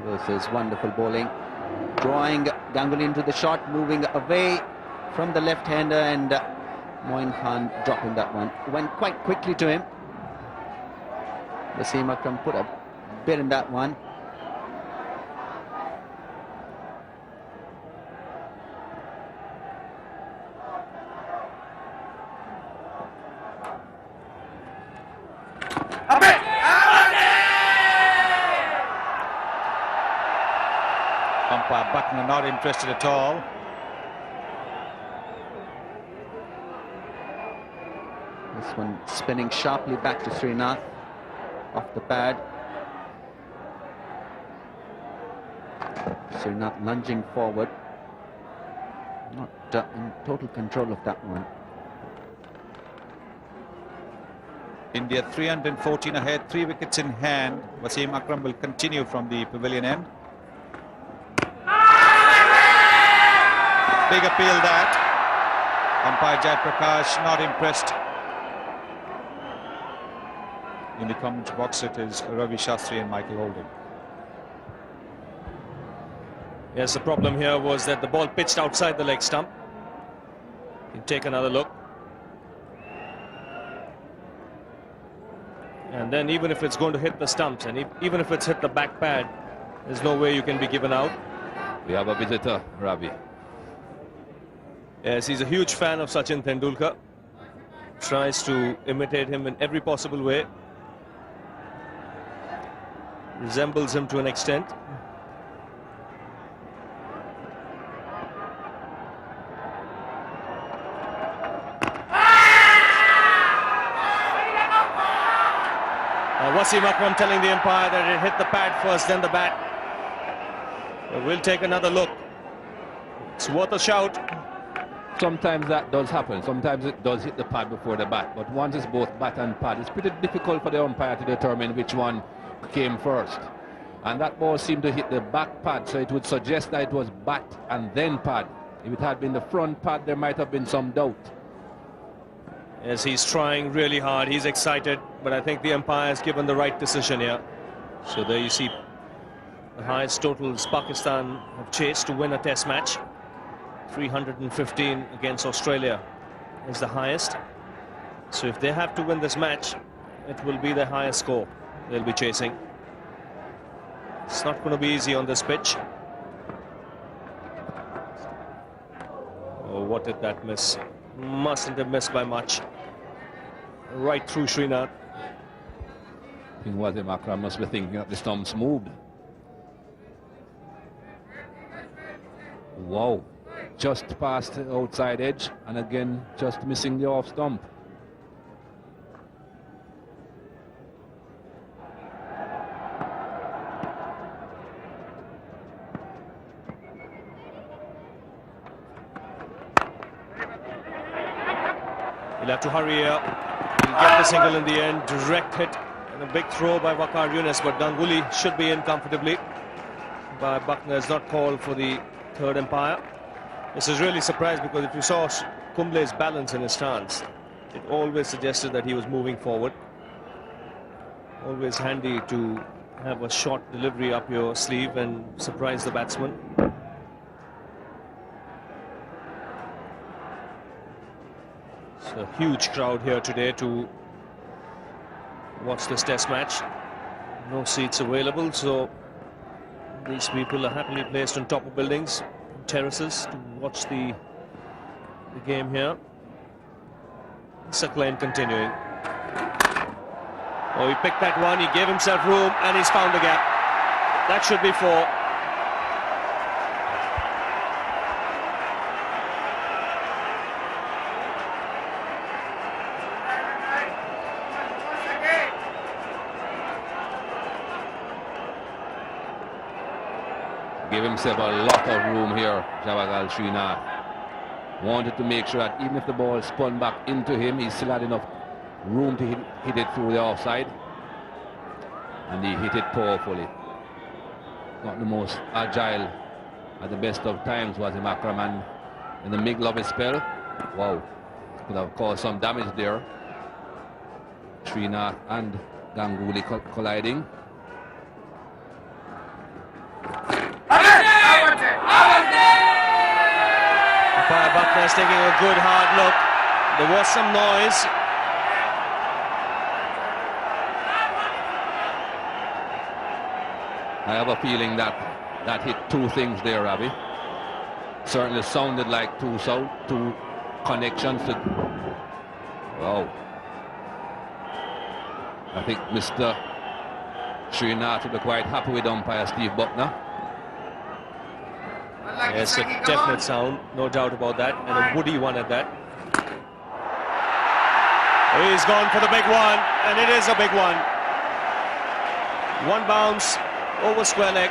This is wonderful bowling. Drawing Ganguly into the shot, moving away from the left-hander, and Moin Khan dropping that one. Went quite quickly to him. Wasim Akram put a bit in that one. Umpire Buckner not interested at all. This one spinning sharply back to Srinath off the pad. Srinath lunging forward. Not in total control of that one. India 314 ahead, 3 wickets in hand. Wasim Akram will continue from the pavilion end. Big appeal that. Umpire Jai Prakash not impressed. In the commentary box it is Ravi Shastri and Michael Holding. Yes, the problem here was that the ball pitched outside the leg stump. You take another look. And then even if it's going to hit the stumps and even if it's hit the back pad, there's no way you can be given out. We have a visitor, Ravi. Yes, he's a huge fan of Sachin Tendulkar. Tries to imitate him in every possible way. Resembles him to an extent. Wasim Akram telling the umpire that it hit the pad first, then the bat. We'll take another look. It's worth a shout. Sometimes that does happen. Sometimes it does hit the pad before the bat. But once it's both bat and pad, it's pretty difficult for the umpire to determine which one came first. And that ball seemed to hit the back pad, so it would suggest that it was bat and then pad. If it had been the front pad, there might have been some doubt. Yes, he's trying really hard. He's excited, but I think the umpire has given the right decision here. So there you see the highest totals Pakistan have chased to win a test match. 315 against Australia is the highest. So if they have to win this match, it will be the highest score they'll be chasing. It's not going to be easy on this pitch. Oh, what did that miss? Mustn't have missed by much. Right through Srinath. I think Wasim Akram must be thinking that the stumps moved. Wow. Just past the outside edge, and again just missing the off stump. He'll have to hurry here. He'll get the single in the end. Direct hit and a big throw by Waqar Younis, but Ganguly should be in comfortably. But Buckner has not called for the third umpire. This is really surprised because if you saw Kumble's balance in his stance, it always suggested that he was moving forward. Always handy to have a short delivery up your sleeve and surprise the batsman. It's a huge crowd here today to watch this test match. No seats available, so these people are happily placed on top of buildings, terraces, to watch the game here. Sakleen continuing. Oh, he picked that one, he gave himself room, and he's found the gap. That should be 4. Gave himself a lot of room here, Javagal Srinath. Wanted to make sure that even if the ball spun back into him, he still had enough room to hit it through the offside. And he hit it powerfully. Not the most agile at the best of times was Wasim Akram, and in the middle of his spell, wow, could have caused some damage there. Srinath and Ganguly colliding. Umpire Buckner is taking a good hard look. There was some noise. I have a feeling that hit 2 things there, Ravi. Certainly sounded like two connections. Wow. I think Mr. Srinath will be quite happy with umpire Steve Buckner. Yes, a definite sound, no doubt about that, and a woody one at that. He's gone for the big one, and it is a big one. One bounce over square leg.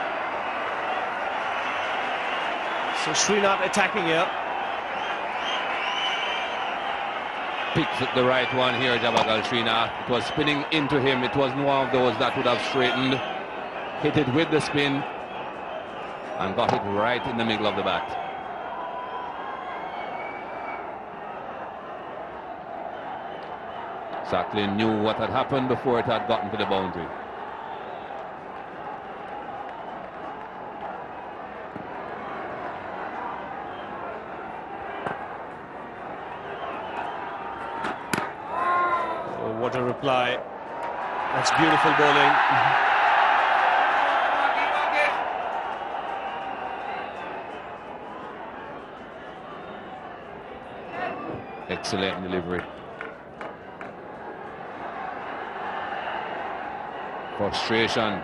So Srinath attacking here. picked the right one here, Jabagal Srinath. It was spinning into him. It was one of those that would have straightened, hit it with the spin, and got it right in the middle of the bat. Sacklin knew what had happened before it had gotten to the boundary. Oh, what a reply. That's beautiful bowling. Excellent delivery. Frustration.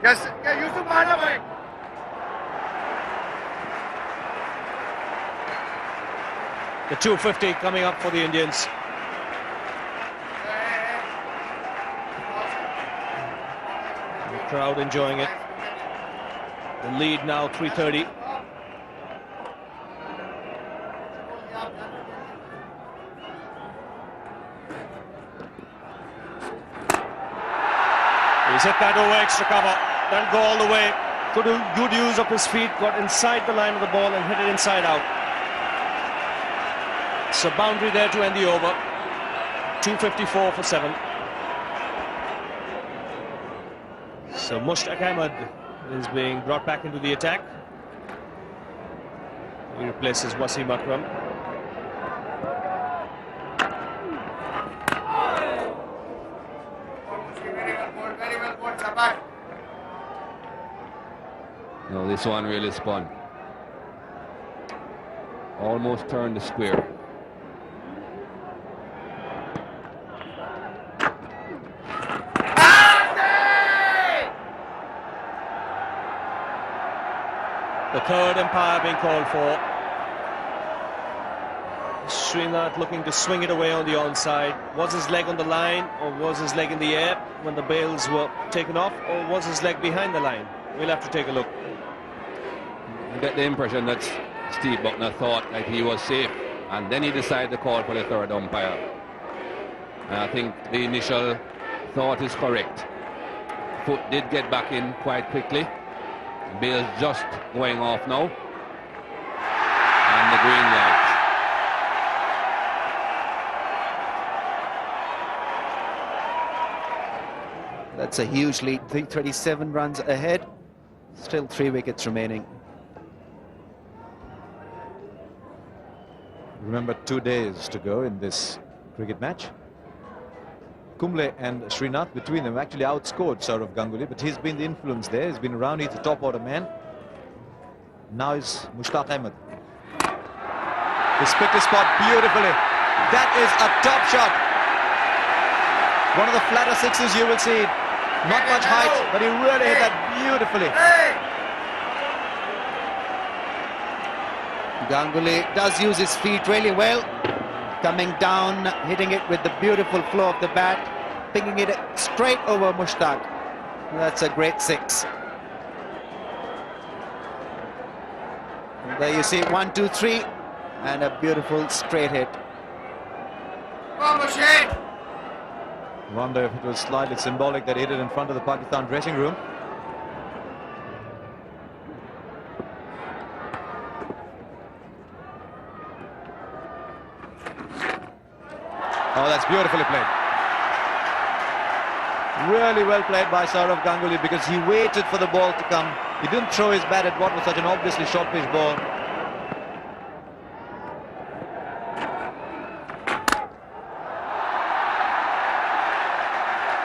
Yes, yeah, Yusuf Mahana bhai. The 250 coming up for the Indians. The crowd enjoying it. The lead now 330. He's hit that over extra cover. That'll go all the way. Good use of his feet. Got inside the line of the ball and hit it inside out. So boundary there to end the over. 254 for 7. So Mushtaq Ahmed is being brought back into the attack. He replaces Wasim Akram. Very well put, Sabar. No, this one really spun. Almost turned the square. The third umpire being called for. Srinath looking to swing it away on the onside. Was his leg on the line, or was his leg in the air when the bails were taken off, or was his leg behind the line? We'll have to take a look. I get the impression that Steve Buckner thought that he was safe, and then he decided to call for the third umpire. And I think the initial thought is correct. Foot did get back in quite quickly. Bale's just going off now. And the green light. That's a huge lead. 37 runs ahead. Still 3 wickets remaining. Remember, 2 days to go in this cricket match. Kumble and Srinath, between them, actually outscored Sourav Ganguly, but he's been the influence there. He's been around. He's the top order man. Now is Mushtaq Ahmed. He's picked his spot beautifully. That is a top shot. One of the flatter sixes you will see. Not much height, but he really hit that beautifully. Ganguly does use his feet really well. Coming down, hitting it with the beautiful flow of the bat, picking it straight over Mushtaq. That's a great 6. And there you see 1, 2, 3, and a beautiful straight hit. Wonder if it was slightly symbolic that he hit it in front of the Pakistan dressing room. Oh, that's beautifully played. Really well played by Sourav Ganguly, because he waited for the ball to come. He didn't throw his bat at what was such an obviously short pitch ball.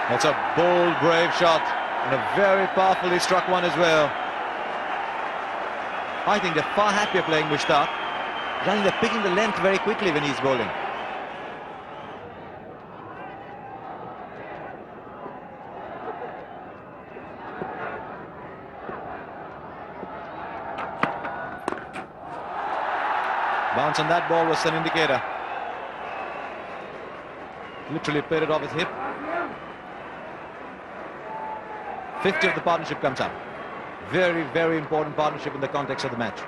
That's a bold, brave shot, and a very powerfully struck one as well. I think they're far happier playing Mushtaq. I think they're picking the length very quickly when he's bowling. Bounce on that ball was an indicator. Literally played it off his hip. 50 of the partnership comes up. Very, very important partnership in the context of the match.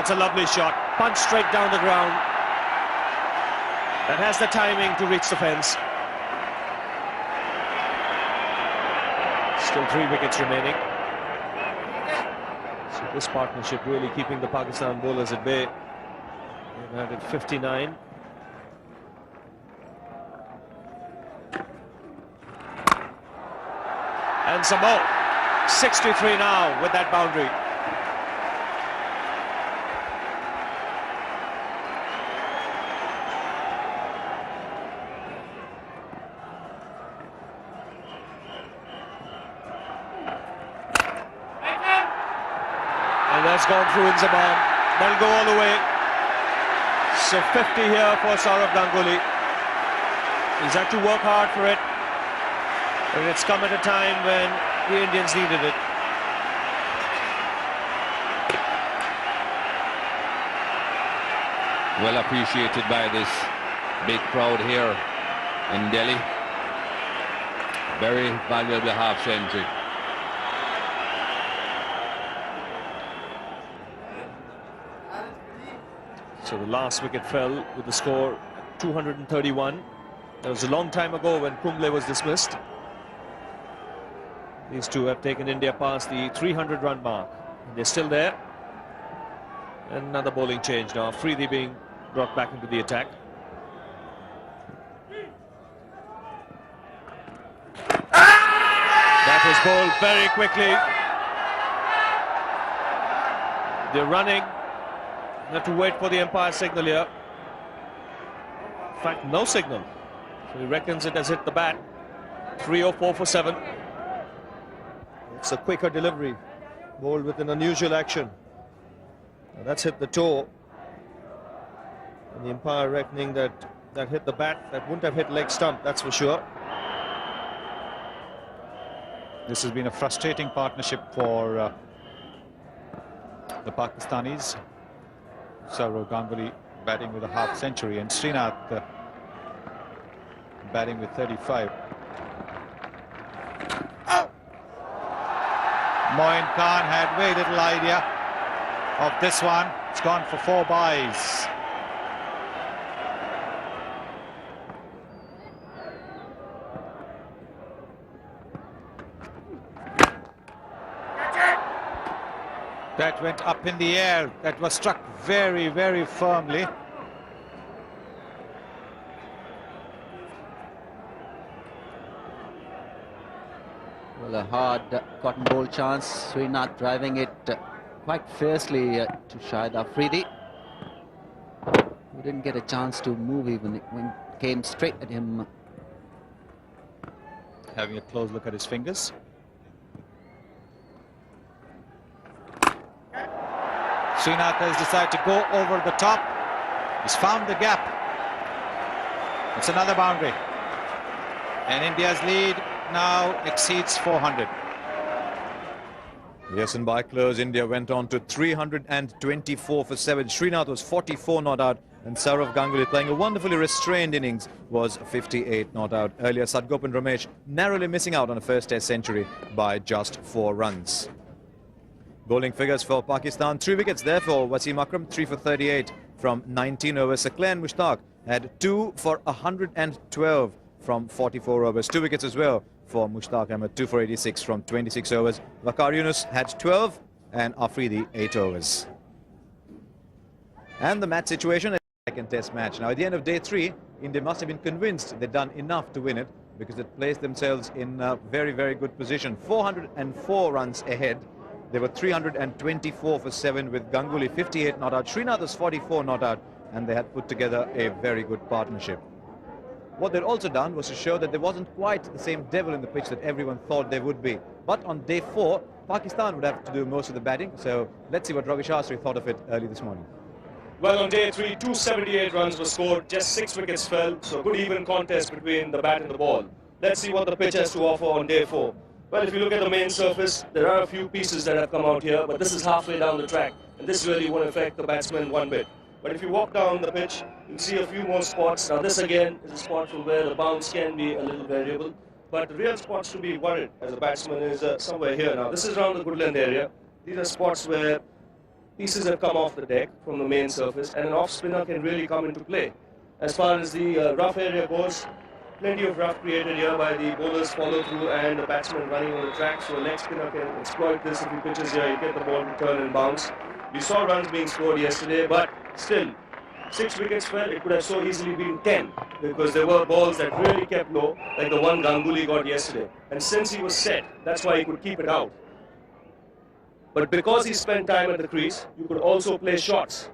That's a lovely shot. Punch straight down the ground. That has the timing to reach the fence. Still 3 wickets remaining. So this partnership really keeping the Pakistan bowlers at bay. They've had it 59. And some more. 63 now with that boundary. And that's gone through in Zaman. That'll go all the way. So 50 here for Sourav Ganguly. He's had to work hard for it. And it's come at a time when the Indians needed it. Well appreciated by this big crowd here in Delhi. Very valuable half century. So the last wicket fell with the score 231. That was a long time ago when Kumble was dismissed. These two have taken India past the 300-run mark. They're still there. And another bowling change now. Afridi being brought back into the attack. That was bowled very quickly. They're running. They have to wait for the umpire signal here. In fact, no signal. So he reckons it has hit the bat. 304 for 7. It's a quicker delivery, bowled with an unusual action. Now that's hit the toe. And the umpire reckoning that that hit the bat. That wouldn't have hit leg stump, that's for sure. This has been a frustrating partnership for the Pakistanis. Sourav Ganguly batting with a half century and Srinath batting with 35. Moin Khan had very little idea of this one. It's gone for 4 byes. That went up in the air. That was struck very, very firmly. Well, a hard cotton ball chance. Srinath driving it quite fiercely to Shahid Afridi, who didn't get a chance to move even when it came straight at him. Having a close look at his fingers. Srinath has decided to go over the top. He's found the gap. It's another boundary. And India's lead now exceeds 400. Yes, and by close, India went on to 324 for 7. Srinath was 44 not out, and Sourav Ganguly, playing a wonderfully restrained innings, was 58 not out. Earlier, Sadgopan Ramesh narrowly missing out on a first test century by just 4 runs. Bowling figures for Pakistan: 3 wickets there for Wasim Akram, 3 for 38 from 19 overs. Saqlain Mushtaq had 2 for 112 from 44 overs. 2 wickets as well for Mushtaq Ahmed, 2 for 86 from 26 overs. Waqar Yunus had 12 and Afridi 8 overs. And the match situation, a second test match. Now at the end of day 3, India must have been convinced they'd done enough to win it, because it placed themselves in a very, very good position. 404 runs ahead. They were 324 for 7 with Ganguly 58 not out. Srinath was 44 not out, and they had put together a very good partnership. What they'd also done was to show that there wasn't quite the same devil in the pitch that everyone thought there would be. But on day 4, Pakistan would have to do most of the batting. So let's see what Ravi Shastri thought of it early this morning. Well, on day 3, 278 runs were scored, just 6 wickets fell, so good even contest between the bat and the ball. Let's see what the pitch has to offer on day 4. Well, if you look at the main surface, there are a few pieces that have come out here, but this is halfway down the track, and this really won't affect the batsman one bit. But if you walk down the pitch, you'll see a few more spots. Now this again is a spot from where the bounce can be a little variable, but the real spots to be worried as a batsman is somewhere here. Now this is around the Goodland area. These are spots where pieces have come off the deck from the main surface, and an off spinner can really come into play. As far as the rough area goes, plenty of rough created here by the bowlers follow through and the batsman running on the track, so a leg spinner can exploit this. If he pitches here, you get the ball to turn and bounce. We saw runs being scored yesterday, but still, 6 wickets fell. It could have so easily been 10 because there were balls that really kept low, like the one Ganguly got yesterday. And since he was set, that's why he could keep it out. But because he spent time at the crease, you could also play shots,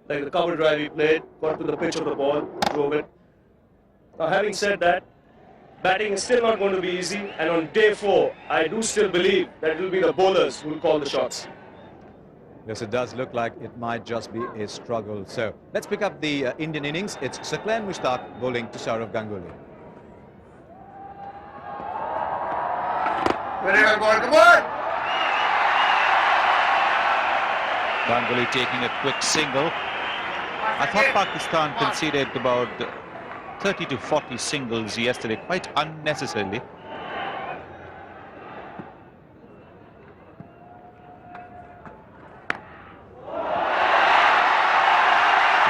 like the cover drive he played, got to the pitch of the ball, drove it. Now, having said that, batting is still not going to be easy, and on day 4, I do still believe that it will be the bowlers who will call the shots. Yes, it does look like it might just be a struggle. So let's pick up the Indian innings. It's Saqlain Mushtaq bowling to Sourav Ganguly. Very well, ball, come on! Ganguly taking a quick single. I thought Pakistan conceded about 30 to 40 singles yesterday, quite unnecessarily.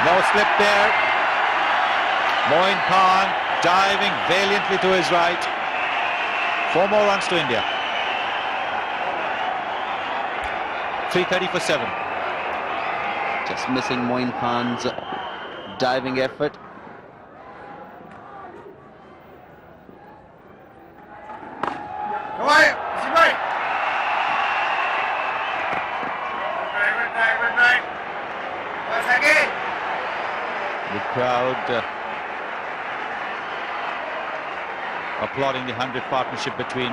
No slip there. Moin Khan diving valiantly to his right. 4 more runs to India. 330 for 7. Just missing Moin Khan's diving effort. Come on, is he right? Right. Once again. The crowd applauding the 100 partnership between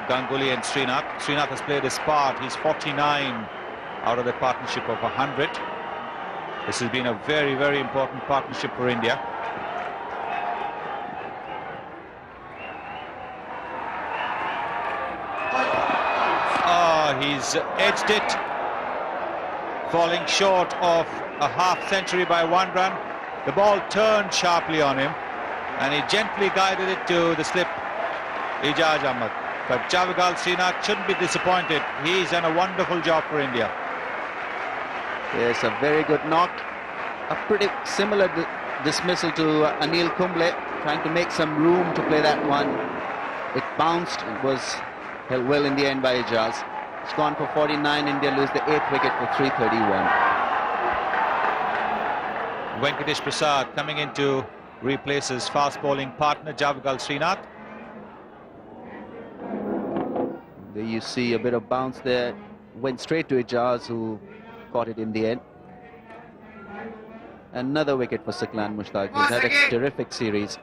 Ganguly and Srinath. Srinath has played his part. He's 49 out of the partnership of 100. This has been a very, very important partnership for India. He's edged it, falling short of a half century by 1 run. The ball turned sharply on him and he gently guided it to the slip Ijaz Ahmed. But Javagal Srinath shouldn't be disappointed. He's done a wonderful job for India. Yes, a very good knock. A pretty similar dismissal to Anil Kumble, trying to make some room to play that one. It bounced, it was held well in the end by Ijaz. It's gone for 49. India lose the 8th wicket for 331. Venkatesh Prasad coming in to replace his fast bowling partner Javagal Srinath. There you see a bit of bounce there. Went straight to Ijaz, who caught it in the end. Another wicket for Saqlain Mushtaq. He's had a terrific series.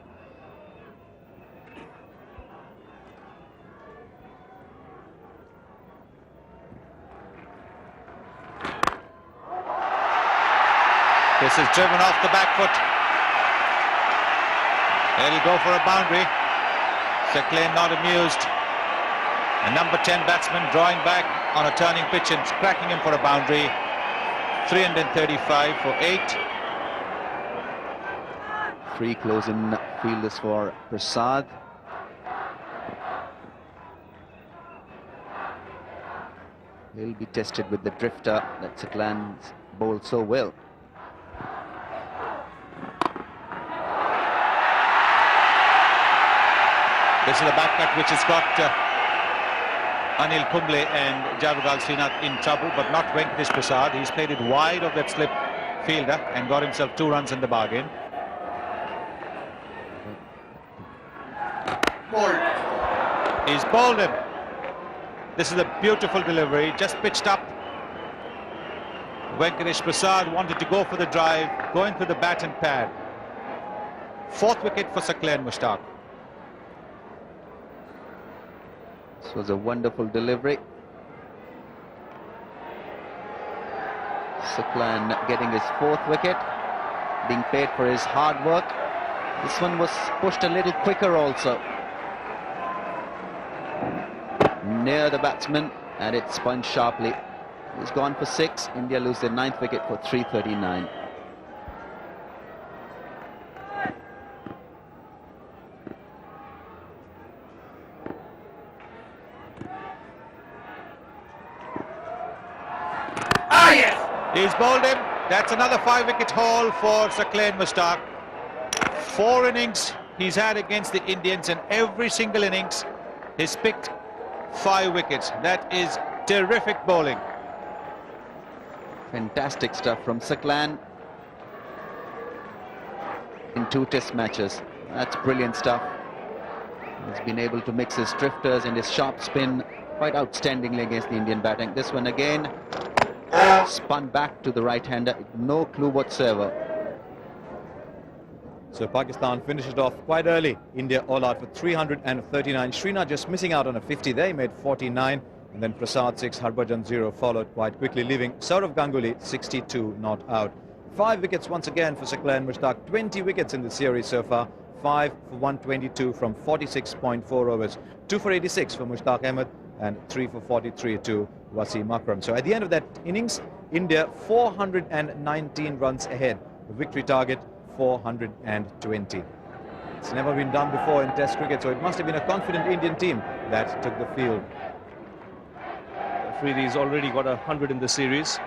This is driven off the back foot. He'll go for a boundary. Saqlain not amused. A number 10 batsman drawing back on a turning pitch and cracking him for a boundary. 335 for 8. Free close-in fielders for Prasad. He'll be tested with the drifter that Saqlain's bowled so well. This is a back cut which has got Anil Kumble and Javagal Srinath in trouble, but not Venkatesh Prasad. He's played it wide of that slip fielder and got himself 2 runs in the bargain. He's bowled him. This is a beautiful delivery, just pitched up. Venkatesh Prasad wanted to go for the drive, going for the bat and pad. 4th wicket for Saqlain Mushtaq. This was a wonderful delivery. Saqlain getting his 4th wicket, being paid for his hard work. This one was pushed a little quicker also. Near the batsman, and it spun sharply. He's gone for 6. India lose their 9th wicket for 339. He's bowled him. That's another 5-wicket haul for Saqlain Mushtaq. 4 innings he's had against the Indians, and every single innings he's picked 5 wickets. That is terrific bowling. Fantastic stuff from Saqlain in 2 test matches. That's brilliant stuff. He's been able to mix his drifters and his sharp spin quite outstandingly against the Indian batting. This one again spun back to the right-hander. No clue whatsoever. So Pakistan finished off quite early. India all out for 339. Srinath just missing out on a 50 there. He made 49. And then Prasad 6, Harbhajan 0 followed quite quickly, leaving Saurav Ganguly 62 not out. 5 wickets once again for Saqlain Mushtaq. 20 wickets in the series so far. 5 for 122 from 46.4 overs. 2 for 86 for Mushtaq Ahmed and 3 for 43 to Wasim Akram. So at the end of that innings, India 419 runs ahead. The victory target 420. It's never been done before in Test cricket, so it must have been a confident Indian team that took the field. Afridi's already got 100 in the series.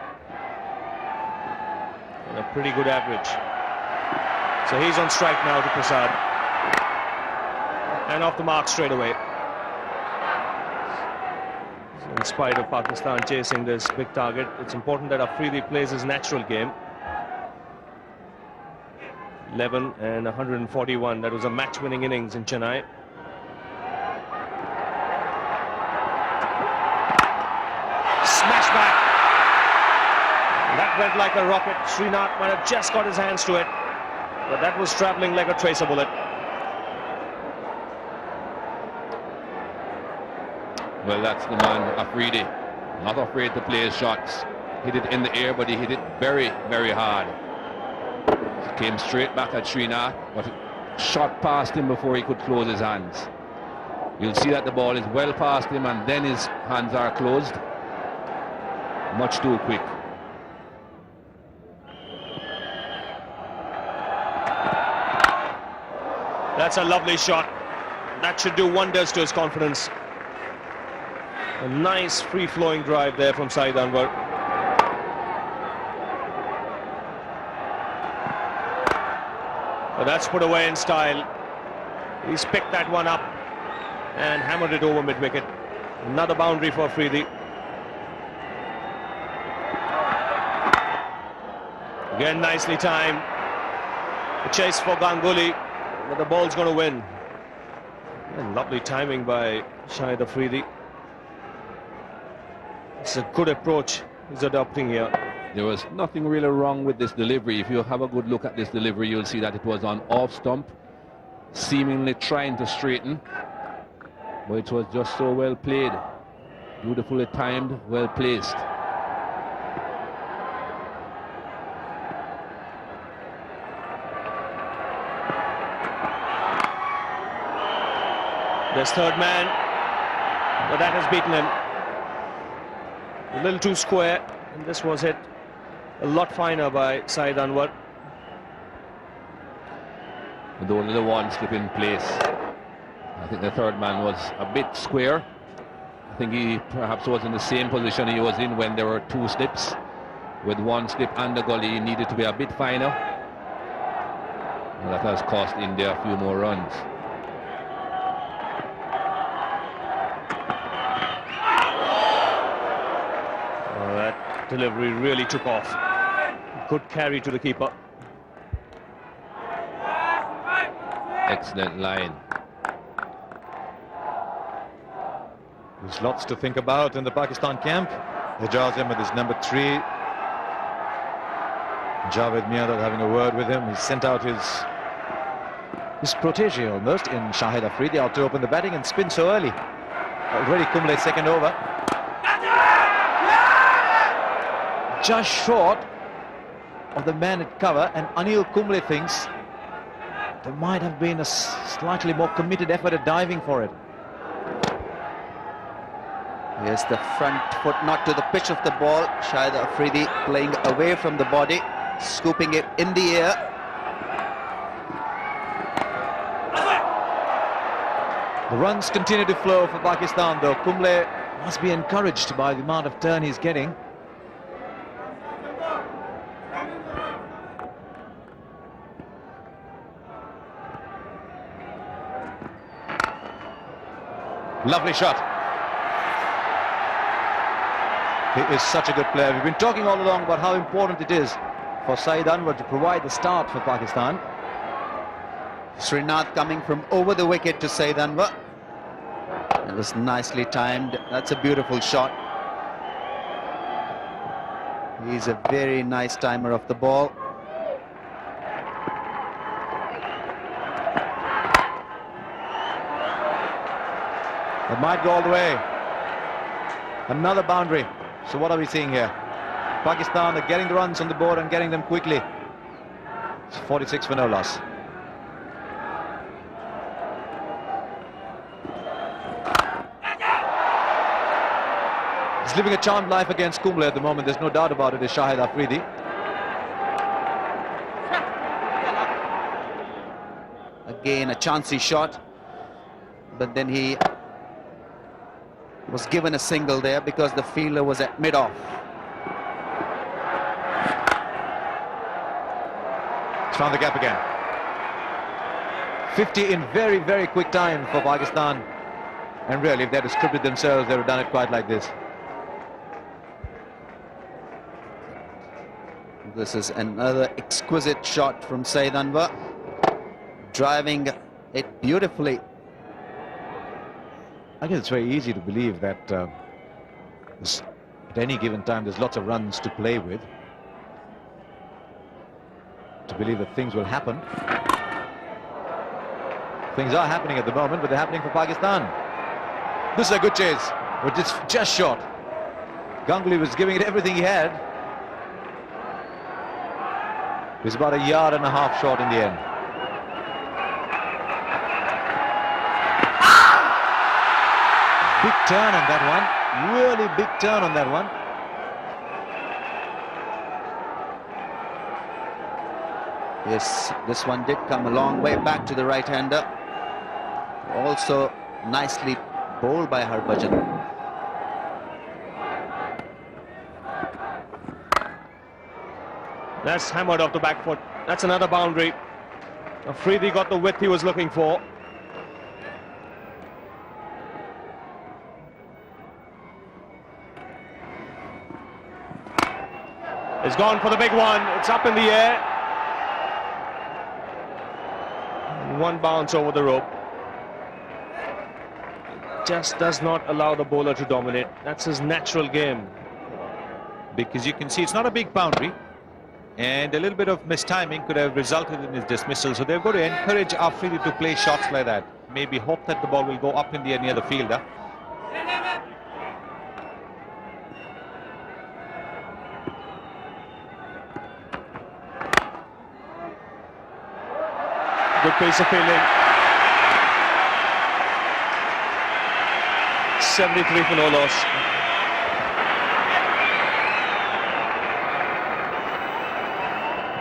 And a pretty good average. So he's on strike now to Prasad. And off the mark straight away. So in spite of Pakistan chasing this big target, it's important that Afridi plays his natural game. 11 and 141. That was a match-winning innings in Chennai. Smash back. That went like a rocket. Srinath might have just got his hands to it, but that was travelling like a tracer bullet. Well, that's the man, Afridi. Not afraid to play his shots. Hit it in the air, but he hit it very, very hard. Came straight back at Srinath, but shot past him before he could close his hands. You'll see that the ball is well past him, and then his hands are closed. Much too quick. That's a lovely shot. That should do wonders to his confidence. A nice free-flowing drive there from Saeed Anwar. But that's put away in style. He's picked that one up and hammered it over mid-wicket. Another boundary for Afridi. Again, nicely timed. The chase for Ganguly, but the ball's going to win. And lovely timing by Shahid Afridi. It's a good approach he's adopting here. There was nothing really wrong with this delivery. If you have a good look at this delivery, you'll see that it was on off stump, seemingly trying to straighten, but it was just so well played. Beautifully timed, well placed. There's third man, but that has beaten him. A little too square, and this was hit a lot finer by Saeed Anwar. And only the one slip in place. I think the third man was a bit square. I think he perhaps was in the same position he was in when there were 2 slips. With 1 slip and the gully, he needed to be a bit finer. And that has cost India a few more runs. That delivery really took off. Good carry to the keeper. Excellent line. There's lots to think about in the Pakistan camp. Ijaz Ahmed is number 3. Javed Miandad having a word with him. He sent out his protege almost in Shahid Afridi out to open the batting and spin so early. Already Kumble second over. Just short of the man at cover, and Anil Kumble thinks there might have been a slightly more committed effort at diving for it. Here's the front foot not to the pitch of the ball. Shahid Afridi playing away from the body, scooping it in the air. The runs continue to flow for Pakistan, though. Kumble must be encouraged by the amount of turn he's getting. Lovely shot. He is such a good player. We've been talking all along about how important it is for Saeed Anwar to provide the start for Pakistan. Srinath coming from over the wicket to Saeed Anwar. It was nicely timed. That's a beautiful shot. He's a very nice timer of the ball. It might go all the way. Another boundary. So what are we seeing here? Pakistan are getting the runs on the board and getting them quickly. It's 46 for no loss. He's living a charmed life against Kumble at the moment. There's no doubt about it. Is Shahid Afridi. Again, a chancy shot. But then he was given a single there because the fielder was at mid-off. He's found the gap again. 50 in very, very quick time for Pakistan. And really, if they'd have scripted themselves, they would have done it quite like this. This is another exquisite shot from Saeed Anwar. Driving it beautifully. I guess it's very easy to believe that at any given time there's lots of runs to play with. To believe that things will happen. Things are happening at the moment, but they're happening for Pakistan. This is a good chase, but it's just short. Ganguly was giving it everything he had. He's about a yard and a half short in the end. Big turn on that one. Really big turn on that one. Yes, this one did come a long way back to the right-hander. Also nicely bowled by Harbhajan. That's hammered off the back foot. That's another boundary. Afridi got the width he was looking for. It's gone for the big one. It's up in the air. One bounce over the rope. Just does not allow the bowler to dominate. That's his natural game. Because you can see it's not a big boundary, and a little bit of mistiming could have resulted in his dismissal. So they've got to encourage Afridi to play shots like that. Maybe hope that the ball will go up in the air near the fielder. Good piece of fielding. 73 for no loss.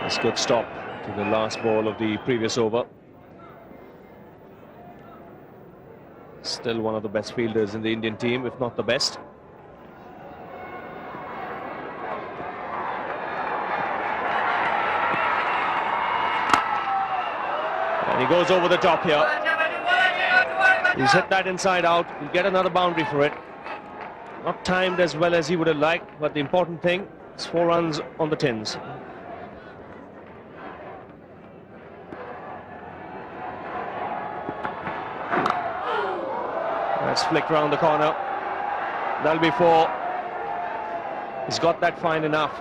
That's a good stop to the last ball of the previous over. Still one of the best fielders in the Indian team, if not the best. And he goes over the top here. He's hit that inside out. He'll get another boundary for it. Not timed as well as he would have liked, but the important thing is 4 runs on the tins. That's flicked round the corner. That'll be 4. He's got that fine enough.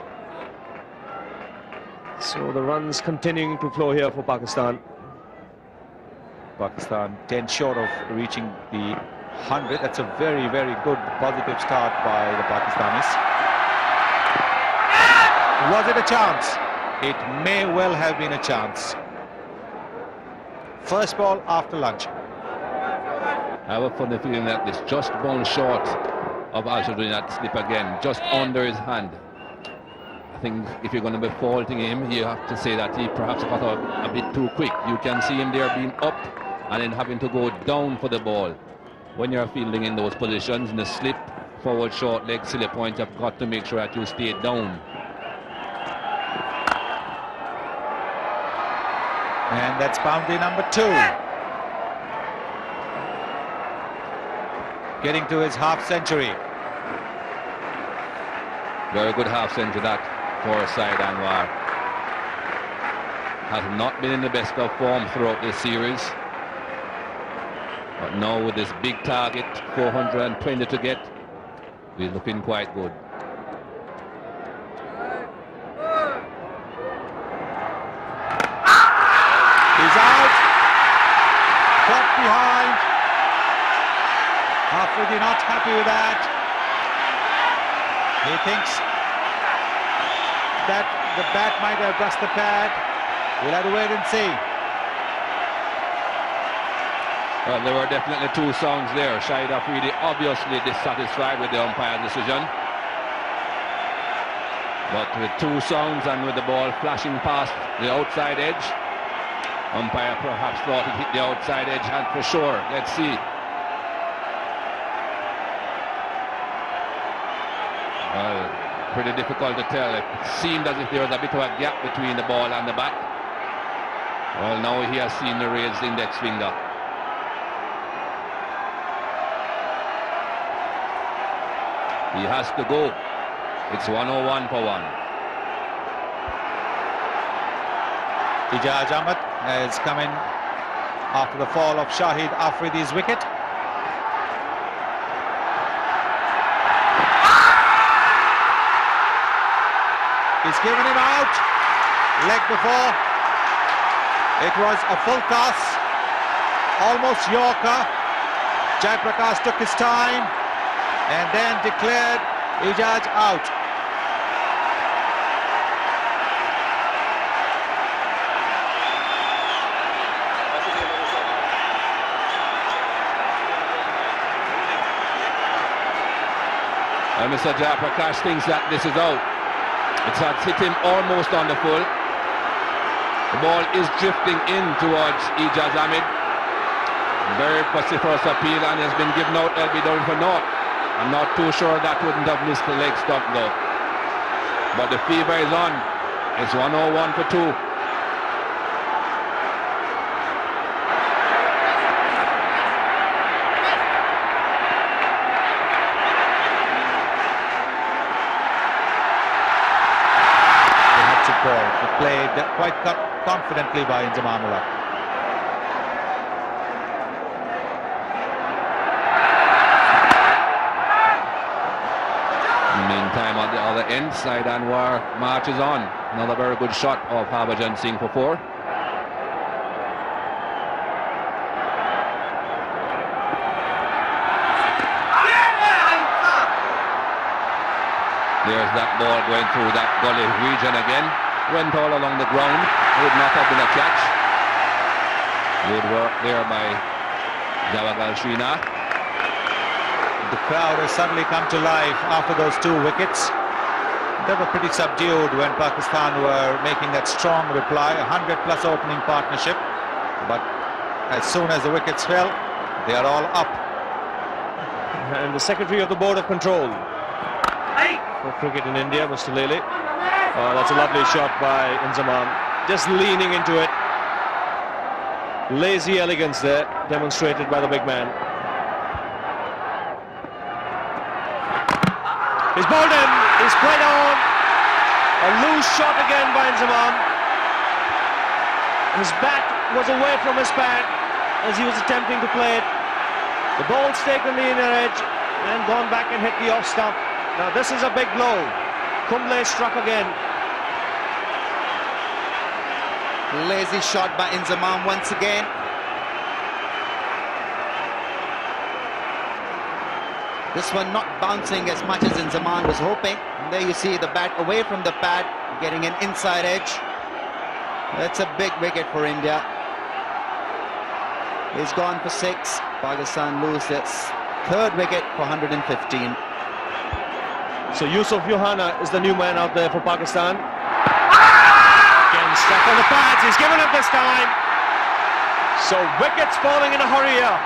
So the runs continuing to flow here for Pakistan. Pakistan 10 short of reaching the 100. That's a very, very good positive start by the Pakistanis. Was it a chance? It may well have been a chance. First ball after lunch. I have a funny feeling that this just bounced short of Azharuddin that slip again, just under his hand. I think if you're going to be faulting him, you have to say that he perhaps got out a bit too quick. You can see him there being up and then having to go down for the ball. When you're fielding in those positions, in the slip, forward, short leg, silly point, you've got to make sure that you stay down. And that's boundary number 2. getting to his half century. Very good half century that for Saeed Anwar. Has not been in the best of form throughout this series. But now with this big target, 420 to get, we're looking quite good. He's out. Caught behind. Afridi not happy with that. He thinks that the bat might have brushed the pad. We'll have to wait and see. Well, there were definitely two sounds there. Shahid Afridi obviously dissatisfied with the umpire decision. But with two sounds and with the ball flashing past the outside edge, umpire perhaps thought it hit the outside edge, and for sure. Let's see. Well, pretty difficult to tell. It seemed as if there was a bit of a gap between the ball and the bat. Well, now he has seen the raised index finger. He has to go. It's 101 for 1. Ijaz Ahmed has come in after the fall of Shahid Afridi's wicket. He's given him out. Leg before. It was a full toss. Almost Yorker. Jaiprakash took his time and then declared Ijaz out. And Mr. Jaiprakash thinks that this is out. It's had hit him almost on the full. The ball is drifting in towards Ijaz Ahmed. Very vociferous appeal, and has been given out LB down for naught. I'm not too sure that wouldn't have missed the leg stop though. But the fever is on. It's 101 for 2. Played quite confidently by Inzamam Ullah. Meantime, on the other end, Saeed Anwar marches on. Another very good shot of Harbhajan Singh for 4. There's that ball going through that gully region again. Went all along the ground. Would not have been a catch. Good work there by Jawagal Srinath. The crowd has suddenly come to life after those 2 wickets. They were pretty subdued when Pakistan were making that strong reply, a 100-plus opening partnership. But as soon as the wickets fell, they are all up. And the Secretary of the Board of Control for cricket in India, Mr. Lele. Oh, that's a lovely shot by Inzamam. Just leaning into it. Lazy elegance there, demonstrated by the big man. He's bowled in. He's played on. A loose shot again by Inzamam. His bat was away from his pad as he was attempting to play it. The ball's taken the inner edge and gone back and hit the off stump. Now this is a big blow. Kumble struck again. Lazy shot by Inzamam once again. This one not bouncing as much as Inzamam was hoping. And there you see the bat away from the pad, getting an inside edge. That's a big wicket for India. He's gone for 6. Pakistan lose its 3rd wicket for 115. So Yusuf Yohana is the new man out there for Pakistan. Again stuck on the pads, he's given up this time. So wickets falling in a hurry here.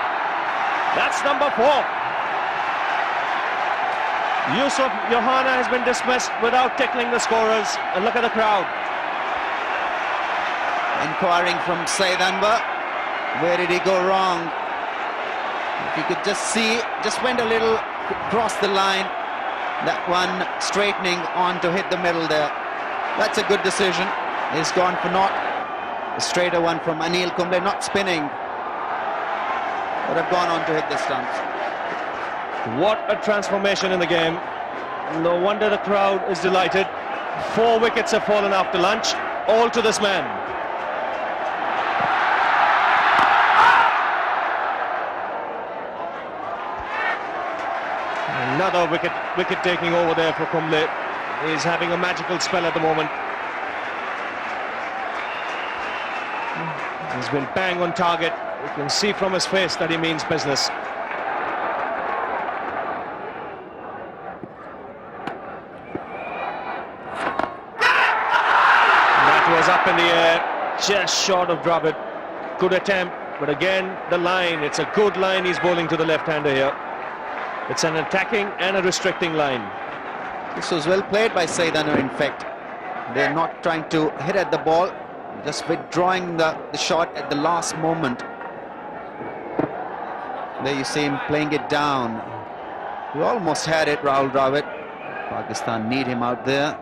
That's number 4. Yusuf Yohana has been dismissed without tickling the scorers. And look at the crowd. Inquiring from Saeed Anwar. Where did he go wrong? If you could just see, just went a little across the line. That one straightening on to hit the middle there. That's a good decision. He's gone for naught. A straighter one from Anil Kumble, not spinning. Would have gone on to hit the stumps. What a transformation in the game. No wonder the crowd is delighted. 4 wickets have fallen after lunch, all to this man. Another wicket taking over there for Kumble. He's having a magical spell at the moment. He's been bang on target. You can see from his face that he means business. That was up in the air, just short of Dravid. Good attempt, but again, the line. It's a good line he's bowling to the left-hander here. It's an attacking and a restricting line. This was well played by Saeed Anwar, in fact. They're not trying to hit at the ball, just withdrawing the shot at the last moment. There you see him playing it down. He almost had it, Rahul Dravid. Pakistan need him out there.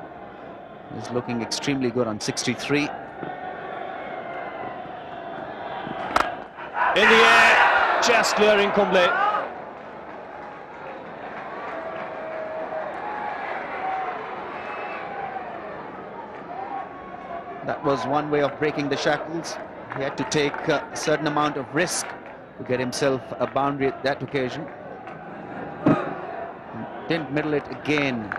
He's looking extremely good on 63. In the air, just clearing Kumble. That was one way of breaking the shackles. He had to take a certain amount of risk to get himself a boundary at that occasion. Didn't middle it again.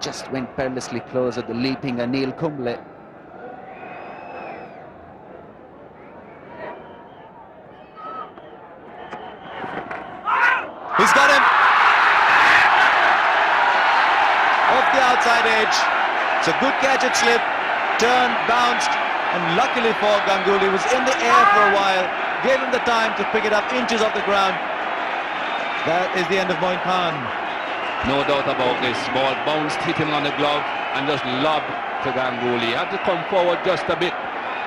Just went perilously close at the leaping Anil Kumble. He's got him! Off the outside edge. It's a good catch at slip. Turned, bounced, and luckily for Ganguly, was in the air for a while. Gave him the time to pick it up inches off the ground. That is the end of Moin Khan. No doubt about this. Ball bounced, hit him on the glove, and just lobbed to Ganguly. Had to come forward just a bit.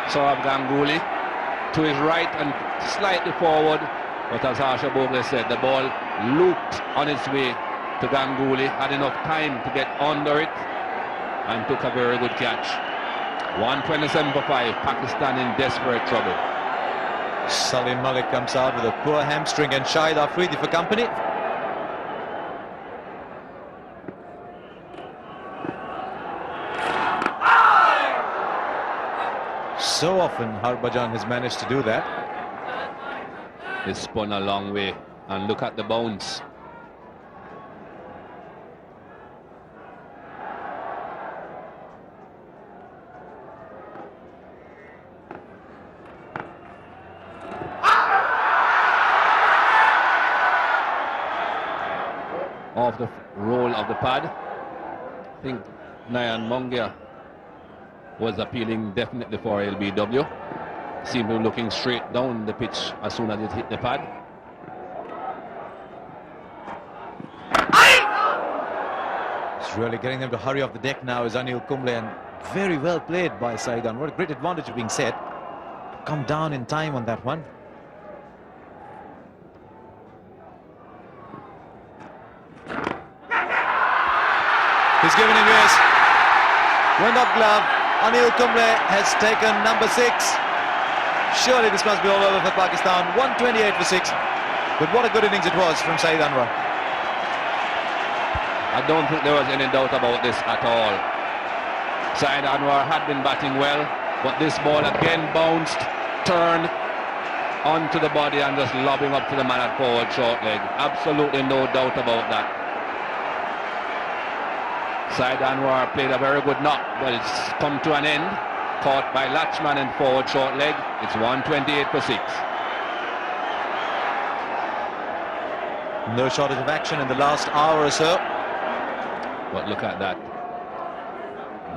Saurabh Ganguly to his right and slightly forward. But as Harsha Bhogle said, the ball looped on its way to Ganguly. Had enough time to get under it and took a very good catch. 127 for 5. Pakistan in desperate trouble. Salim Malik comes out with a poor hamstring and Shahid Afridi for company. So often Harbhajan has managed to do that. He spun a long way, and look at the bounce. Off the roll of the pad. I think Nayan Mongia was appealing definitely for LBW. Seemed to be looking straight down the pitch as soon as it hit the pad. It's really getting them to hurry off the deck now is Anil Kumble, and very well played by Saeed Anwar. What a great advantage being set. Come down in time on that one. He's given him his. Went up glove. Anil Kumble has taken number 6. Surely this must be all over for Pakistan. 128 for 6. But what a good innings it was from Saeed Anwar. I don't think there was any doubt about this at all. Saeed Anwar had been batting well, but this ball again bounced, turned onto the body and just lobbing up to the man at forward short leg. Absolutely no doubt about that. Saeed Anwar played a very good knock, but it's come to an end. Caught by Latchman in forward short leg. It's 128 for 6. No shortage of action in the last hour or so. But look at that.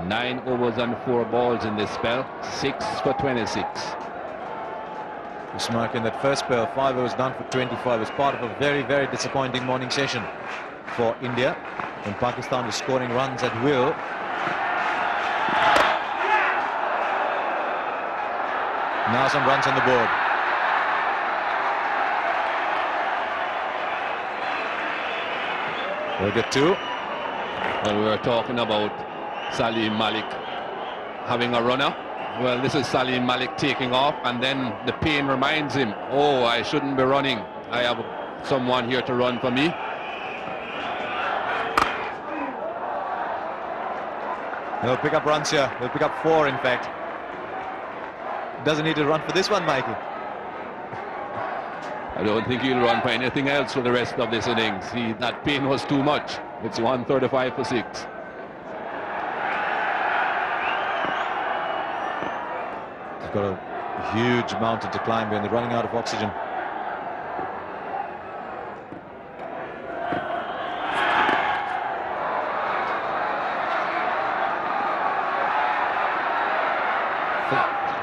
9 overs and 4 balls in this spell. 6 for 26. This mark in that first spell, 5 overs done for 25, was part of a very, very disappointing morning session for India, when Pakistan was scoring runs at will. Now some runs on the board. They'll get 2. Well, we were talking about Salim Malik having a runner. Well, this is Salim Malik taking off, and then the pain reminds him, oh, I shouldn't be running. I have someone here to run for me. He'll pick up runs here. He'll pick up 4, in fact. Doesn't need to run for this one, Michael. I don't think he'll run for anything else for the rest of this innings. That pain was too much. It's 135 for 6. They've got a huge mountain to climb here, and they're running out of oxygen.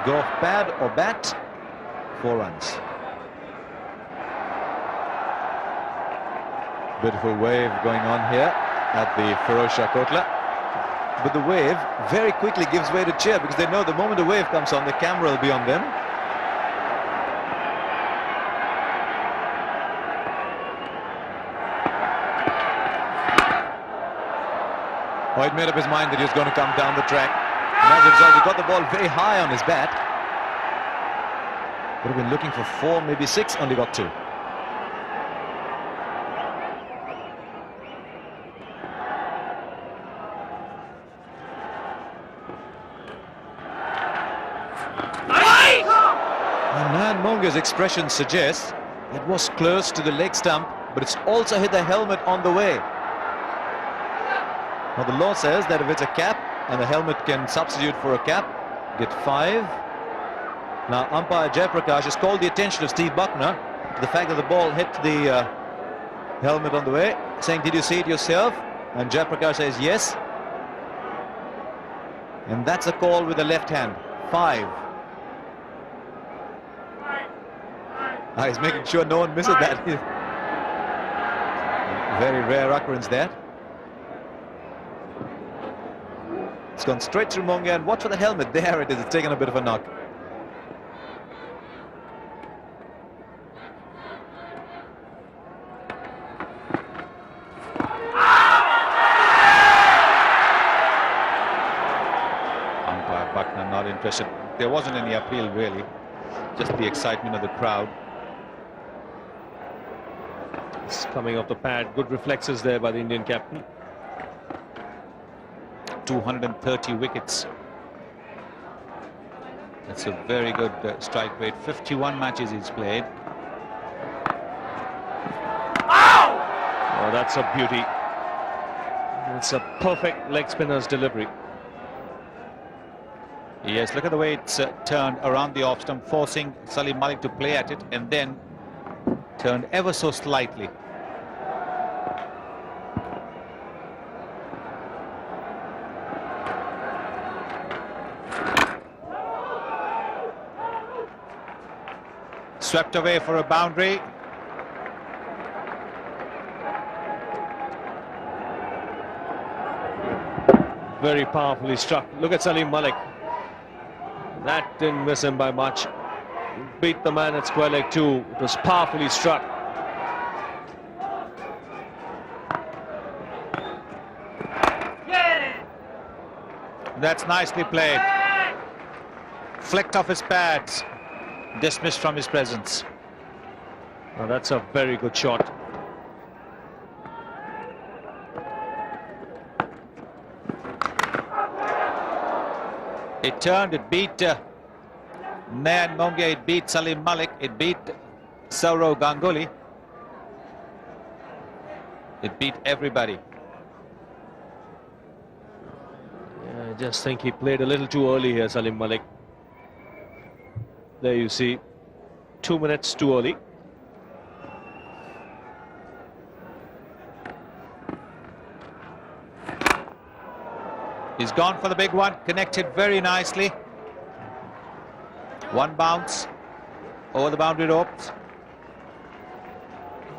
Go off pad or bat, 4 runs. Beautiful wave going on here at the Firozshah Kotla. But the wave very quickly gives way to cheer, because they know the moment the wave comes on, the camera will be on them. Oh, he'd made up his mind that he was going to come down the track. And as a result, he got the ball very high on his bat. Would have been looking for 4, maybe 6, only got 2. And Nayan Mongia's expression suggests it was close to the leg stump, but it's also hit the helmet on the way. Now the law says that if it's a cap and the helmet can substitute for a cap, get 5. Now umpire Jayaprakash has called the attention of Steve Buckner to the fact that the ball hit the helmet on the way, saying, did you see it yourself? And Jayaprakash says yes. And that's a call with the left hand. 5. He's making sure no one misses that. Very rare occurrence there. It's gone straight through Mongia, and watch for the helmet. There it is. It's taken a bit of a knock. Umpire Buckner not interested. There wasn't any appeal really, just the excitement of the crowd. It's coming off the pad. Good reflexes there by the Indian captain. 230 wickets. That's a very good strike rate. 51 matches he's played. Oh, that's a beauty. It's a perfect leg spinner's delivery. Yes, look at the way it's turned around the off stump, forcing Salim Malik to play at it, and then turned ever so slightly. Swept away for a boundary. Very powerfully struck. Look at Salim Malik. That didn't miss him by much. Beat the man at square leg too. It was powerfully struck. That's nicely played. Flicked off his pads. Dismissed from his presence. Now that's a very good shot. It turned, it beat Nayan Mongia, it beat Salim Malik, it beat Sourav Ganguly. It beat everybody. Yeah, I just think he played a little too early here, Salim Malik. There you see, 2 minutes too early. He's gone for the big one, connected very nicely. One bounce over the boundary ropes.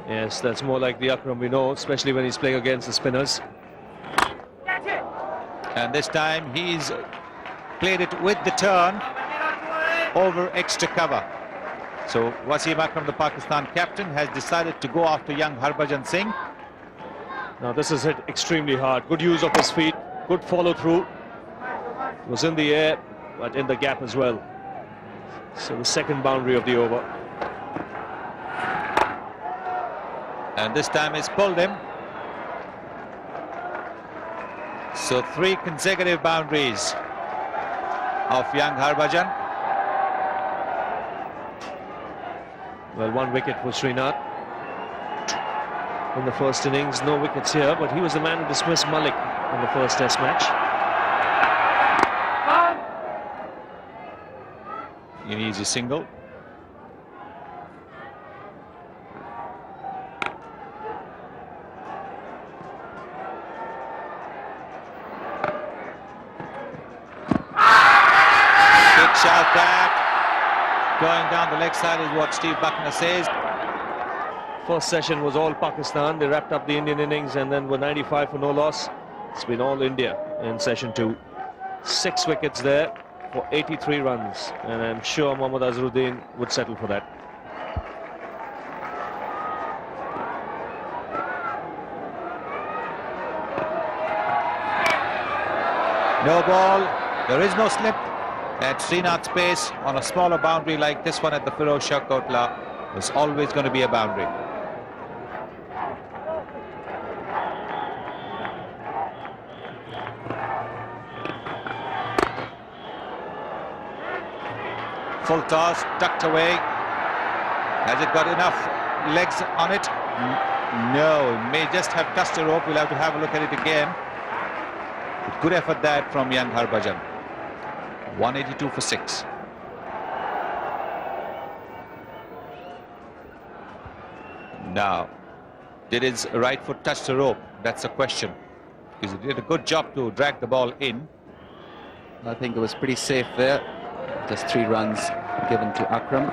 Yes, that's more like the Akram we know, especially when he's playing against the spinners. And this time he's played it with the turn over extra cover. So Wasim Akram, the Pakistan captain, has decided to go after young Harbhajan Singh. Now this is hit extremely hard. Good use of his feet, good follow through. Was in the air, but in the gap as well. So the second boundary of the over. And this time he's pulled him. So 3 consecutive boundaries of young Harbhajan. Well, 1 wicket for Srinath in the first innings. No wickets here, but he was the man who dismissed Malik in the first Test match. An easy single. Big shout that. Going down the leg side is what Steve Buckner says. First session was all Pakistan. They wrapped up the Indian innings and then were 95 for no loss. It's been all India in session 2. 6 wickets there for 83 runs, and I'm sure Mohammad Azharuddin would settle for that. No ball. There is no slip. At Srinath's pace on a smaller boundary like this one at the Firoz Shah Kotla, there's always going to be a boundary. Full toss, tucked away. Has it got enough legs on it? No, it may just have touched the rope. We'll have to have a look at it again. But good effort that from young Harbhajan. 182 for 6. Now, did his right foot touch the rope? That's the question. Because he did a good job to drag the ball in. I think it was pretty safe there. Just 3 runs given to Akram.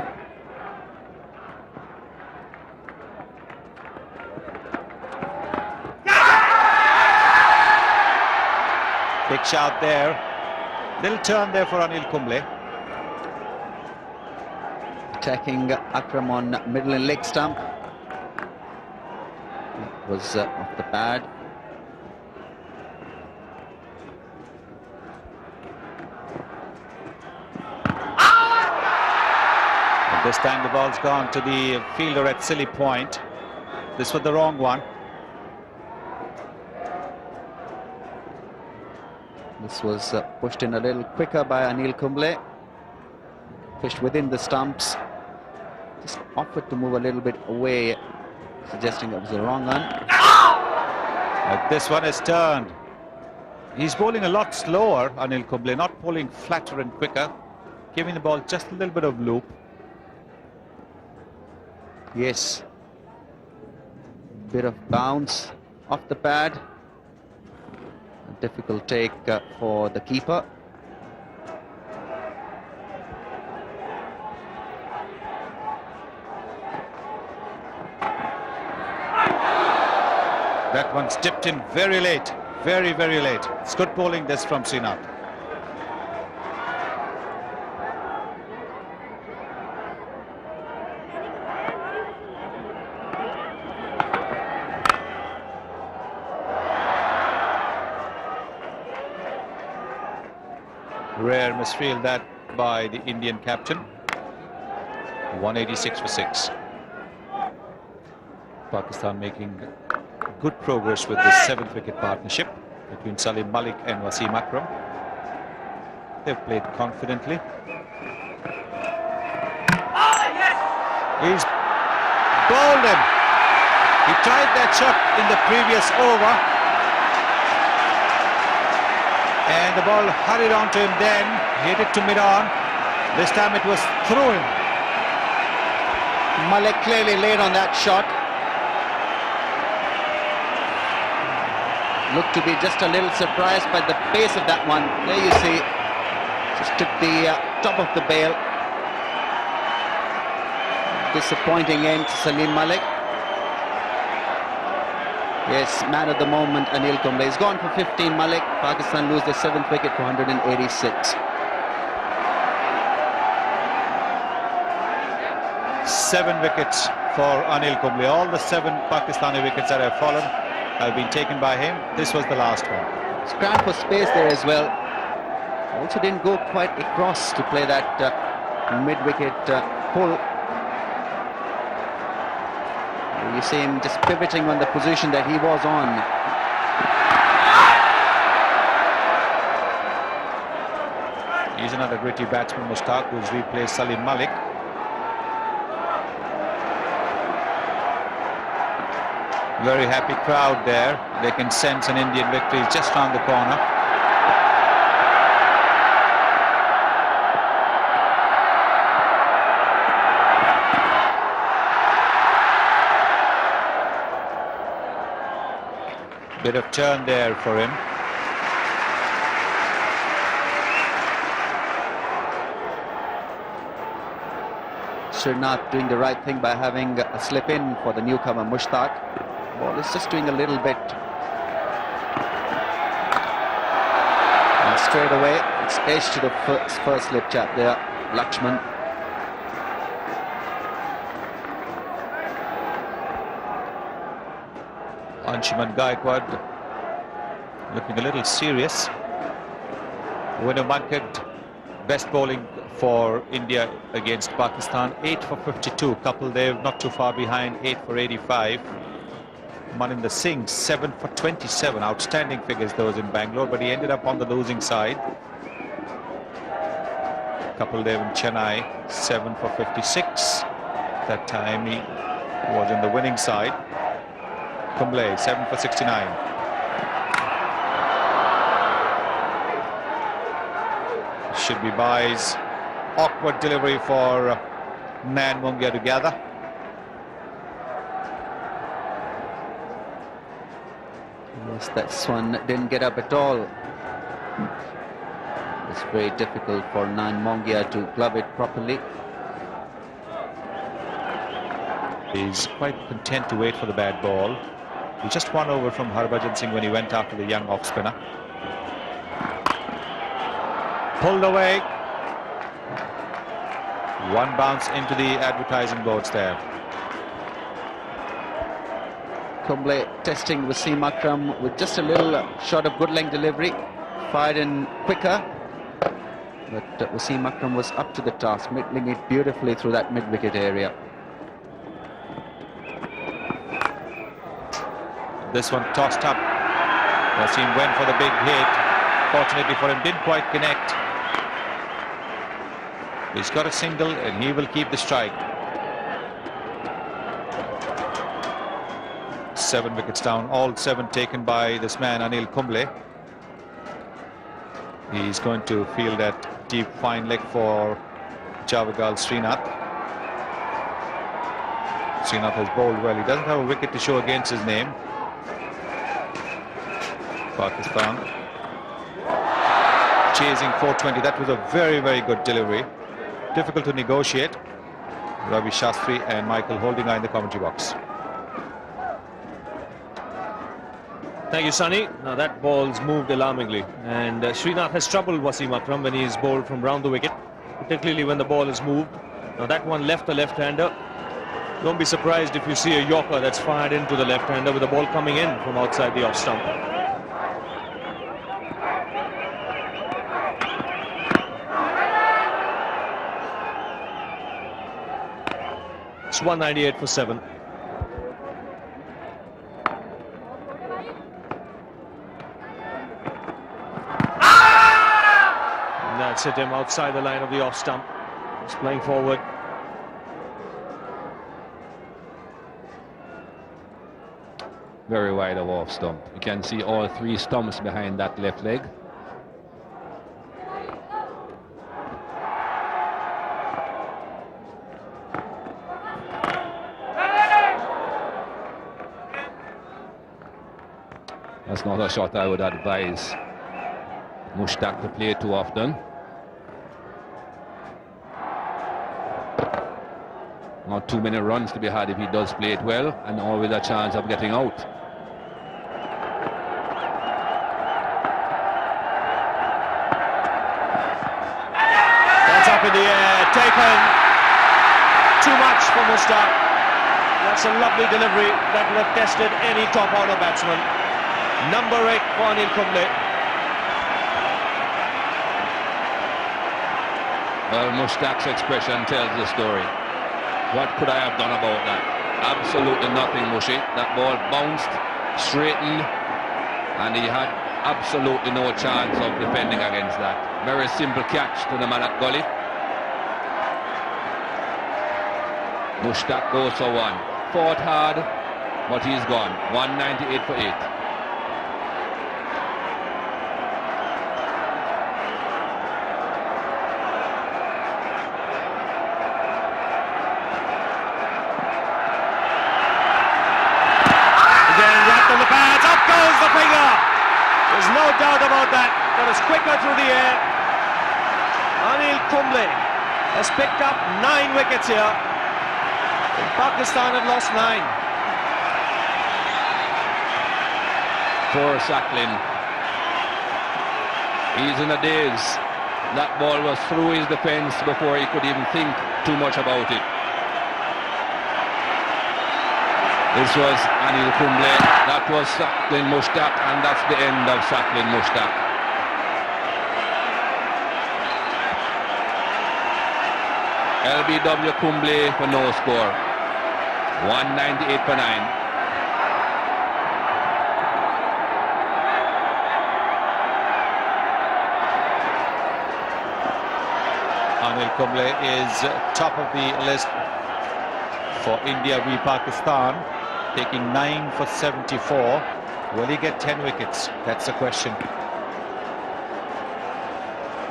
Big shout there. Little turn there for Anil Kumble. Attacking Akram on middle and leg stump. It was off the pad. And this time the ball's gone to the fielder at silly point. This was the wrong one. This was pushed in a little quicker by Anil Kumble. Pushed within the stumps. Just offered to move a little bit away, suggesting it was the wrong one. But this one is turned. He's bowling a lot slower, Anil Kumble, not bowling flatter and quicker, giving the ball just a little bit of loop. Yes. Bit of bounce off the pad. A difficult take for the keeper. That one's tipped in very late, very, very late. It's good bowling this from Srinath. Rare misfield that by the Indian captain. 186 for 6. Pakistan making good progress with this 7th wicket partnership between Salim Malik and Wasim Akram. They've played confidently. He's bowled him. He tried that shot in the previous over, and the ball hurried on to him then, hit it to mid-on. This time it was through him. Malik clearly late on that shot. Looked to be just a little surprised by the pace of that one. There you see, just took the top of the bail. Disappointing end to Salim Malik. Yes, man of the moment, Anil Kumble. He's gone for 15, Malik. Pakistan lose their 7th wicket for 186. 7 wickets for Anil Kumble. All the 7 Pakistani wickets that have fallen have been taken by him. This was the last one. Scram for space there as well. Also didn't go quite across to play that mid-wicket pull. You see him just pivoting on the position that he was on. He's another gritty batsman, Mushtaq, who's replaced Salim Malik. Very happy crowd there. They can sense an Indian victory just round the corner. Bit of turn there for him. Srinath doing the right thing by having a slip in for the newcomer Mushtaq. Ball is just doing a little bit. And straight away, it's edge to the first slip chap there, Lakshman. Anshuman Gaikwad looking a little serious. Winner Mankad, best bowling for India against Pakistan. 8 for 52. Kapildev not too far behind, 8 for 85. Maninder Singh 7 for 27. Outstanding figures those in Bangalore, but he ended up on the losing side. Kapildev in Chennai 7 for 56. That time he was in the winning side. Kumble 7 for 69. Should be buys. Awkward delivery for Nan Mungia to gather. Yes, that one didn't get up at all. It's very difficult for Nan Mongia to glove it properly. He's quite content to wait for the bad ball. He just won over from Harbhajan Singh when he went after the young off spinner. Pulled away. One bounce into the advertising boards there. Kumble testing Wasim Akram with just a little shot of good length delivery. Fired in quicker. But Wasim Akram was up to the task, middling it beautifully through that mid-wicket area. This one tossed up. Wasim went for the big hit. Fortunately for him, didn't quite connect. He's got a single and he will keep the strike. 7 wickets down, all 7 taken by this man Anil Kumble. He's going to field that deep fine leg for Javagal Srinath. Srinath has bowled well. He doesn't have a wicket to show against his name. Pakistan chasing 420. That was a very, very good delivery. Difficult to negotiate. Ravi Shastri and Michael Holding are in the commentary box. Thank you, Sunny. Now that ball's moved alarmingly, and Srinath has troubled Wasim Akram when he's bowled from round the wicket, particularly when the ball is moved. Now that one left the left-hander. Don't be surprised if you see a Yorker that's fired into the left-hander with the ball coming in from outside the off stump. It's 198 for 7. And that's hit him outside the line of the off stump. He's playing forward. Very wide of off stump. You can see all 3 stumps behind that left leg. That's not a shot I would advise Mushtaq to play too often. Not too many runs to be had if he does play it well, and always a chance of getting out. That's up in the air, taken. Too much for Mushtaq. That's a lovely delivery that would have tested any top order batsman. Number 8 for Anil Kumble. Well, Mushtaq's expression tells the story. What could I have done about that? Absolutely nothing, Mushy. That ball bounced, straightened, and he had absolutely no chance of defending against that. Very simple catch to the man at gully. Mushtaq goes for 1. Fought hard, but he's gone. 198 for 8. There's no doubt about that. That was quicker through the air. Anil Kumble has picked up 9 wickets here. Pakistan had lost 9. Poor Sacklin. He's in a daze. That ball was through his defence before he could even think too much about it. This was Anil Kumble, that was Sacklin Mushtaq, and that's the end of Sacklin Mushtaq. LBW Kumble for no score. 198 for 9. Anil Kumble is top of the list for India v Pakistan, taking 9 for 74. Will he get 10 wickets? That's the question.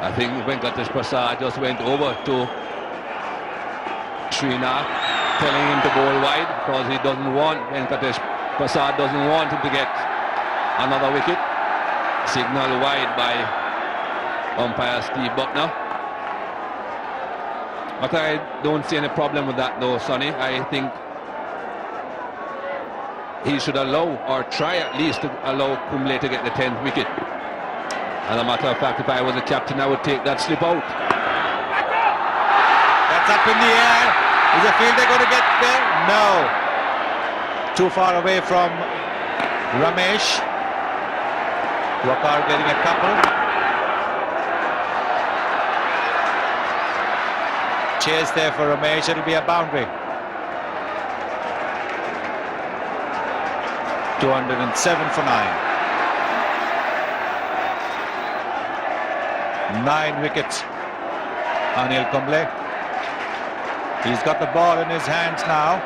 I think Venkatesh Prasad just went over to Srinath, telling him to bowl wide because he doesn't want, Venkatesh Prasad doesn't want him to get another wicket. Signal wide by umpire Steve Buckner. But I don't see any problem with that though, Sonny. I think he should allow, or try at least to allow Kumble to get the 10th wicket. As a matter of fact, if I was a captain, I would take that slip out. That's up in the air. Is the fielder going to get there? No. Too far away from Ramesh. Waqar getting a couple. Chase there for Ramesh. It'll be a boundary. 207 for 9. 9 wickets. Anil Kumble. He's got the ball in his hands now.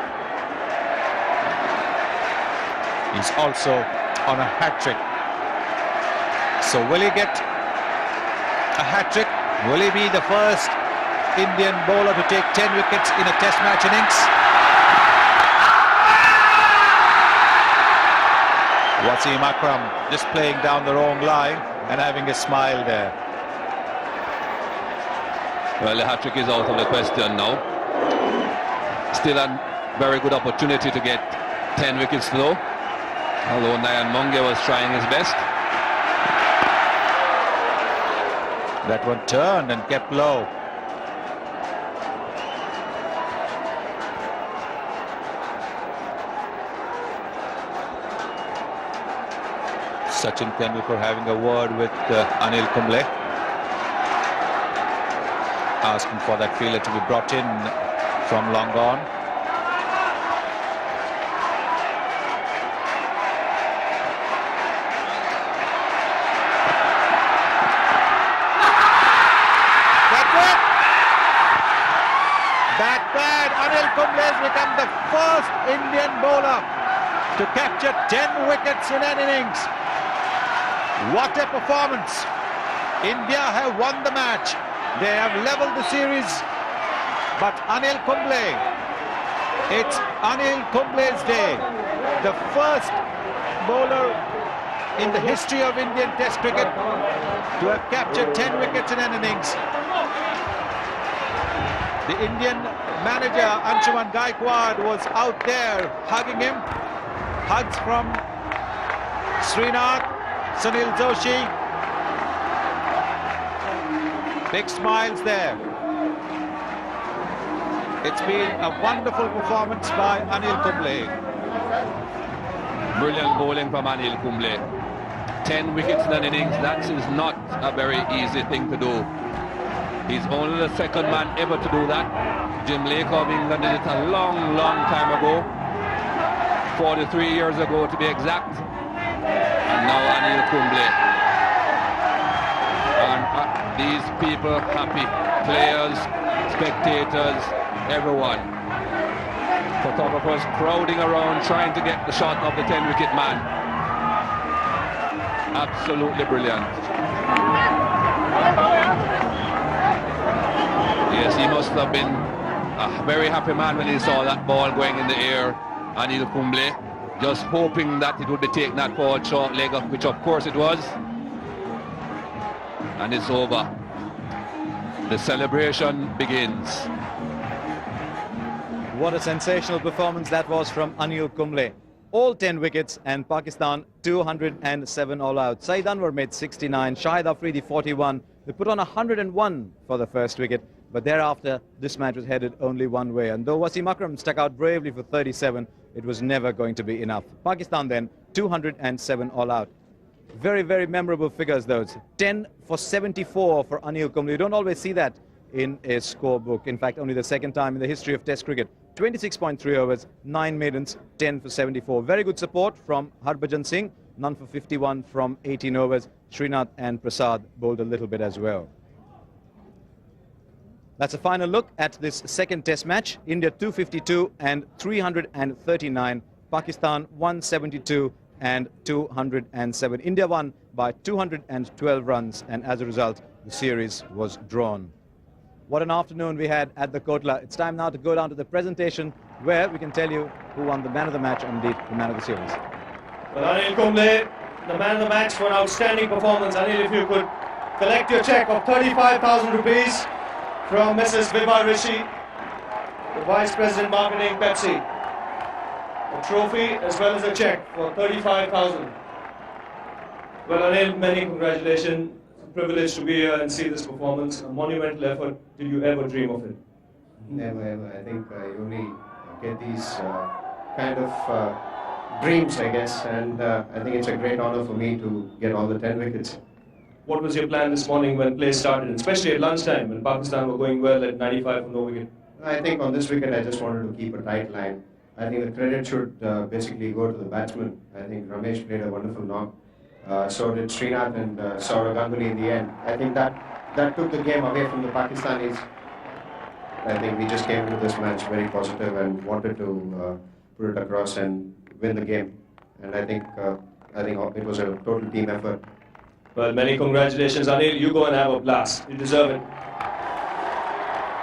He's also on a hat-trick. So will he get a hat-trick? Will he be the first Indian bowler to take 10 wickets in a test match innings? Wasim Akram just playing down the wrong line and having a smile there. Well, the hat-trick is out of the question now. Still a very good opportunity to get 10 wickets though, although Nayan Monge was trying his best. That one turned and kept low. Sachin Tendulkar having a word with Anil Kumble, asking for that fielder to be brought in from long gone. That's it! That bad. Anil Kumble has become the first Indian bowler to capture 10 wickets in an innings. What a performance! India have won the match. They have leveled the series. But Anil Kumble, it's Anil Kumble's day. The first bowler in the history of Indian Test cricket to have captured 10 wickets in an innings. The Indian manager Anshuman Gaikwad was out there hugging him. Hugs from Srinath, Sunil Joshi. Big smiles there. It's been a wonderful performance by Anil Kumble. Brilliant bowling from Anil Kumble. 10 wickets in an innings, that is not a very easy thing to do. He's only the second man ever to do that. Jim Lake of England did it a long, long time ago. 43 years ago to be exact. And now Anil Kumble. And these people happy. Players, spectators, everyone. Photographers crowding around trying to get the shot of the 10-wicket man. Absolutely brilliant. Yes, he must have been a very happy man when he saw that ball going in the air. Anil Kumble, just hoping that it would be taken that forward short leg up, which of course it was. And it's over. The celebration begins. What a sensational performance that was from Anil Kumble. All 10 wickets and Pakistan 207 all out. Saeed Anwar made 69, Shahid Afridi 41. They put on 101 for the first wicket, but thereafter this match was headed only one way. And though Wasim Akram stuck out bravely for 37, it was never going to be enough. Pakistan then 207 all out. Very, very memorable figures those. 10 for 74 for Anil Kumble. You don't always see that in a scorebook. In fact, only the second time in the history of Test cricket. 26.3 overs, 9 maidens, 10 for 74. Very good support from Harbhajan Singh, none for 51 from 18 overs. Srinath and Prasad bowled a little bit as well. That's a final look at this second Test match. India 252 and 339. Pakistan 172 and 207. India won by 212 runs, and as a result, the series was drawn. What an afternoon we had at the Kotla. It's time now to go down to the presentation where we can tell you who won the man of the match and indeed the man of the series. Well, Anil Kumble, the man of the match for an outstanding performance. Anil, if you could collect your cheque of 35,000 rupees from Mrs. Vibha Rishi, the Vice President Marketing, Pepsi. A trophy as well as a cheque for 35,000. Well, Anil, many congratulations. Privileged to be here and see this performance, a monumental effort. Did you ever dream of it? Never ever. I think you only get these kind of dreams, I guess, and I think it's a great honor for me to get all the 10 wickets. What was your plan this morning when play started, especially at lunchtime when Pakistan were going well at 95 for no wicket? I think on this wicket I just wanted to keep a tight line. I think the credit should basically go to the batsman. I think Ramesh played a wonderful knock. So did Srinath and Sourav Ganguly in the end. I think that took the game away from the Pakistanis. I think we just came into this match very positive and wanted to put it across and win the game. And I think it was a total team effort. Well, many congratulations, Anil. You go and have a blast. You deserve it.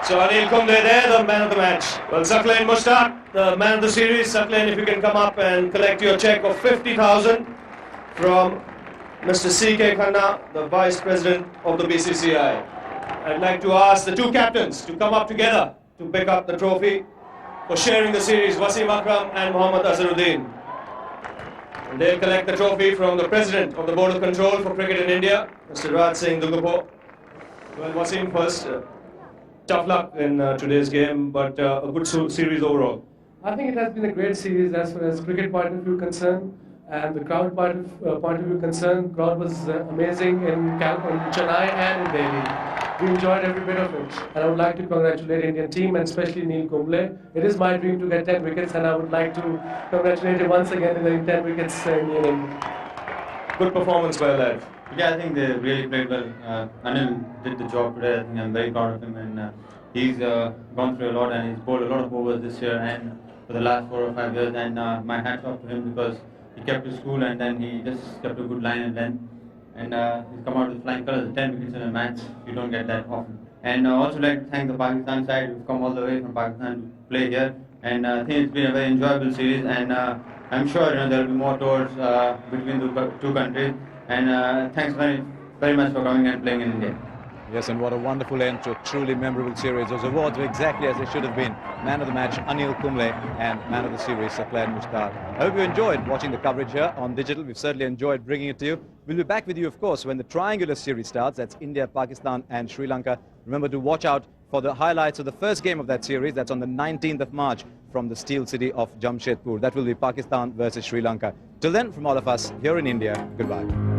So Anil Kumble there, the man of the match. Well, Saqlain Mushtaq, the man of the series. Saqlain, if you can come up and collect your cheque of 50,000 from Mr. C.K. Khanna, the Vice President of the BCCI. I'd like to ask the two captains to come up together to pick up the trophy for sharing the series, Wasim Akram and Mohammad Azharuddin. And they'll collect the trophy from the President of the Board of Control for Cricket in India, Mr. Raj Singh Dugapo. Well, Wasim, first, tough luck in today's game, but a good series overall. I think it has been a great series as far as cricket point of view concerned. And the crowd point of view concerned, crowd was amazing in Chennai and in Delhi. We enjoyed every bit of it. And I would like to congratulate Indian team and especially Anil Kumble. It is my dream to get 10 wickets and I would like to congratulate him once again in getting 10 wickets in innings. Good performance by lad. Yeah, I think they really played well. Anil did the job today. I think I'm very proud of him, and he's gone through a lot and he's bowled a lot of overs this year and for the last 4 or 5 years. And my hats off to him because he kept his cool and then he just kept a good line and length. And he's come out with flying colours, 10 wickets in a match. You don't get that often. And also like to thank the Pakistan side who've come all the way from Pakistan to play here. And I think it's been a very enjoyable series. And I'm sure there will be more tours between the two countries. And thanks very, very much for coming and playing in India. Yes, and what a wonderful end to a truly memorable series. Those awards were exactly as they should have been. Man of the match, Anil Kumble, and man of the series, Saqlain Mushtaq. I hope you enjoyed watching the coverage here on digital. We've certainly enjoyed bringing it to you. We'll be back with you, of course, when the triangular series starts. That's India, Pakistan, and Sri Lanka. Remember to watch out for the highlights of the first game of that series. That's on the 19th of March from the steel city of Jamshedpur. That will be Pakistan versus Sri Lanka. Till then, from all of us here in India, goodbye.